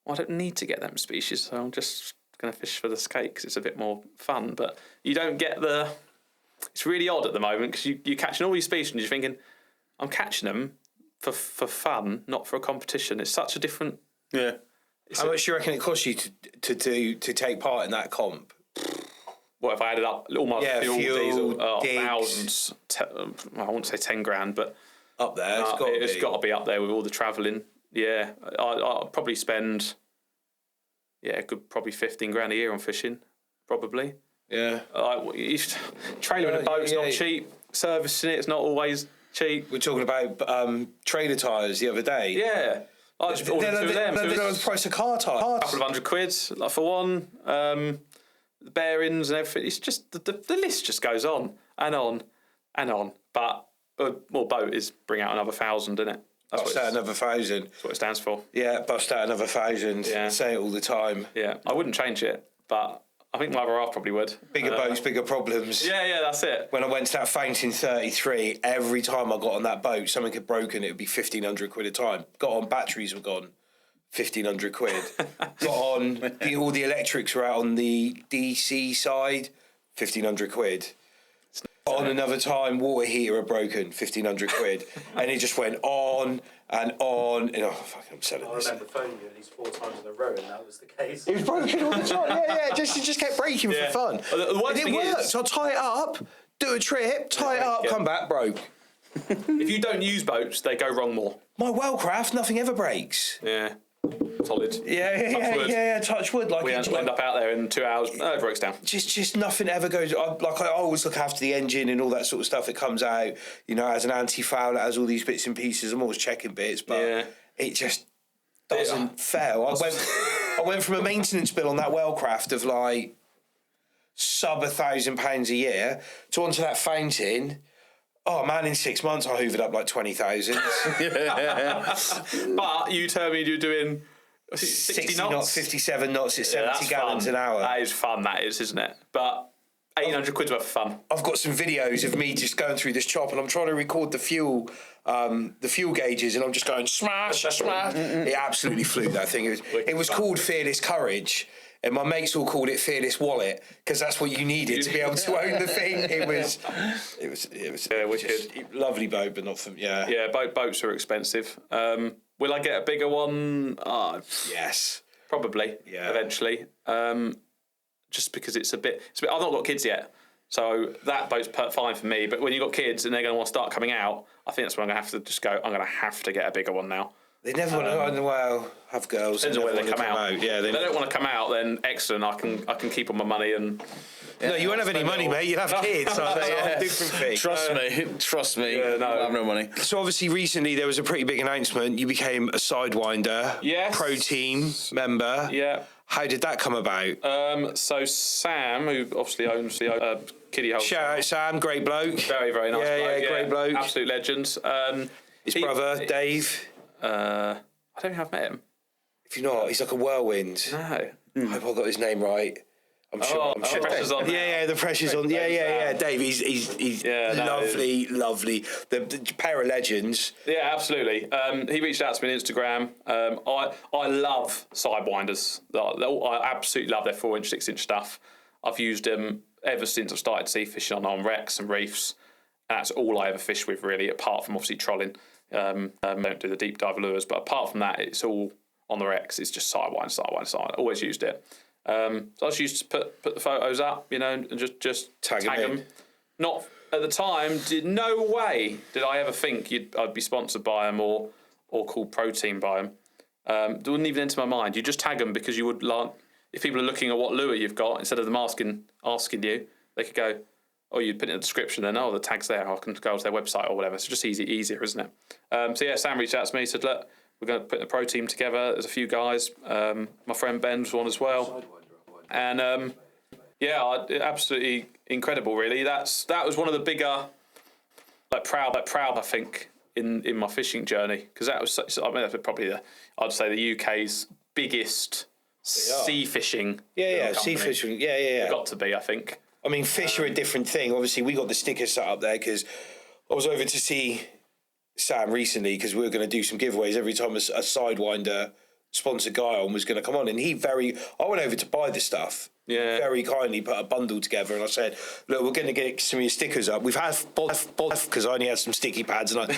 C: well, I don't need to get them species. So I'll just going to fish for the skate because it's a bit more fun. But you don't get it's really odd at the moment because you're catching all these species and you're thinking, I'm catching them for fun, not for a competition. It's such a different...
D: Yeah.
E: How much do you reckon it costs you to take part in that comp?
C: What if I added up all my fuel, diesel,
E: digs.
C: thousands? I won't say 10 grand, but
E: Up there,
C: it's got to be up there with all the travelling. Yeah, I'll probably spend probably 15 grand a year on fishing, probably.
E: Yeah.
C: Trailer in a boat's not cheap. Servicing it's not always cheap.
E: We're talking about trailer tyres the other day.
C: Yeah. I just ordered two of them.
E: They're the price of car tyres.
C: A couple of £100 like for one. The bearings and everything. It's just the list just goes on and on and on. But a more boat is bring out another 1,000, isn't it?
E: Bust out another 1,000.
C: That's what it stands for.
E: Yeah, bust out another 1,000.
C: Yeah.
E: Say it all the time.
C: Yeah, I wouldn't change it, but I think my other half probably would.
E: Bigger boats, bigger problems.
C: Yeah, that's it.
E: When I went to that Fountain 33, every time I got on that boat, something had broken, it would be 1,500 quid a time. Got on, batteries were gone, 1,500 quid. Got on, all the electrics were out on the DC side, 1,500 quid. Got on another time, water heater had broken, 1,500 quid. And it just went on and on. And, I'm selling this.
A: I remember phoning you at least 4 times in a row, and that was the case.
E: It was broken all the time. It just kept breaking for fun.
C: The
E: and it worked. I'll tie it up, do a trip, tie it up, come back, broke.
C: If you don't use boats, they go wrong more.
E: My Wellcraft, nothing ever breaks.
C: Yeah. Solid.
E: Yeah, touch wood. Like
C: we end up out there in 2 hours. It breaks down.
E: Just nothing ever goes. I always look after the engine and all that sort of stuff. It comes out, as an anti-foul. It has all these bits and pieces. I'm always checking bits, but it just doesn't fail. I went from a maintenance bill on that Wellcraft of like sub £1,000 a year to onto that Fountain. Oh man, in 6 months I hoovered up like 20,000.
C: But you tell me you're doing 60 knots,
E: 57 knots at 70 gallons an hour.
C: That is fun, that is, isn't it? But 1,800 quid's worth of fun.
E: I've got some videos of me just going through this chop, and I'm trying to record the fuel gauges, and I'm just going smash. It absolutely flew, that thing. It was called Fearless Courage. And my mates all called it Fearless Wallet because that's what you needed to be able to own the thing. It was
C: wicked.
E: Lovely boat, but not for
C: boats are expensive. Will I get a bigger one?
E: Yes,
C: probably. Yeah, eventually. Just because it's a bit. I've not got kids yet, so that boat's fine for me. But when you've got kids and they're going to want to start coming out, I think that's when I'm going to have to just go. I'm going to have to get a bigger one now.
E: They never want to have girls.
C: Depends on where they come out.
E: Yeah,
C: they don't want to come out. Then excellent. I can keep on my money and.
E: No, you won't have any money, mate. You'll have kids. So that's a whole different thing.
D: Trust me. Yeah, no. I have no money.
E: So obviously, recently there was a pretty big announcement. You became a Sidewinder pro team member.
C: Yeah.
E: How did that come about?
C: So Sam, who obviously owns the kiddie hole.
E: Shout out Sam, great bloke.
C: Very, very nice bloke.
E: Yeah, great bloke.
C: Absolute legend.
E: His brother, Dave.
C: I don't think I've met him.
E: If you're not, he's like a whirlwind.
C: No.
E: I hope I got his name right. I'm sure.
C: The pressure's on.
E: The pressure's on. Yeah. Dave, he's lovely. The pair of legends.
C: Yeah, absolutely. He reached out to me on Instagram. I love Sidewinders. I absolutely love their 4-inch, 6-inch stuff. I've used them ever since I've started sea fishing on wrecks and reefs. And that's all I ever fish with, really, apart from obviously trolling. Don't do the deep dive lures, but apart from that, it's all on the wrecks. It's just sidewind. Always used it. So I just used to put the photos up, and just tag them. Not at the time. No way did I ever think I'd be sponsored by them or called Pro Team by them. It wouldn't even enter my mind. You just tag them because you would like, if people are looking at what lure you've got, instead of them asking you, they could go, oh, you'd put it in the description, then, the tag's there, I can go to their website or whatever. It's just easier, isn't it? Sam reached out to me, said, look, we're going to put the pro team together. There's a few guys. My friend Ben was one as well. And, absolutely incredible, really. That was one of the bigger, proud, I think, in my fishing journey. Because that was, that was probably, I'd say, the UK's biggest sea fishing.
E: Sea fishing. Yeah.
C: Got to be, I think.
E: I mean, fish are a different thing. Obviously, we got the stickers set up there because I was over to see Sam recently because we were going to do some giveaways every time a Sidewinder sponsored guy on was going to come on, and I went over to buy the stuff.
C: Yeah.
E: Very kindly put a bundle together, and I said, "Look, we're going to get some of your stickers up. We've had because I only had some sticky pads, and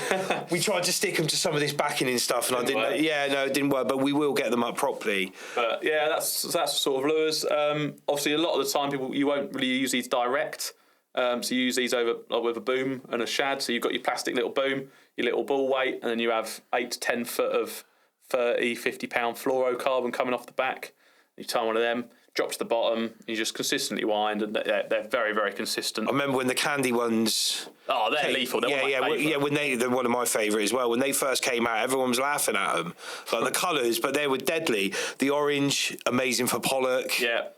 E: we tried to stick them to some of this backing and stuff, and
C: Didn't work.
E: it didn't work. But we will get them up properly."
C: But yeah, that's sort of lures. Obviously, a lot of the time, you won't really use these direct. So you use these over with a boom and a shad. So you've got your plastic little boom, your little ball weight, and then you have 8 to 10 foot of 30, 50 pound fluorocarbon coming off the back. You tie one of them, drop to the bottom, you just consistently wind, and they're very, very consistent.
E: I remember when the candy ones.
C: Oh, they're lethal. They're
E: when they're one of my favourite as well. When they first came out, everyone was laughing at them, like the colours, but they were deadly. The orange, amazing for pollock.
C: Yeah.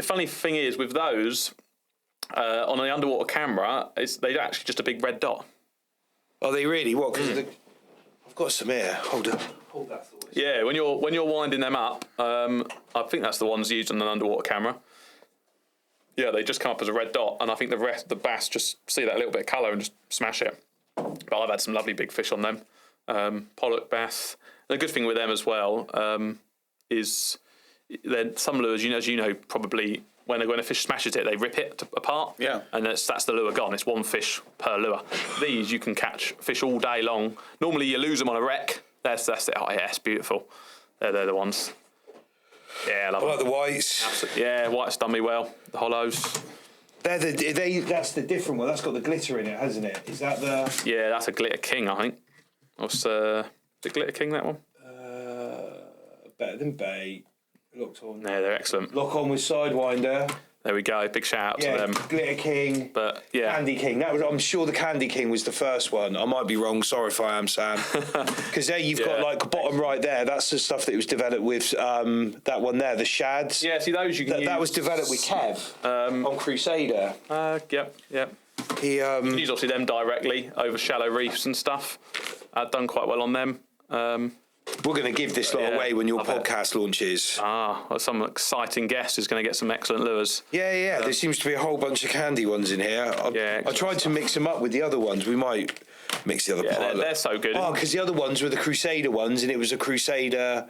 C: Funny thing is with those on the underwater camera, they're actually just a big red dot.
E: Are they really? What? Because I've got some here. Hold up. Hold that thought.
C: Yeah, when you're winding them up, I think that's the ones used on an underwater camera. Yeah, they just come up as a red dot, and I think the bass just see that little bit of colour and just smash it. But I've had some lovely big fish on them, pollock, bass. And the good thing with them as well is then some lures, as you know, probably when a fish smashes it, they rip it apart.
D: Yeah.
C: And that's the lure gone. It's one fish per lure. These you can catch fish all day long. Normally you lose them on a wreck. That's it. Oh yeah, it's beautiful. They're the ones. Yeah, I
E: like the whites.
C: Absolutely. Yeah, whites done me well. The hollows.
E: That's the different one. That's got the glitter in it, hasn't it? Is that the?
C: Yeah, that's a Glitter King, I think. What's the Glitter King, that one?
E: Better than bait. Locked on.
C: Yeah, they're excellent.
E: Lock on with Sidewinder.
C: There we go. Big shout out to them.
E: Glitter King.
C: But yeah,
E: Candy King. I'm sure the Candy King was the first one. I might be wrong. Sorry if I am, Sam. Because there you've got like bottom right there. That's the stuff that was developed with that one there, the shads.
C: Yeah, see those you can use.
E: That was developed with Kev on Crusader.
C: Yep.
E: He
C: you can use obviously them directly over shallow reefs and stuff. I've done quite well on them.
E: We're going to give this lot away when your podcast launches.
C: Well, some exciting guest is going to get some excellent lures.
E: Yeah. There seems to be a whole bunch of candy ones in here. I tried to mix them up with the other ones. We might mix the other part.
C: They're so good.
E: Oh, because the other ones were the Crusader ones, and it was a Crusader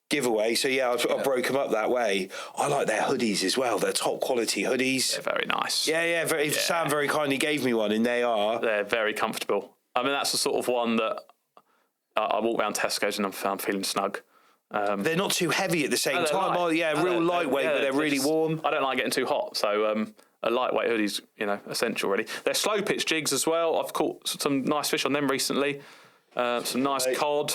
E: giveaway. So I broke them up that way. I like their hoodies as well. They're top quality hoodies.
C: They're very nice.
E: Yeah. Sam very kindly gave me one, and
C: they're very comfortable. I mean, that's the sort of one that I walk around Tesco's and I'm feeling snug.
E: They're not too heavy at the same time. Real lightweight, but they're really warm.
C: I don't like getting too hot, so a lightweight hoodie's essential really. They're slow pitch jigs as well. I've caught some nice fish on them recently. Some nice cod,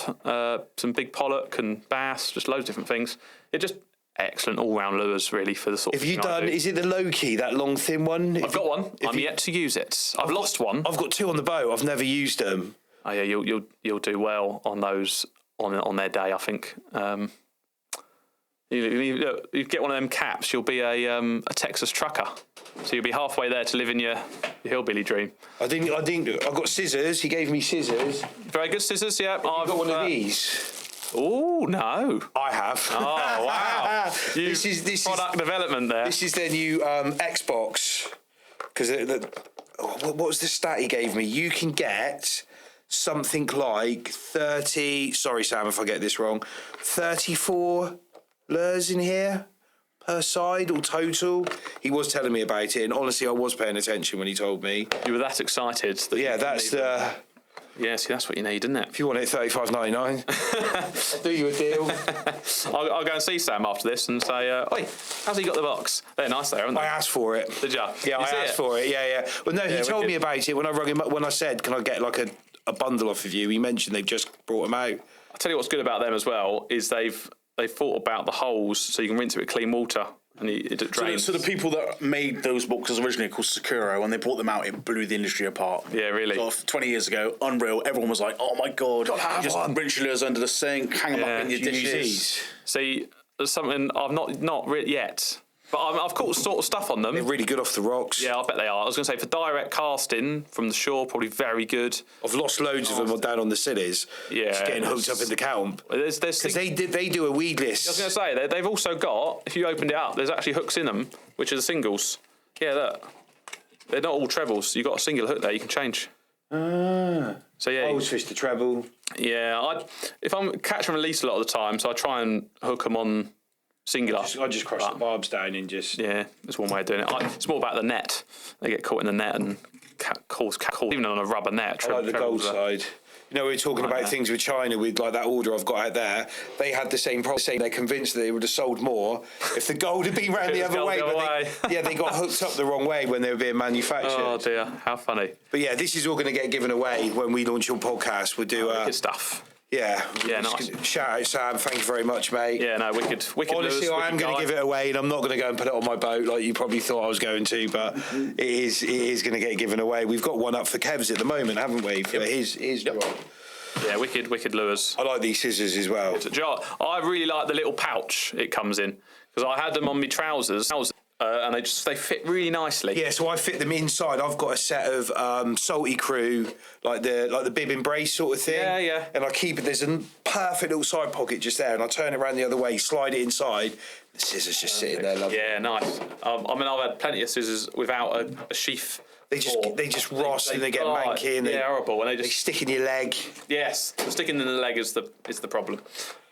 C: some big pollock and bass, just loads of different things. They're just excellent all-round lures really for the sort of thing I do.
E: Is it the Loki, that long thin one?
C: I've got one. I'm yet to use it. I've lost one.
E: I've got two on the boat. I've never used them.
C: Oh yeah, you'll do well on those on their day, I think. You get one of them caps, you'll be a Texas trucker. So you'll be halfway there to living your hillbilly dream.
E: I think I've got scissors. He gave me scissors.
C: Very good scissors, yeah.
E: I've got one of these.
C: Oh no!
E: I have.
C: Oh wow!
E: This is
C: product development there.
E: This is their new Xbox. Because what was the stat he gave me? You can get something like 30. Sorry, Sam, if I get this wrong. 34 lures in here per side or total. He was telling me about it, and honestly, I was paying attention when he told me.
C: You were that excited.
E: That's the.
C: Yeah, see, that's what you need, isn't it?
E: If you want it, $35.99. I'll do you a deal.
C: I'll go and see Sam after this and say, "Oi, how's he got the box?" They're nice there, aren't they?
E: I asked for it.
C: Did you?
E: Yeah, I asked for it. Yeah. Well, no, he told me about it when I rung him up. When I said, "Can I get like a bundle off of you?" He mentioned they've just brought them out.
C: I'll tell you what's good about them as well is they've thought about the holes so you can rinse it with clean water. And it drains.
D: So the people that made those boxes originally called Sakura, when they brought them out, it blew the industry apart.
C: Yeah, really.
D: So 20 years ago, unreal. Everyone was like, "Oh my god, just rinse your lures under the sink, hang them up in your dishes."
C: See, there's something I've not really yet, but I've caught sort of stuff on them.
E: They're really good off the rocks.
C: Yeah, I bet they are. I was going to say for direct casting from the shore, probably very good.
E: I've lost loads of them down on the Sillies.
C: Yeah,
E: just getting hooked up in the camp.
C: Because
E: they do a weedless.
C: I was going to say they've also got, if you opened it up, there's actually hooks in them, which are the singles. Yeah, look, they're not all trebles. You've got a single hook there you can change. So yeah,
E: Old fish to treble.
C: yeah. If I'm catch and release a lot of the time, so I try and hook them on singular.
E: I just crush the barbs down and just.
C: Yeah, that's one way of doing it. It's more about the net. They get caught in the net and cause even on a rubber net.
E: I like the gold side. You know, we were talking about things with China with like that order I've got out there. They had the same problem. They're convinced that they would have sold more if the gold had been round the other way. But they got hooked up the wrong way when they were being manufactured.
C: Oh dear, how funny.
E: But yeah, this is all going to get given away when we launch your podcast. We'll do
C: good stuff.
E: Yeah,
C: nice.
E: Shout out Sam, thank you very much, mate.
C: Yeah, no, wicked.
E: Honestly, I am going to give it away, and I'm not going to go and put it on my boat like you probably thought I was going to, but it is going to get given away. We've got one up for Kev's at the moment, haven't we? For his rod.
C: Yeah, wicked lures.
E: I like these scissors as well.
C: I really like the little pouch it comes in because I had them on my trousers. And they fit really nicely.
E: Yeah, so I fit them inside. I've got a set of Salty Crew, like the bib and brace sort of thing.
C: Yeah.
E: And I keep it. There's a perfect little side pocket just there, and I turn it around the other way, slide it inside. The scissors just sitting there, lovely.
C: Yeah, nice. I've had plenty of scissors without a sheath.
E: They just rust and they get manky and
C: horrible. And they
E: stick in your leg.
C: Yes, the sticking in the leg is the problem.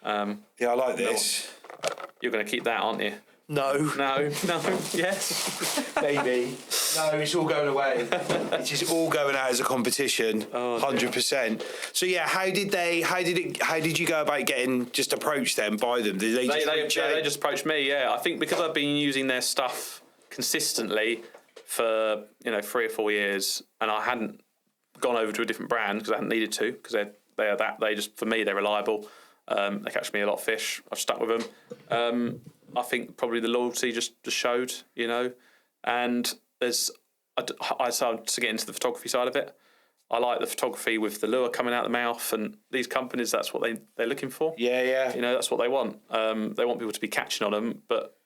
E: Yeah, I like this.
C: You're going to keep that, aren't you?
E: No.
C: Yes.
E: Maybe. No, it's all going away. It's just all going out as a competition. 100%. So yeah, how did you go about just approach them, buy them? Did they
C: just approached me, yeah. I think because I've been using their stuff consistently for 3 or 4 years and I hadn't gone over to a different brand because I hadn't needed to because they just, for me, they're reliable. They catch me a lot of fish. I've stuck with them. I think probably the loyalty just showed, and I started to get into the photography side of it. I like the photography with the lure coming out the mouth, and these companies, that's what they're looking for.
E: Yeah.
C: That's what they want. They want people to be catching on them, but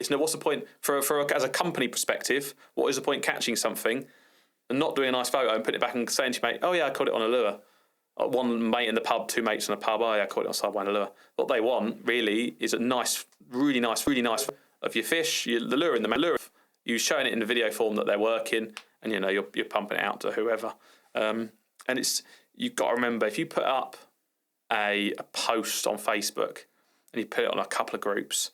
C: what's the point as a company perspective? What is the point catching something and not doing a nice photo and putting it back and saying to your mate, "Oh yeah, I caught it on a lure." One mate in the pub, 2 mates in a pub. Oh yeah, I caught it on sidewinder lure. What they want really is a nice, really nice of your fish, the lure in the lure. You showing it in the video form that they're working, and you're pumping it out to whoever. And you've got to remember, if you put up a post on Facebook and you put it on a couple of groups,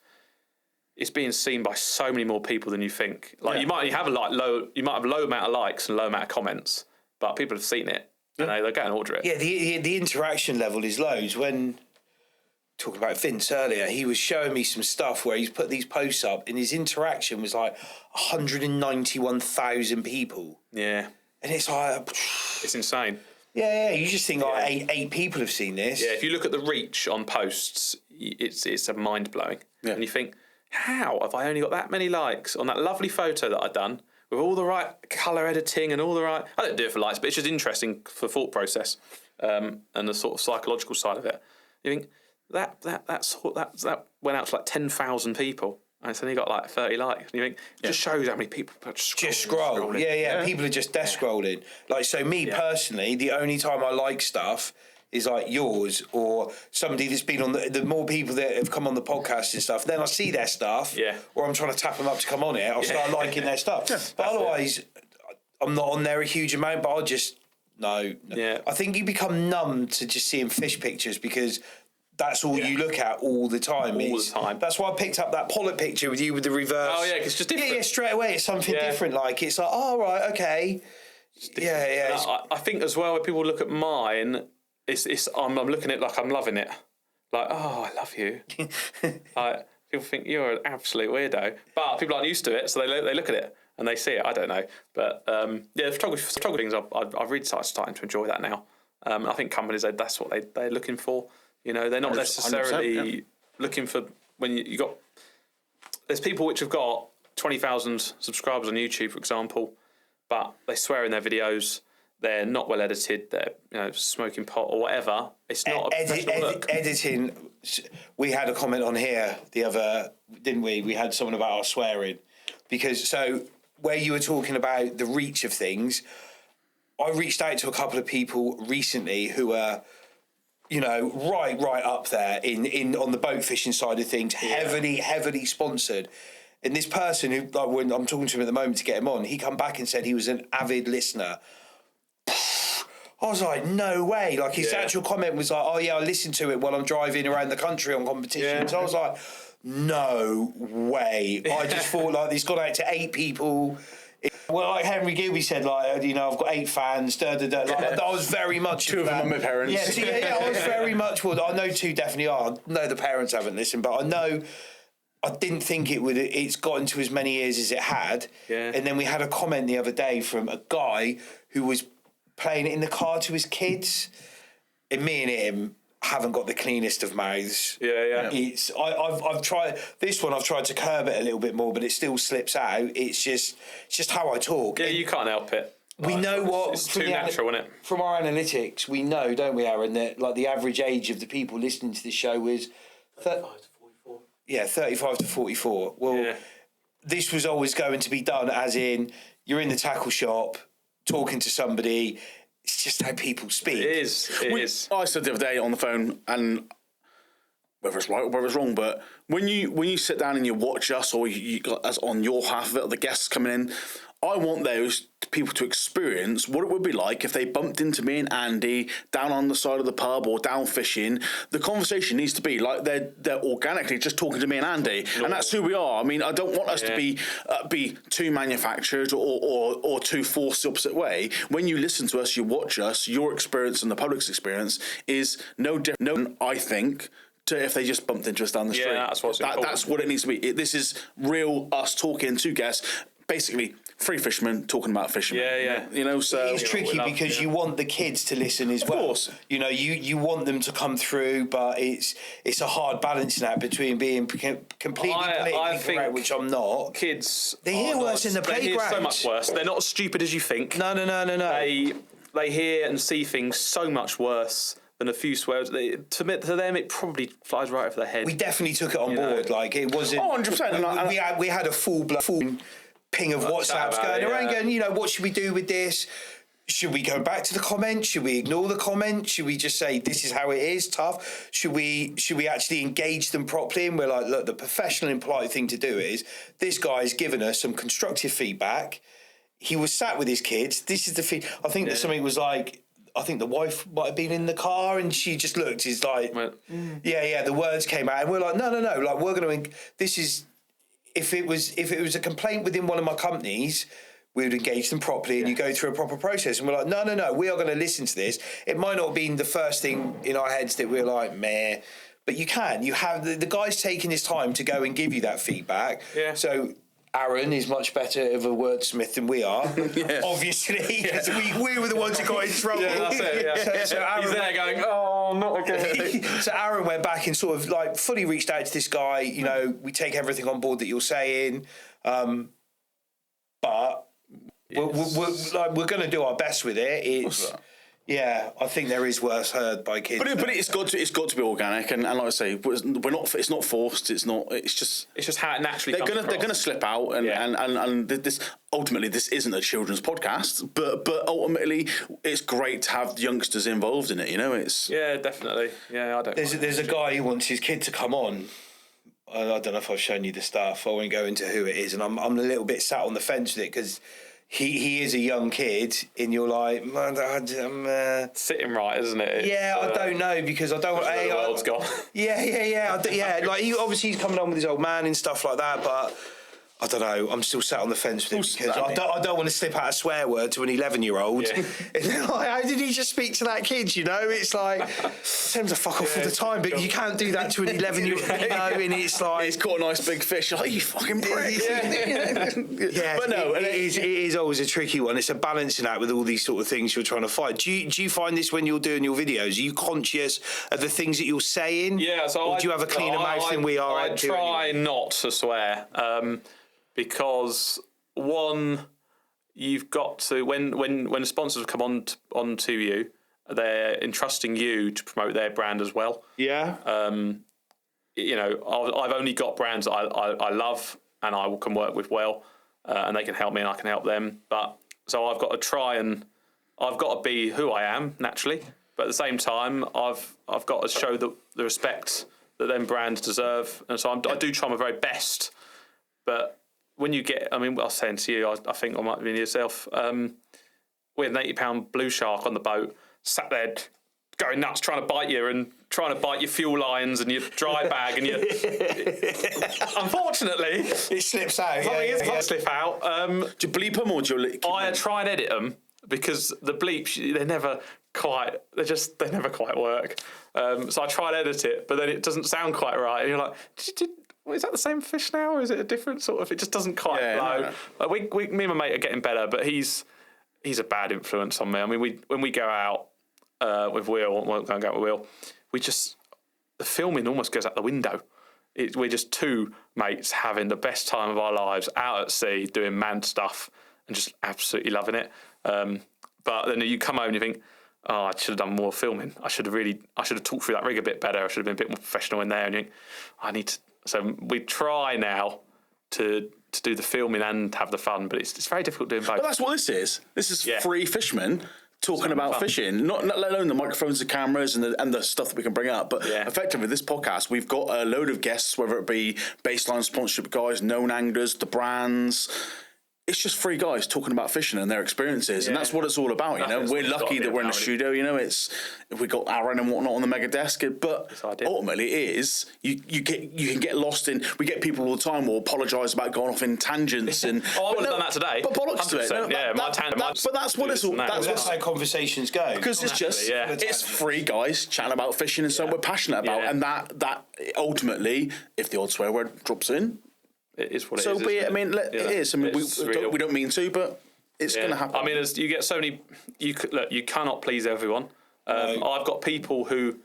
C: it's being seen by so many more people than you think. You might have a low amount of likes and low amount of comments, but people have seen it. They'll go and order it.
E: Yeah, the interaction level is loads. When talking about Vince earlier, he was showing me some stuff where he's put these posts up and his interaction was like 191,000 people.
C: Yeah.
E: And it's like...
C: It's insane.
E: Yeah, you just think eight people have seen this.
C: Yeah, if you look at the reach on posts, it's a mind-blowing. Yeah. And you think, how have I only got that many likes on that lovely photo that I've done? With all the right colour editing and all the right... I don't do it for likes, but it's just interesting for thought process and the sort of psychological side of it. You think, that went out to like 10,000 people and it's only got like 30 likes. And you think, it just shows how many people
E: just scroll. Yeah. People are just death scrolling. Like, so me personally, the only time I like stuff is like yours or somebody that's been on the more people that have come on the podcast and stuff, then I see their stuff or I'm trying to tap them up to come on it, I'll start liking their stuff. But otherwise, I'm not on there a huge amount, but I'll just, no. Yeah. I think you become numb to just seeing fish pictures because that's all you look at all the time.
C: All the time.
E: That's why I picked up that pollock picture with you with the reverse.
C: Oh, yeah, because it's just different.
E: Yeah, straight away, it's something different. Like, it's like, oh, right, okay. Yeah.
C: I think as well, when people look at mine, I'm looking at it like I'm loving it. Like, oh, I love you. Like, people think you're an absolute weirdo. But people aren't used to it, so they look at it and they see it. I don't know. But, the photography things, I've really starting to enjoy that now. I think companies, that's what they're looking for. They're not necessarily looking for when you got... There's people which have got 20,000 subscribers on YouTube, for example, but they swear in their videos, they're not well edited, they're smoking pot or whatever. It's not a professional look.
E: Editing, we had a comment on here the other, didn't we? We had someone about our swearing. Because, so, where you were talking about the reach of things, I reached out to a couple of people recently who are... right up there in on the boat fishing side of things, heavily sponsored. And this person who, like, when I'm talking to him at the moment to get him on, he come back and said he was an avid listener. I was like, no way. Like, his actual comment was like, oh, yeah, I listen to it while I'm driving around the country on competitions. I was like, no way. I just thought, like, it's gone out to 8 people. Well, like Henry Gilby said, like, you know, I've got 8 fans. Like, I was very much
D: 2 of them are my parents.
E: Yeah, I was very much. Well, I know 2 definitely are. No, the parents haven't listened, but I know. I didn't think it would. It's gotten to as many ears as it had.
C: Yeah.
E: And then we had a comment the other day from a guy who was playing it in the car to his kids, and me and him haven't got the cleanest of mouths.
C: Yeah.
E: I've tried this one. I've tried to curb it a little bit more, but it still slips out. It's just how I talk.
C: Yeah, you can't help it.
E: We know what
C: it's too natural, isn't it?
E: From our analytics, we know, don't we, Aaron, that like the average age of the people listening to the show was 35 to 44. Yeah, 35 to 44. Well, this was always going to be done as in you're in the tackle shop talking to somebody. It's just how people speak.
C: It is.
D: I said the other day on the phone, and whether it's right or whether it's wrong, but when you sit down and you watch us, or you got us on your half of it, or the guests coming in, I want those people to experience what it would be like if they bumped into me and Andy down on the side of the pub or down fishing. The conversation needs to be like they're organically just talking to me and Andy, and that's who we are. I mean, I don't want us to be too manufactured or too forced the opposite way. When you listen to us, you watch us, your experience and the public's experience is no different, I think, to if they just bumped into us down the street.
C: Yeah,
D: that's what it needs to be. This is real us talking to guests, basically. 3 fishermen talking about fishing.
C: Yeah.
D: You know, so
E: it's tricky because you want the kids to listen as well.
D: Of course.
E: You know, you want them to come through, but it's a hard balancing act between being completely politically correct, which I'm not.
C: Kids,
E: they hear worse in the playground.
C: They hear so much worse. They're not as stupid as you think.
E: No.
C: They hear and see things so much worse than a few swears. To them, it probably flies right over their head.
E: We definitely took it on board. Like, it wasn't.
D: 100%.
E: We had a full ping of WhatsApps going around going, you know, what should we do with this? Should we go back to the comments? Should we ignore the comments? Should we just say this is how it is, tough? Should we actually engage them properly? And we're like, look, the professional and polite thing to do is this guy's given us some constructive feedback. He was sat with his kids. This is the feedback. I think that something was like, I think the wife might have been in the car and she just looked. He's like, the words came out. And we're like, no. Like, we're going to, this is, if it was a complaint within one of my companies, we would engage them properly and you go through a proper process. And we're like, no, we are going to listen to this. It might not have been the first thing in our heads that we're like, meh, but you have the guy's taking his time to go and give you that feedback. Yeah. So Aaron is much better of a wordsmith than we are, obviously, because we were the ones who got in trouble.
C: Yeah, that's it. Yeah. So Aaron, he's there going, oh, not again.
E: So Aaron went back and sort of like fully reached out to this guy. You know, we take everything on board that you're saying, but we're going to do our best with it. Yeah, I think there is worse heard by kids.
D: But it's got to be organic, and like I say, we're not. It's not forced. It's not. It's just
C: how it naturally.
D: They're gonna slip out, and this ultimately this isn't a children's podcast, but ultimately it's great to have youngsters involved in it. You know, it's
C: definitely. Yeah, I don't.
E: There's a guy who wants his kid to come on. I don't know if I've shown you the stuff. I won't go into who it is, and I'm a little bit sat on the fence with it because. He is a young kid, and you're like, I'm
C: sitting right, isn't it?
E: I don't know because I don't.
C: The world's gone.
E: Yeah. Like he's coming on with his old man and stuff like that, but I don't know. I'm still sat on the fence with it because I don't want to slip out a swear word to an 11-year-old. Yeah. Like, how did he just speak to that kid? You know, it's like tell him to fuck off all the time, but you can't do that to an 11-year-old. You know, and it's like
D: he's caught a nice big fish. Oh, you fucking prick.
E: But no, it is always a tricky one. It's a balancing act with all these sort of things you're trying to fight. Do you find this when you're doing your videos? Are you conscious of the things that you're saying?
C: Yeah. So
E: or do you have a cleaner mouth than we are?
C: I try not to swear. Because one, you've got to when sponsors come on to you, they're entrusting you to promote their brand as well.
E: Yeah.
C: You know, I've only got brands that I love and I can work with well, and they can help me and I can help them. But so I've got to try and I've got to be who I am naturally, but at the same time I've got to show the respect that them brands deserve, and so I do try my very best, but. When you get, I mean, I was saying to you, I think I might have been yourself. We had an £80 blue shark on the boat. sat there going nuts trying to bite you and trying to bite your fuel lines and your dry bag and your. Unfortunately,
E: it slips out.
C: Slip out.
D: Do you bleep them or do you?
C: I try and edit them because the bleeps they never quite work. So I try and edit it, but then it doesn't sound quite right. And you're like, is that the same fish now, or is it a different sort of? It just doesn't quite flow. No. Me and my mate are getting better, but he's a bad influence on me. I mean, when we go out with Will, we're going to go out with Will. The filming almost goes out the window. We're just two mates having the best time of our lives out at sea, doing mad stuff, and just absolutely loving it. But then you come home and you think, oh, I should have done more filming. I should have talked through that rig a bit better. I should have been a bit more professional in there. And you think, I need to. So we try now to do the filming and have the fun, but it's very difficult doing both.
D: But that's what this is. This is three fishermen talking about fishing, not let alone the microphones, the cameras, and the stuff that we can bring up. But effectively, this podcast, we've got a load of guests, whether it be baseline sponsorship guys, known anglers, the brands. It's just three guys talking about fishing and their experiences, and that's what it's all about. You know, we're lucky that we're in the studio. You know, we got Aaron and whatnot on the mega desk, but ultimately it is you can get lost in. We get people all the time who apologise about going off in tangents and.
C: I would have done that today.
D: But bollocks to it. No, but that's what it's all.
E: That's how conversations go.
D: Because it's just it's three guys chatting about fishing and something we're passionate about, and that ultimately, if the odd swear word drops in.
C: It is what it is.
D: So be it. I mean, it is. I mean, we don't mean to, but it's going to happen.
C: I mean, you get so many. You cannot please everyone. I've got people who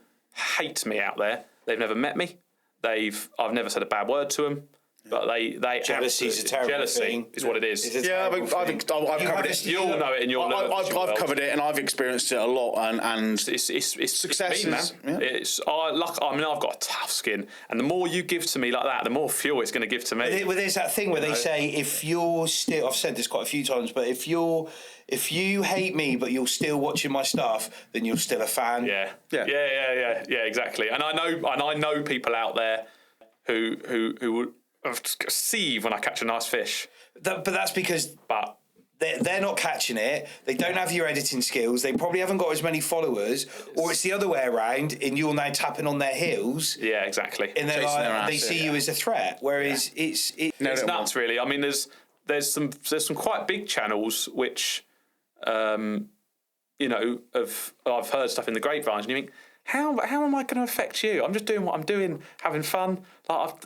C: hate me out there. They've never met me. I've never said a bad word to them. But they
E: jealousy is a terrible thing.
C: Is what it is.
D: I've covered it.
C: You all know it in your.
D: I've covered it and I've experienced it a lot. And
C: it's
D: success,
C: man. I mean, I've got a tough skin, and the more you give to me like that, the more fuel it's going to give to me.
E: Well, there's that thing where they say if you're still. I've said this quite a few times, but if you hate me but you're still watching my stuff, then you're still a fan.
C: Yeah, exactly. And I know people out there who would seethe when I catch a nice fish.
E: But that's because they're not catching it. They don't have your editing skills. They probably haven't got as many followers, or it's the other way around, and you're now tapping on their heels.
C: Yeah, exactly.
E: And they see you as a threat. Whereas it's
C: nuts, really. I mean, there's some quite big channels which, I've heard stuff in the grapevines, and you think, How am I going to affect you? I'm just doing what I'm doing, having fun.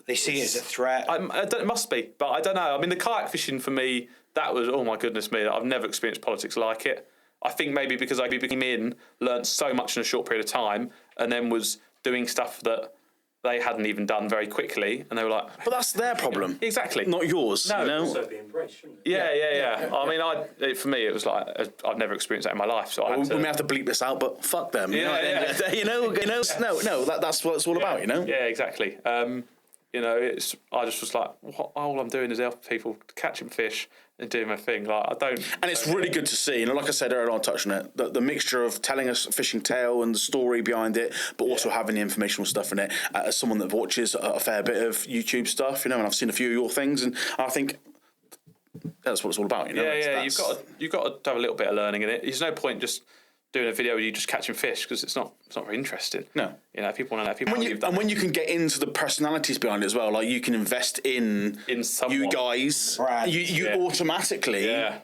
E: They see it as a threat.
C: It must be, but I don't know. I mean, the kayak fishing for me, that was, oh my goodness me, I've never experienced politics like it. I think maybe because I came in, learnt so much in a short period of time, and then was doing stuff that they hadn't even done very quickly, and they were like...
D: But that's their problem.
C: Exactly.
D: Not yours,
C: no.
D: You know?
A: Also be embraced, shouldn't it?
C: Yeah. I mean, for me, it was like, I've never experienced that in my life, so
D: we may have to bleep this out, but fuck them.
C: No,
D: that's what it's all about, you know?
C: Yeah, exactly. I just was like, all I'm doing is helping people catching fish and doing my thing. Like, I don't.
D: And it's really good to see. Like I said earlier on, touching it, the mixture of telling us a fishing tale and the story behind it, but also having the informational stuff in it. As someone that watches a fair bit of YouTube stuff, and I've seen a few of your things, and I think that's what it's all about.
C: Yeah. You've got to have a little bit of learning in it. There's no point just doing a video where you just catching fish because it's not very interesting.
D: No,
C: people want to know.
D: When you can get into the personalities behind it as well, like you can invest in
C: someone.
D: You guys, you automatically.
C: Yeah.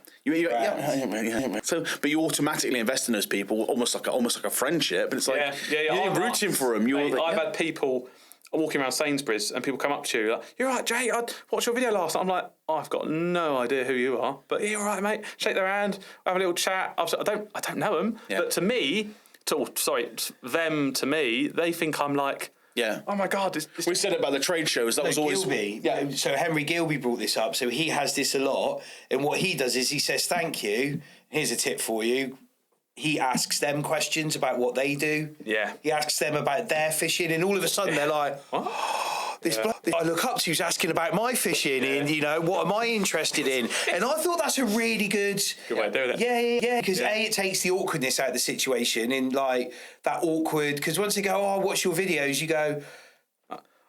D: So, but you automatically invest in those people, almost like a friendship. But it's like you're rooting for them.
C: I've had people walking around Sainsbury's and people come up to you like, "You're right, Jay. I watched your video last night." I'm like, I've got no idea who you are, but you're right, mate. Shake their hand, have a little chat. I don't know them, but to me, them to me, they think I'm like, oh my God.
D: We said it about the trade shows. That was always
E: Gilby. Yeah. So Henry Gilby brought this up. So he has this a lot, and what he does is he says, "Thank you. Here's a tip for you." He asks them questions about what they do.
C: Yeah.
E: He asks them about their fishing, and all of a sudden they're like, this I look up to who's asking about my fishing, and what am I interested in? And I thought that's a really good
C: way of doing it.
E: Yeah. Because it takes the awkwardness out of the situation, in like that awkward. Because once they go, "Oh, I watch your videos," you go,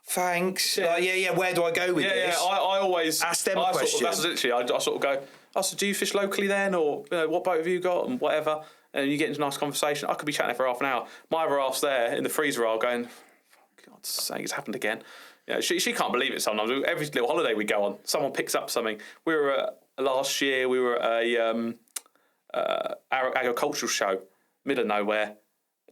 E: "Thanks." Yeah. Where do I go with this?
C: Yeah. I always
E: ask them a question.
C: That's literally. I sort of go, "Oh, so do you fish locally then, or what boat have you got and whatever?" and you get into a nice conversation. I could be chatting for half an hour. My other half's there in the freezer aisle going, for God's sake, it's happened again. You know, she can't believe it sometimes. Every little holiday we go on, someone picks up something. Last year, we were at a agricultural show, middle of nowhere.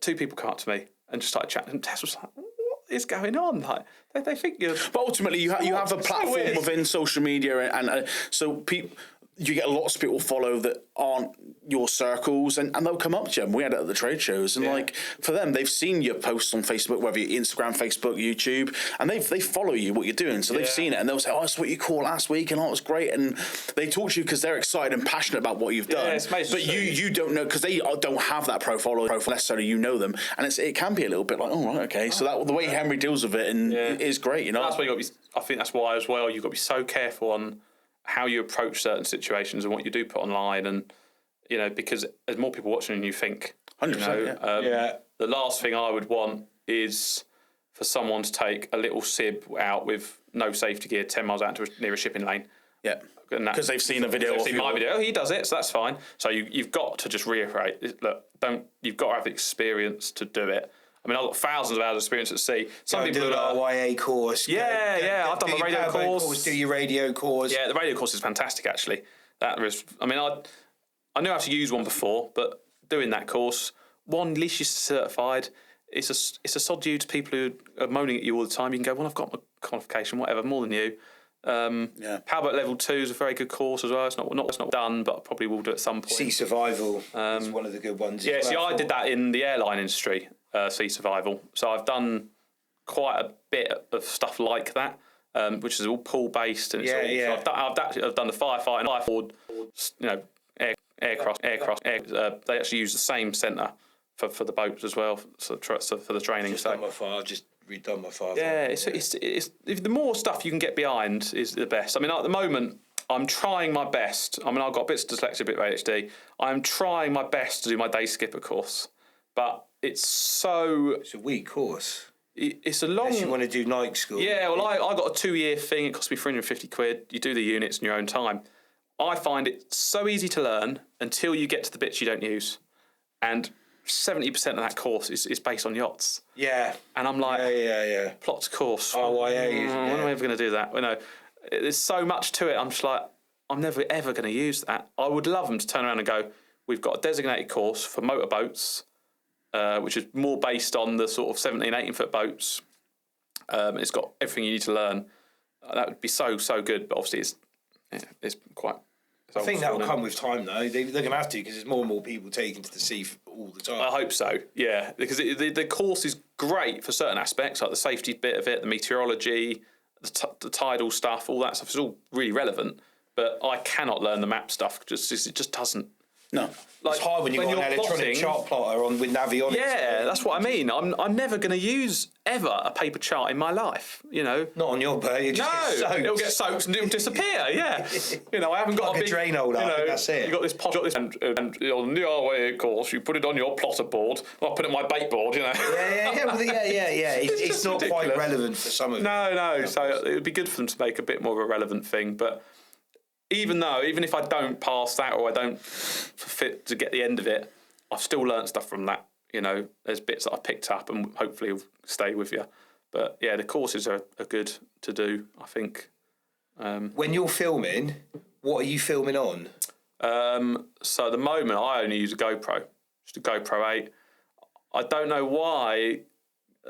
C: 2 people come up to me and just started chatting. And Tess was like, what is going on? Like, they think you're...
D: But ultimately, you have a platform within social media, and so people... You get lots of people follow that aren't your circles, and they'll come up to you. And we had it at the trade shows, and like for them, they've seen your posts on Facebook, whether you're Instagram, Facebook, YouTube, and they follow you, what you're doing. So they've seen it, and they'll say, "Oh, that's what you call last week," and "Oh, it was great." And they talk to you because they're excited and passionate about what you've done.
C: It's amazing.
D: But you don't know, because they don't have that profile necessarily. You know them, and it can be a little bit like, "Oh, right, okay." So that the way Henry deals with it is great. You know,
C: that's why you got to be. I think that's why as well you've got to be so careful on how you approach certain situations and what you do put online, and you know, because there's more people watching than you think.
D: 100%.
C: The last thing I would want is for someone to take a little sib out with no safety gear 10 miles out near a shipping lane.
D: Yeah, because they've seen a video.
C: They've seen my video. Oh, he does it, so that's fine. So you've got to just reiterate. Look, you've got to have the experience to do it. I mean, I've got thousands of hours of experience at sea.
E: Some people do an RYA course.
C: I've done the radio course.
E: Do your radio course.
C: Yeah, the radio course is fantastic, actually. I knew how to use one before, but doing that course, at least you're certified. It's a sod you to people who are moaning at you all the time. You can go, well, I've got my qualification, whatever, more than you. Powerboat Level 2 is a very good course as well. It's not done, but I probably will do it at some point.
E: Sea Survival is one of the good ones.
C: Yeah, I did that in the airline industry. Sea Survival. So I've done quite a bit of stuff like that, which is all pool based, and So I've done the firefighting, aircraft. They actually use the same centre for the boats as well, for the training.
E: I've just redone my firefighting.
C: Yeah, it's the more stuff you can get behind is the best. I mean, at the moment, I'm trying my best. I mean, I've got bits of dyslexia, a bit of ADHD. I'm trying my best to do my day skipper course, but it's a
E: weak course.
C: It's a long...
E: Unless you want to do night school.
C: Yeah, well, I got a 2-year thing. It cost me £350. You do the units in your own time. I find it so easy to learn until you get to the bits you don't use. And 70% of that course is based on yachts.
E: Yeah.
C: And I'm like...
E: Yeah.
C: Plot course.
E: RYA.
C: When am I ever going to do that? You know, there's so much to it. I'm just like, I'm never, ever going to use that. I would love them to turn around and go, we've got a designated course for motorboats, which is more based on the sort of 17, 18-foot boats. It's got everything you need to learn. That would be so good, but obviously it's quite...
E: I think that will come with time, though. They're going to have to, because there's more and more people taking to the sea all the time.
C: I hope so, yeah, because the course is great for certain aspects, like the safety bit of it, the meteorology, the tidal stuff, all that stuff is all really relevant, but I cannot learn the map stuff, it just doesn't.
D: No.
E: It's hard when you've got an electronic chart plotter on with Navionics.
C: Yeah, that's what I mean. I'm never going to use ever a paper chart in my life, you know.
E: Not on your boat. It'll
C: get soaked and it'll disappear, yeah. You know, I haven't got
E: like
C: a big...
E: drain hole, that's it.
C: You've got this and on the RYA course, you put it on your plotter board. I put it on my bait board, you know.
E: Yeah. It's not quite relevant for some of it.
C: No. So it would be good for them to make a bit more of a relevant thing, but... Even if I don't pass that or I don't fit to get the end of it, I've still learnt stuff from that. You know, there's bits that I've picked up and hopefully will stay with you. But yeah, the courses are good to do, I think.
E: When you're filming, what are you filming on?
C: So at the moment, I only use a GoPro, just a GoPro 8. I don't know why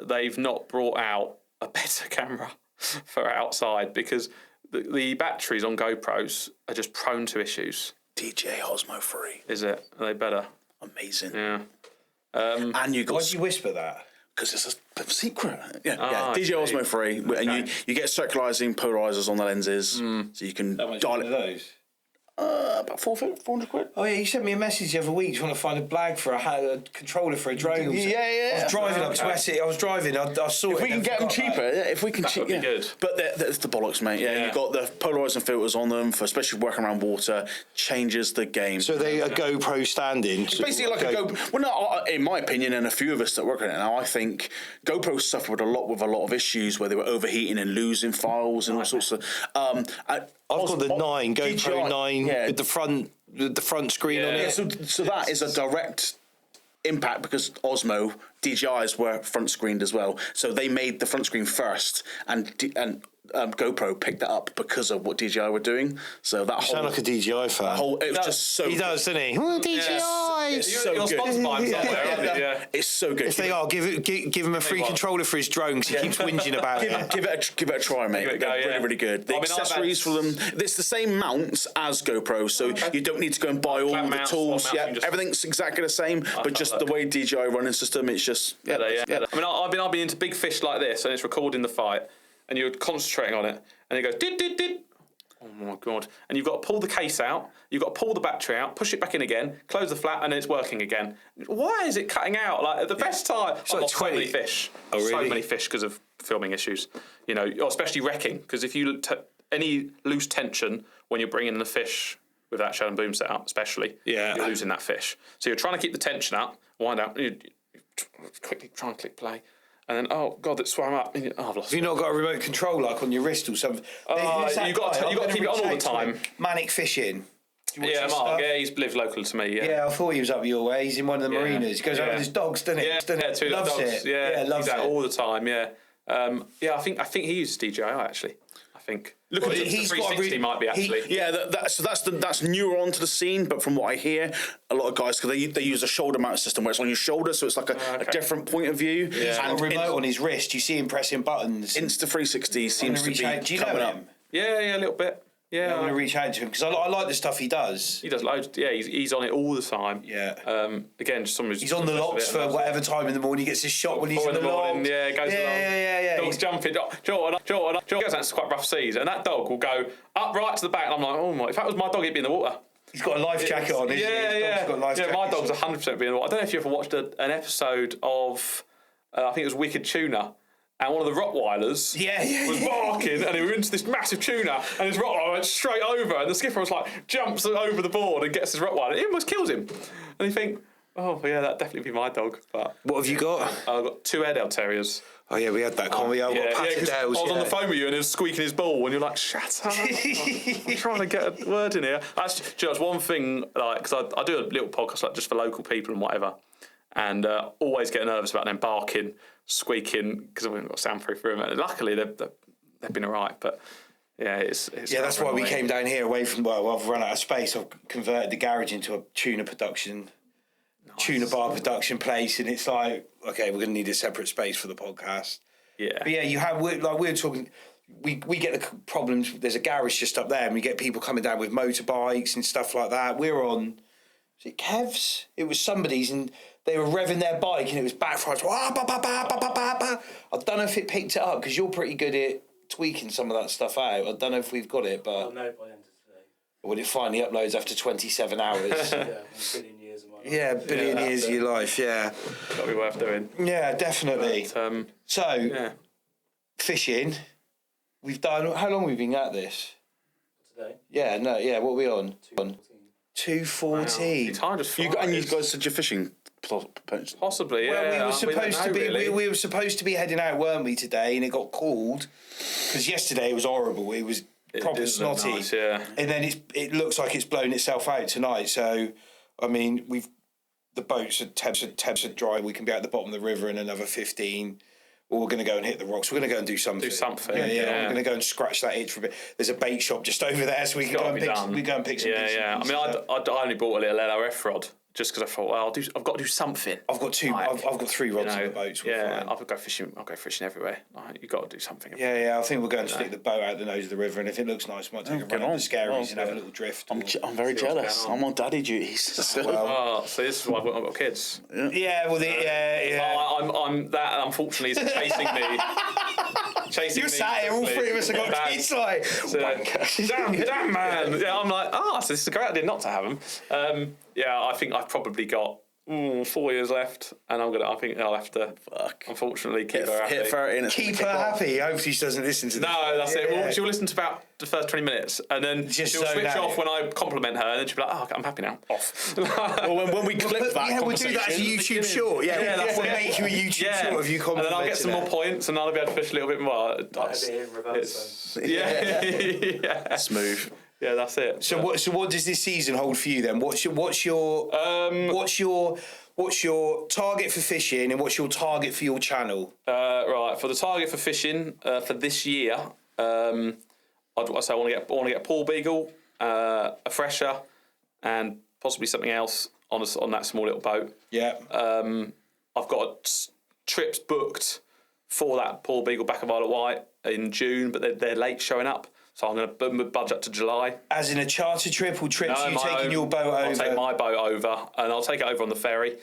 C: they've not brought out a better camera for outside, because... The batteries on GoPros are just prone to issues.
D: DJI Osmo 3.
C: Is it? Are they better?
D: Amazing.
C: Yeah.
D: And you got...
E: Why do you whisper that?
D: Because it's a secret. Yeah. DJI Osmo 3. Okay. And you get circularizing polarizers on the lenses, so you can
E: dial it. Those?
D: About 400 quid.
E: Oh yeah, you sent me a message the other week trying to find a blag for a controller for a drone.
D: Yeah.
E: I was driving up to Essex. I saw it.
D: If we can get them cheaper, if we can cheap,
C: be good.
D: But that's the bollocks, mate. Yeah, you've got the polarizing filters on them for especially working around water. Changes the game.
E: So they a GoPro stand-in.
D: It's basically like a GoPro. Well, no, in my opinion, and a few of us that work on it now, I think GoPro suffered a lot of issues where they were overheating and losing files and all sorts of.
E: I've got the GoPro 9 with the front the front screen on it.
D: So that is a direct impact because Osmo DJIs were front screened as well. So they made the front screen first, and GoPro picked that up because of what DJI were doing. So that
E: You sound like a DJI fan.
D: it was just so.
E: He does, doesn't he? Oh, DJI.
D: It's so
C: You're
D: good.
C: sponsored by him somewhere, aren't you? Yeah.
D: It's so good.
E: If they are, give him a free controller for his drone because he keeps whinging about it.
D: Give it a try, mate.
C: Give it a go,
D: They're
C: yeah.
D: really, really good. The
C: I mean, I've
D: accessories for them, it's the same mounts as GoPro, so you don't need to go and buy all the
C: mounts,
D: tools.
C: swap mounts, you just-
D: Everything's exactly the same, but just the way DJI running system, it's just
C: I mean, I've been into big fish like this, and it's recording the fight, and you're concentrating on it, and it goes did. Oh my god! And you've got to pull the case out, you've got to pull the battery out, push it back in again, close the flap, and then it's working again. Why is it cutting out? Like at the best time, I've lost so many fish.
E: Oh, really?
C: So many fish because of filming issues. You know, especially wrecking, because if you any loose tension when you're bringing the fish with that shell and boom setup, especially, you're losing that fish. So you're trying to keep the tension up, wind up, you quickly try and click play. And then, oh god, it swam up. I've lost.
E: Have you not got a remote control like on your wrist or something?
C: You got to keep it on all the time.
E: Manic Fishing.
C: Yeah, Mark. Yeah, he lives local to me.
E: Yeah, I thought he was up your way. He's in one of the marinas. He goes out with his dogs, doesn't he?
C: Yeah, two
E: loves
C: dogs.
E: it.
C: Yeah,
E: loves
C: he's
E: it
C: out all the time. Yeah, I think he uses DJI actually. I think. Look at the 360 might be actually.
D: That's newer onto the scene, but from what I hear, a lot of guys because they use a shoulder mount system where it's on your shoulder, so it's like a different point of view.
E: Yeah. He's got a remote on his wrist. You see him pressing buttons.
D: Insta360 seems to be
E: Do you know
D: coming
E: him?
D: up.
C: Yeah, a little bit. Yeah,
E: I'm going to reach out to him because I like the stuff he does.
C: He does loads. Yeah, he's on it all the time.
E: Yeah.
C: Again, just someone who's
E: he's on the locks for whatever time in the morning. He gets his shot when he's in the
C: morning.
E: lock.
C: Yeah, goes along.
E: Yeah.
C: Dog's jumping. Jordan goes out to quite rough seas, and that dog will go up right to the back. And I'm like, oh my! If that was my dog, he'd be in the water.
E: He's got a life jacket on.
C: My dog's 100% being in the water. I don't know if you ever watched an episode of, I think it was Wicked Tuna. And one of the Rottweilers was barking, and he went into this massive tuna, and his Rottweiler went straight over, and the skipper was like, jumps over the board and gets his Rottweiler. It almost kills him. And you think, oh, yeah, that'd definitely be my dog. But
E: what have you got?
C: I've got 2 Airedale Terriers.
E: Oh, yeah, we had that, can't we? I've got Patterdales.
C: I was on the phone with you, and he was squeaking his ball, and you're like, shut up. I'm trying to get a word in here. That's one thing, like, because I do a little podcast like just for local people and whatever, and always get nervous about them barking, squeaking, because we haven't got a soundproof room. And luckily, they've been all right, but yeah, it's
E: that's why we came down here away from. Well, I've run out of space. I've converted the garage into a tuna bar production place, and it's like, okay, we're going to need a separate space for the podcast.
C: Yeah,
E: but yeah, you have we were talking. We get the problems. There's a garage just up there, and we get people coming down with motorbikes and stuff like that. We're on. Was it Kev's? It was somebody's, and they were revving their bike, and it was backfire. I don't know if it picked it up because you're pretty good at tweaking some of that stuff out. I don't know if we've got it, but
A: I'll know by the end of today.
E: When it finally uploads after 27 hours.
A: Yeah, 1 billion years of my life.
E: Yeah, billion years of your life. Yeah,
C: that'd be worth doing.
E: Yeah, definitely.
C: But,
E: fishing. We've done. How long have we been at this?
A: Today.
E: Yeah. No. Yeah. What are we on? 2:14.
C: Time just flies.
D: And you guys said you're fishing.
C: Possibly, yeah.
E: Well, we were supposed to be.
C: Really.
E: We were supposed to be heading out, weren't we, today? And it got called because yesterday it was horrible. It was proper snotty.
C: Nice, yeah.
E: And then it looks like it's blown itself out tonight. So, I mean, the boats are temps are dry. We can be at the bottom of the river in another 15. Or we're going to go and hit the rocks. We're going to go and do something. Yeah. We're going to go and scratch that itch for a bit. There's a bait shop just over there, so we can go and pick some.
C: Yeah. I mean, I only bought a little LRF rod just because I thought, well, I've got to do something.
E: I've got 2. I've got 3 rods on the boats.
C: I'll go fishing. I'll go fishing everywhere. You've got to do something.
E: Yeah. I think we're going to stick the boat out the nose of the river, and if it looks nice, we might take a run on the scaries and have a little drift.
D: I'm very jealous. I'm on daddy duties.
C: So this is why I've got kids.
E: Yeah. Well,
C: I'm that. Unfortunately, is chasing me.
E: You're sat here, all 3 of us have got kids, like,
C: damn man. Yeah, I'm like, so this is a great idea not to have them. I think I've probably got 4 years left, and I think I'll have to, unfortunately, keep her happy.
D: Hit 30
E: keep her happy. Hopefully she doesn't listen to this.
C: No, that's it. Well, she'll listen to about the first 20 minutes, and then she'll switch off when I compliment her, and then she'll be like, I'm happy now. Off.
D: Well, when we clip that
E: we'll do that as a YouTube short. We'll make you a YouTube short of you complimenting.
C: And then I'll get some more points, and I'll be able to fish a little bit more.
A: In reverse,
C: Yeah.
D: Smooth.
C: Yeah, that's it.
E: So what does this season hold for you then? What's your target for fishing, and what's your target for your channel?
C: Right, for the target for fishing for this year, I want to get Paul Beagle, a fresher, and possibly something else on that small little boat.
E: Yeah.
C: I've got trips booked for that Paul Beagle back of Isle of Wight in June, but they're late showing up. So I'm going to budge up to July.
E: As in a charter trip or trips? No, you taking your boat over?
C: I'll take my boat over, and I'll take it over on the ferry,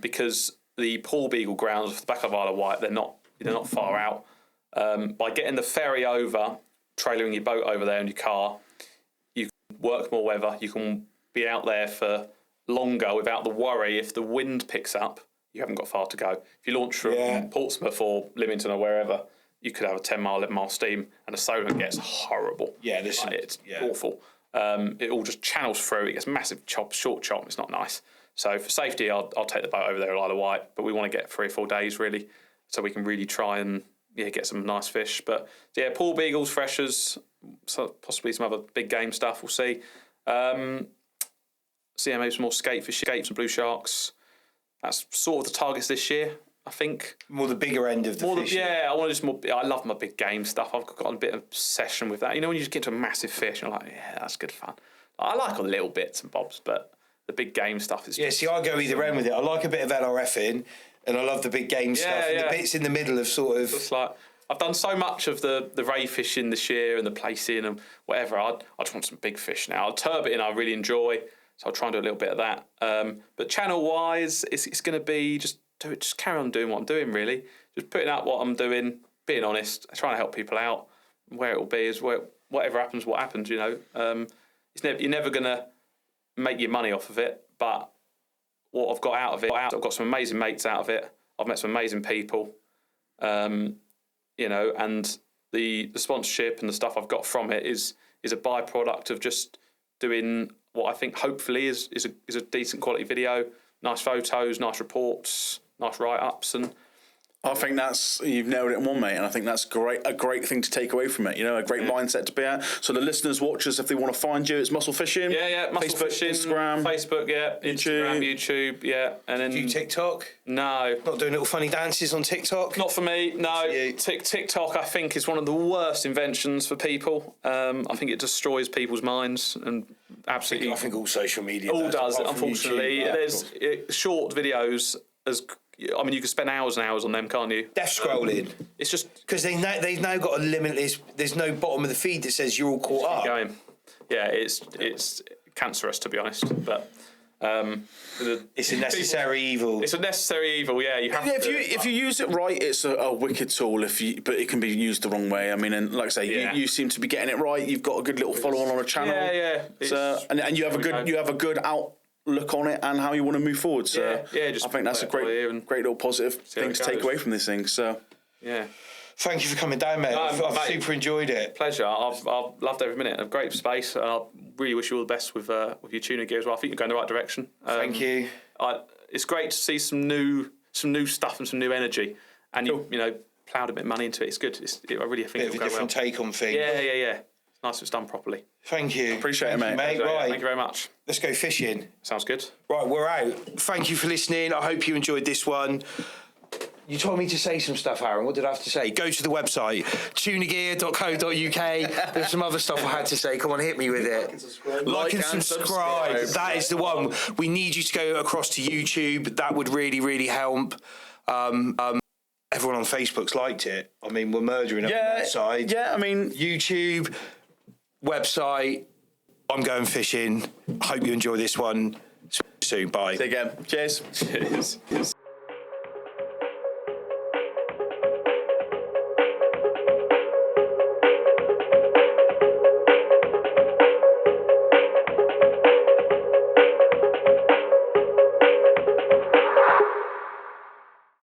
C: because the Paul Beagle grounds off the back of Isle of Wight, they're not far out. By getting the ferry over, trailering your boat over there in your car, you can work more weather. You can be out there for longer without the worry if the wind picks up. You haven't got far to go. If you launch from Portsmouth or Lymington or wherever, you could have a 10-mile, 11-mile steam, and the solar gets horrible. Yeah, it's awful. It all just channels through. It gets massive short chop. It's not nice. So for safety, I'll take the boat over there at Isle of Wight, but we want to get 3 or 4 days really, so we can really try and get some nice fish. But yeah, Paul Beagles, freshers, so possibly some other big game stuff. We'll see. Maybe some more scapes and blue sharks. That's sort of the targets this year, I think.
E: More the bigger end of the fish.
C: I want to just more. I love my big game stuff. I've got a bit of obsession with that. You know, when you just get to a massive fish, and you're like, yeah, that's good fun. I like a little bits and bobs, but the big game stuff is.
E: Yeah, see, I go either end with it. I like a bit of LRFing, and I love the big game stuff. And the bits in the middle of sort of.
C: It's like I've done so much of the ray fishing this year and the placing and whatever. I just want some big fish now. Turbiting I really enjoy, so I'll try and do a little bit of that. But channel wise, it's going to be just carry on doing what I'm doing, really. Just putting out what I'm doing, being honest, trying to help people out. Where it will be is whatever happens, what happens, you know. You're never going to make your money off of it, but what I've got out of it, I've got some amazing mates out of it. I've met some amazing people, you know, and the sponsorship and the stuff I've got from it is a byproduct of just doing what I think hopefully is a decent quality video, nice photos, nice reports, nice write-ups, and
D: I think you've nailed it in one, mate, and I think that's a great thing to take away from it. You know, a great mindset to be at. So the listeners, watchers, if they want to find you, it's Muscle Fishing.
C: Muscle Fishing,
D: Instagram,
C: Facebook, YouTube, and then
E: do you TikTok?
C: No,
E: not doing little funny dances on TikTok.
C: Not for me. No, TikTok I think is one of the worst inventions for people. I think it destroys people's minds and absolutely.
E: I think all social media
C: does. Unfortunately, there's short videos I mean, you can spend hours and hours on them, can't you?
E: Death scrolling.
C: It's just
E: because they've now got a limitless. There's no bottom of the feed that says you're all caught up.
C: Going. Yeah, it's cancerous, to be honest. But
E: it's a necessary evil.
C: It's a necessary evil. Yeah, you have.
D: If you use it right, it's a wicked tool. But it can be used the wrong way. I mean, and like I say, you seem to be getting it right. You've got a good little follow on a channel.
C: Yeah.
D: So, and you have a good outlook on it and how you want to move forward. So
C: just
D: I think that's a great little positive thing to take away from this thing. So
C: yeah.
E: Thank you for coming down, mate. I've super enjoyed it.
C: Pleasure. I've loved every minute. A great space. I really wish you all the best with your tuner gear as well. I think you're going the right direction.
E: Thank you.
C: It's great to see some new stuff and some new energy, and you know ploughed a bit of money into it. It's good. I really think
E: it's a different take on things.
C: Yeah. It's nice if it's done properly.
E: Thank you.
D: Appreciate it, mate.
E: Right.
C: Thank you very much.
E: Let's go fishing.
C: Sounds good.
E: Right, we're out. Thank you for listening. I hope you enjoyed this one. You told me to say some stuff, Aaron. What did I have to say? Go to the website, tunergear.co.uk. There's some other stuff I had to say. Come on, hit me with it. Like and subscribe. That is the one. We need you to go across to YouTube. That would really, really help. Everyone on Facebook's liked it. I mean, we're murdering up on that side.
D: Yeah, I mean...
E: YouTube, website. I'm going fishing. Hope you enjoy this one. See you soon. Bye.
D: See you again. Cheers.
C: Cheers.